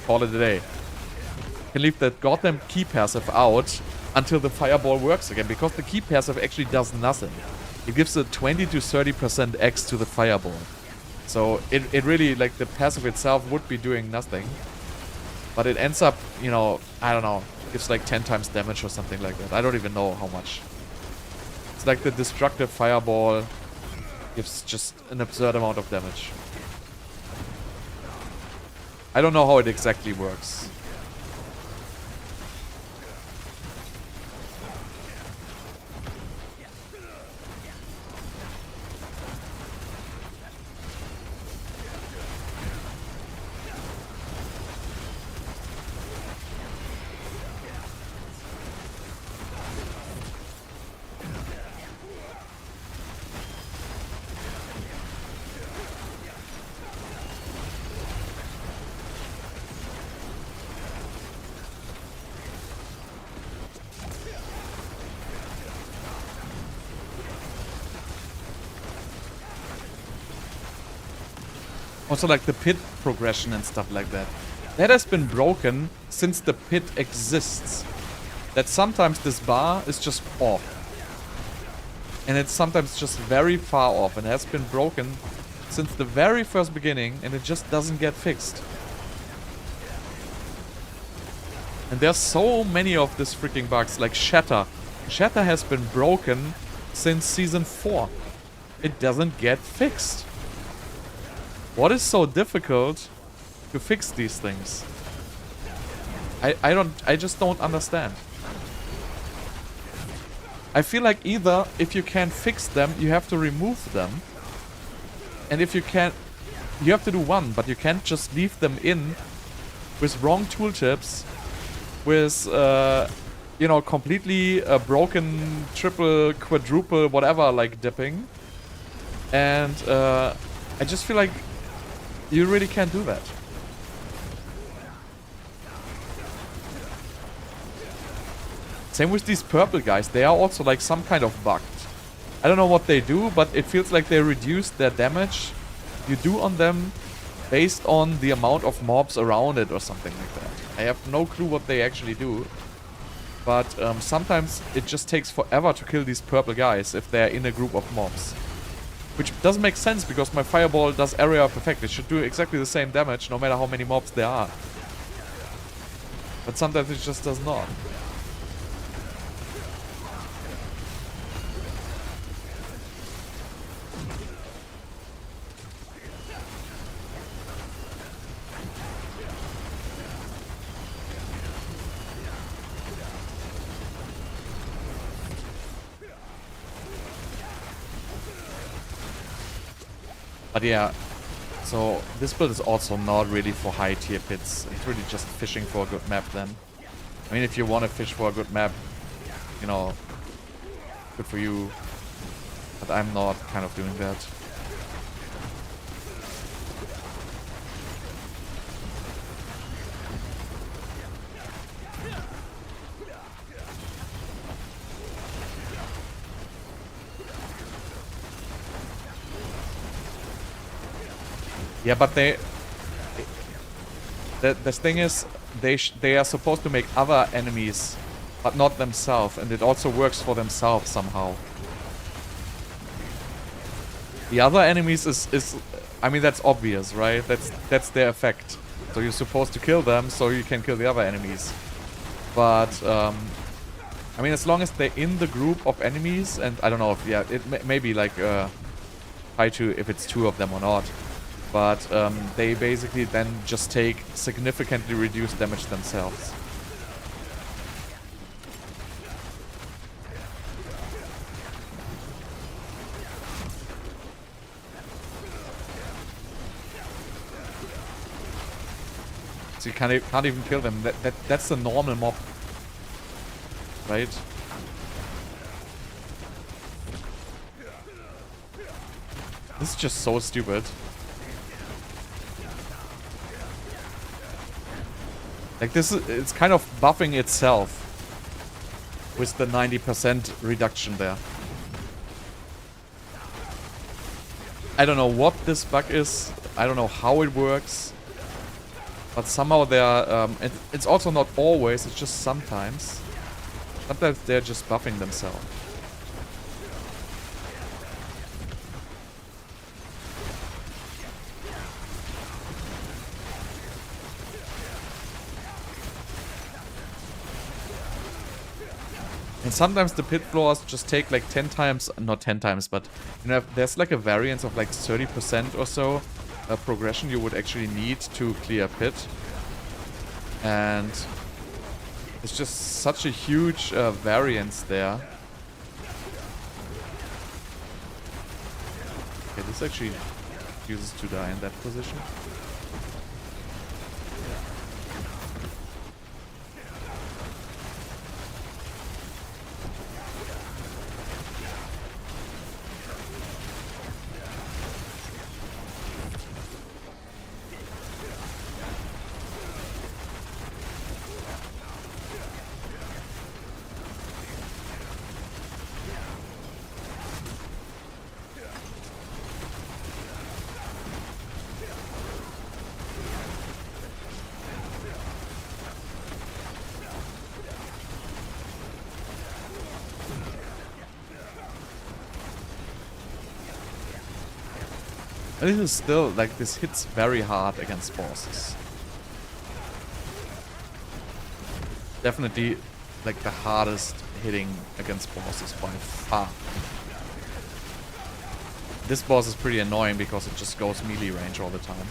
Call it a day. You can leave that goddamn key passive out until the fireball works again, because the key passive actually does nothing. It gives a 20 to 30% X to the fireball. So it really, like, the passive itself would be doing nothing. But it ends up, you know, I don't know, gives like 10 times damage or something like that. I don't even know how much. It's like the destructive fireball gives just an absurd amount of damage. I don't know how it exactly works. Also, like the pit progression and stuff like that. That has been broken since the pit exists. That sometimes this bar is just off. And it's sometimes just very far off, and has been broken since the very first beginning, and it just doesn't get fixed. And there's so many of these freaking bugs, like Shatter. Shatter has been broken since Season 4. It doesn't get fixed. What is so difficult to fix these things? I just don't understand. I feel like either if you can't fix them, you have to remove them. And if you can't, you have to do one, but you can't just leave them in with wrong tooltips, with, you know, completely broken triple, quadruple, whatever, like dipping. And I just feel like you really can't do that. Same with these purple guys. They are also like some kind of bugged. I don't know what they do, but it feels like they reduce their damage you do on them based on the amount of mobs around it or something like that. I have no clue what they actually do. But sometimes it just takes forever to kill these purple guys if they're in a group of mobs. Which doesn't make sense because my fireball does area of effect. It should do exactly the same damage no matter how many mobs there are. But sometimes it just does not. But yeah, so this build is also not really for high tier pits. It's really just fishing for a good map then. I mean, if you want to fish for a good map, you know, good for you. But I'm not kind of doing that. Yeah, but the thing is, they are supposed to make other enemies, but not themselves, and it also works for themselves somehow. The other enemies is I mean, that's obvious, right? That's their effect. So you're supposed to kill them so you can kill the other enemies. But I mean, as long as they're in the group of enemies, and I don't know if it may be like try to if it's two of them or not. But they basically then just take significantly reduced damage themselves. So you can't even kill them. That's the normal mob, right? This is just so stupid. Like this is, it's kind of buffing itself with the 90% reduction there. I don't know what this bug is. I don't know how it works. But somehow they are, it's also not always, it's just sometimes. Sometimes they're just buffing themselves. And sometimes the pit floors just take like 10 times, not 10 times, but you know, there's like a variance of like 30% or so progression you would actually need to clear a pit. And it's just such a huge variance there. Okay, this actually uses to die in that position. And this is still, like, this hits very hard against bosses. definitely like the hardest hitting against bosses by far. This boss is pretty annoying because it just goes melee range all the time.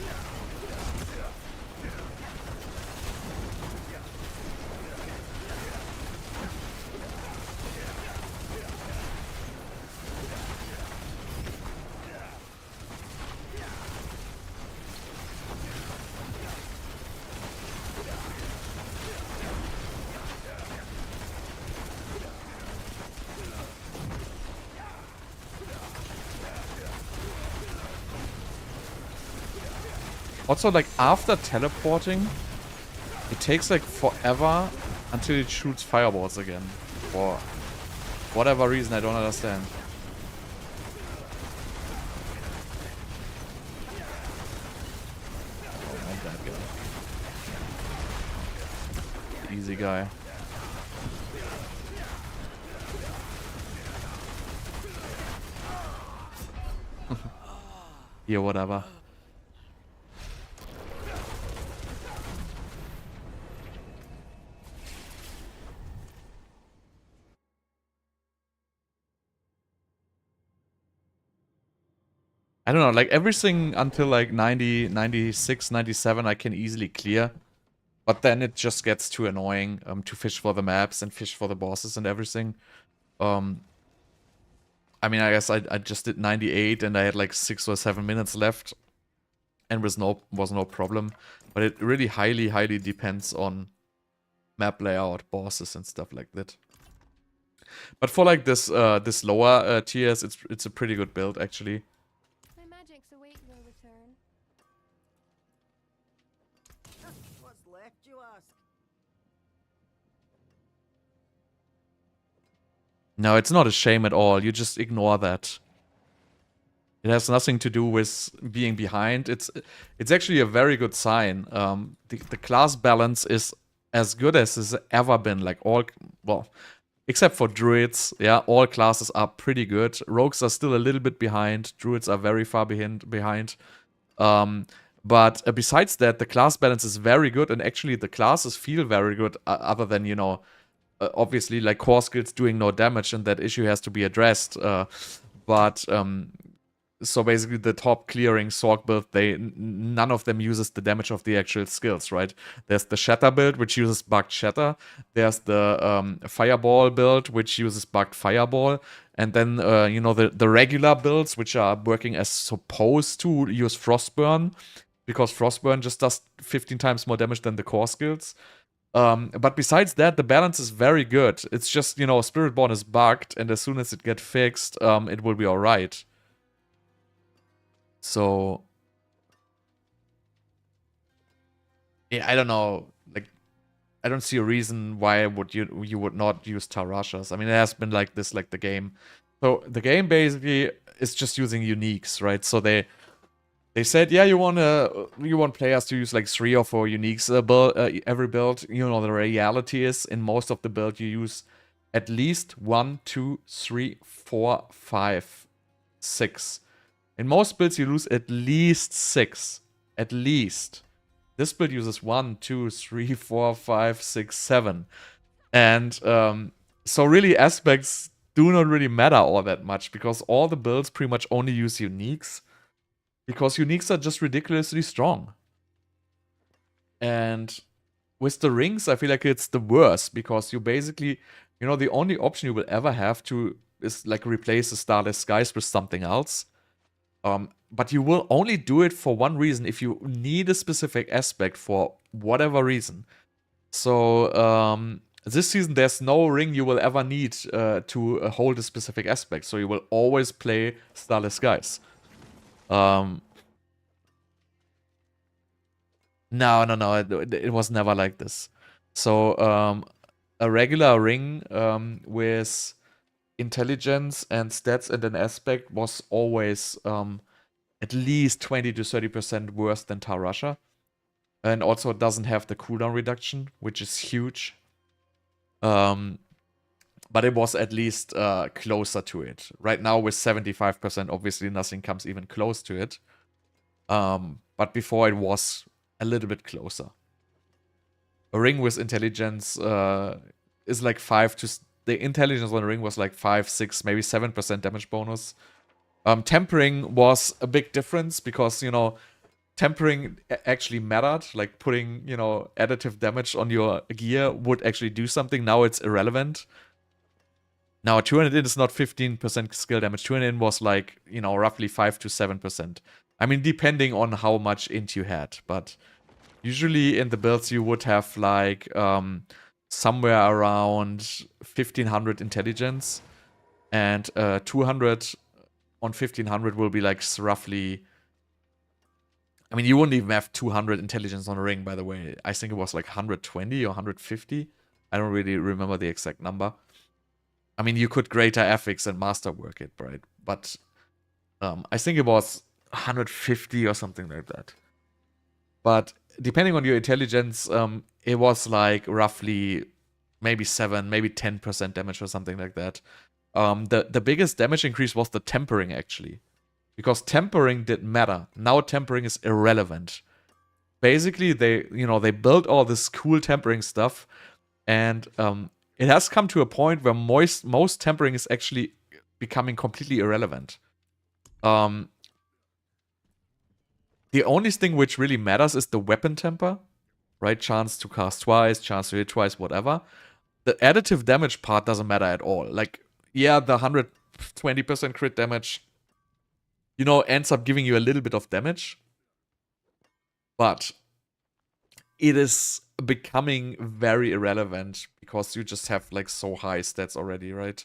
Also, like, after teleporting, it takes, like, forever until it shoots fireballs again. For whatever reason, I don't understand. Oh, not that guy. Easy guy. Yeah, whatever. I don't know, like everything until like 90, 96, 97 I can easily clear. But then it just gets too annoying to fish for the maps and fish for the bosses and everything. I mean, I guess I just did 98 and I had like 6 or 7 minutes left. And was no problem. But it really highly depends on map layout, bosses and stuff like that. But for like this this lower tiers, it's a pretty good build actually. My magics await your return. What's left, you ask? No, it's not a shame at all. You just ignore that. It has nothing to do with being behind. It's actually a very good sign. The class balance is as good as it's ever been. Like all, well, except for druids, yeah, all classes are pretty good. Rogues are still a little bit behind. Druids are very far behind. But besides that, the class balance is very good, and actually the classes feel very good. Other than, you know, obviously like core skills doing no damage, and that issue has to be addressed. So basically the top clearing Sorc build, none of them uses the damage of the actual skills, right? There's the Shatter build, which uses bugged Shatter. There's the Fireball build, which uses bugged Fireball. And then, you know, the regular builds, which are working as supposed to use Frostburn, because Frostburn just does 15 times more damage than the core skills. But besides that, the balance is very good. It's just, you know, Spiritborn is bugged, and as soon as it gets fixed, it will be alright. So, yeah, I don't know. Like, I don't see a reason why you would not use Tarashas. I mean, it has been like this, like the game. So the game basically is just using uniques, right? So they said, yeah, you want players to use like 3 or 4 uniques every build. You know, the reality is in most of the build you use at least 1, 2, 3, 4, 5, 6. In most builds, you lose at least 6. At least. This build uses 1, 2, 3, 4, 5, 6, 7. And so really aspects do not really matter all that much, because all the builds pretty much only use uniques. Because uniques are just ridiculously strong. And with the rings, I feel like it's the worst, because you basically, you know, the only option you will ever have is like replace the Starless Skies with something else. But you will only do it for one reason, if you need a specific aspect for whatever reason. So this season there's no ring you will ever need to hold a specific aspect. So you will always play Starless Skies. No, it was never like this. So a regular ring with intelligence and stats and an aspect was always at least 20 to 30% worse than Tarasha. And also it doesn't have the cooldown reduction, which is huge. But it was at least closer to it. Right now with 75%, obviously nothing comes even close to it. But before it was a little bit closer. A ring with intelligence is like 5 to... The intelligence on a ring was like 5, 6, maybe 7% damage bonus. Tempering was a big difference because, you know, tempering actually mattered. Like putting, you know, additive damage on your gear would actually do something. Now it's irrelevant. Now 200 in is not 15% skill damage. 200 in was like, you know, roughly 5 to 7%. I mean, depending on how much int you had. But usually in the builds you would have like somewhere around 1500 intelligence. And 200 on 1500 will be like roughly... I mean, you wouldn't even have 200 intelligence on a ring, by the way. I think it was like 120 or 150. I don't really remember the exact number. I mean, you could greater affix and masterwork it, right? But I think it was 150 or something like that. But depending on your intelligence, it was like roughly maybe 7, maybe 10% damage or something like that. The biggest damage increase was the tempering, actually. Because tempering didn't matter. Now tempering is irrelevant. Basically, they built all this cool tempering stuff, and it has come to a point where most tempering is actually becoming completely irrelevant. The only thing which really matters is the weapon temper, right? Chance to cast twice, chance to hit twice, whatever. The additive damage part doesn't matter at all. Like, yeah, the 120% crit damage, you know, ends up giving you a little bit of damage. But it is becoming very irrelevant because you just have like so high stats already, right?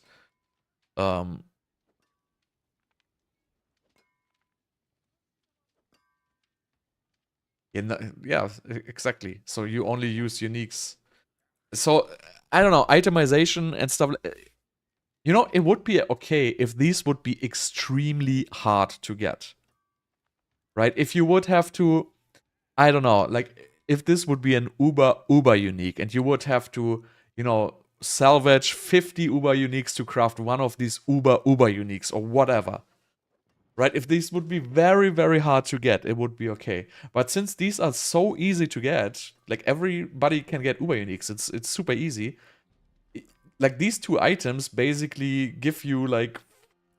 Yeah, exactly. So you only use uniques. So, I don't know, itemization and stuff. You know, it would be okay if these would be extremely hard to get. Right? If you would have to, I don't know, like, if this would be an uber unique and you would have to, you know, salvage 50 uber uniques to craft one of these uber uniques or whatever. Right? If these would be very, very hard to get, it would be okay. But since these are so easy to get, like everybody can get uber uniques, it's super easy. Like these two items basically give you like,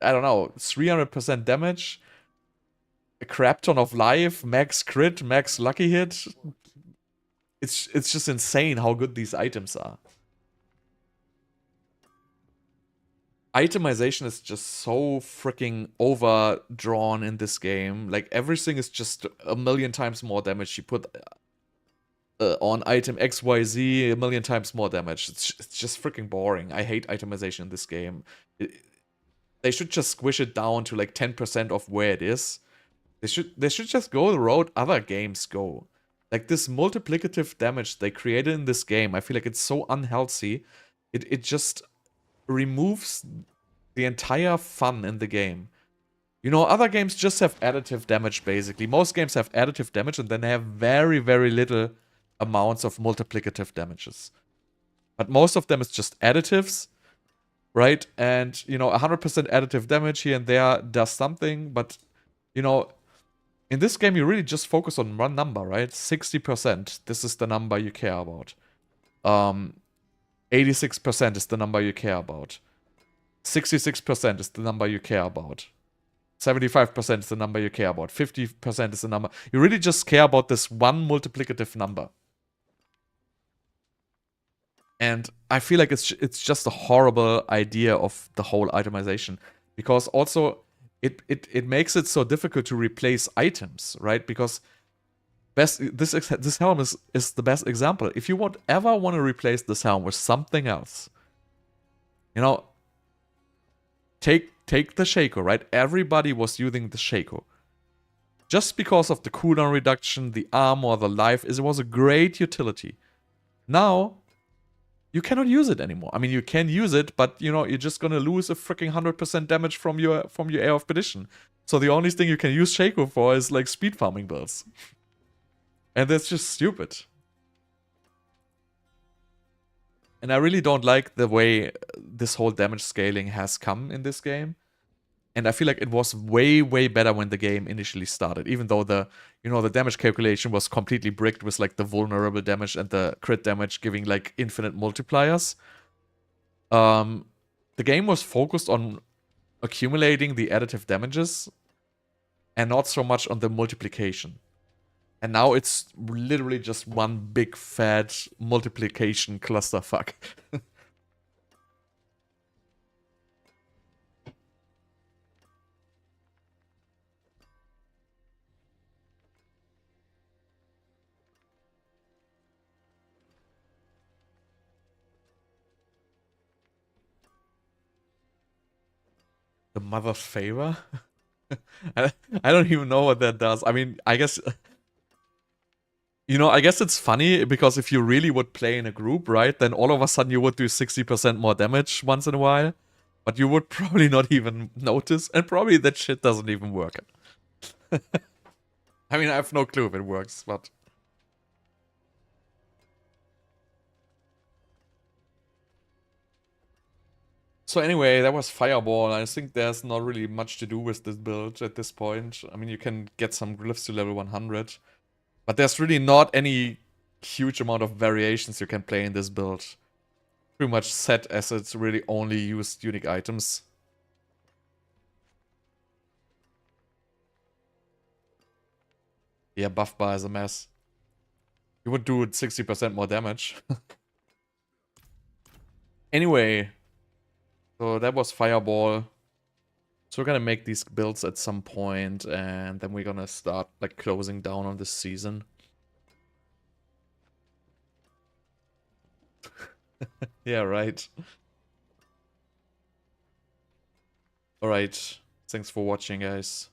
I don't know, 300% damage, a crap ton of life, max crit, max lucky hit. It's just insane how good these items are. Itemization is just so freaking overdrawn in this game. Like everything is just a million times more damage. You put on item XYZ a million times more damage. It's just freaking boring. I hate itemization in this game. They should just squish it down to like 10% of where it is. They should just go the road other games go. Like this multiplicative damage they created in this game, I feel like it's so unhealthy. It just removes the entire fun in the game. You know, other games just have additive damage, basically. Most games have additive damage, and then they have very, very little amounts of multiplicative damages. But most of them is just additives, right? And, you know, 100% additive damage here and there does something, but, you know, in this game you really just focus on one number, right? 60%, this is the number you care about. 86% is the number you care about. 66% is the number you care about. 75% is the number you care about. 50% is the number. You really just care about this one multiplicative number. And I feel like it's just a horrible idea of the whole itemization. Because also, it makes it so difficult to replace items, right? Because this helm is the best example. If you would ever want to replace this helm with something else, you know, take the Shaco, right? Everybody was using the Shaco. Just because of the cooldown reduction, the armor, the life, it was a great utility. Now, you cannot use it anymore. I mean, you can use it, but, you know, you're just gonna lose a freaking 100% damage from your Air of Perdition. So the only thing you can use Shaco for is, like, speed farming builds. And that's just stupid. And I really don't like the way this whole damage scaling has come in this game. And I feel like it was way, way better when the game initially started, even though the, you know, the damage calculation was completely bricked with like the vulnerable damage and the crit damage giving like infinite multipliers. The game was focused on accumulating the additive damages and not so much on the multiplication. And now it's literally just one big fat multiplication clusterfuck. The Mother's Favor? I don't even know what that does. I mean, I guess... You know, I guess it's funny because if you really would play in a group, right, then all of a sudden you would do 60% more damage once in a while. But you would probably not even notice, and probably that shit doesn't even work. I mean, I have no clue if it works, but... So anyway, that was Fireball. I think there's not really much to do with this build at this point. I mean, you can get some glyphs to level 100. But there's really not any huge amount of variations you can play in this build. Pretty much set assets really only use unique items. Yeah, buff bar is a mess. You would do 60% more damage. Anyway, so that was Fireball. So we're gonna make these builds at some point, and then we're gonna start like closing down on this season. Yeah, right. Alright, thanks for watching, guys.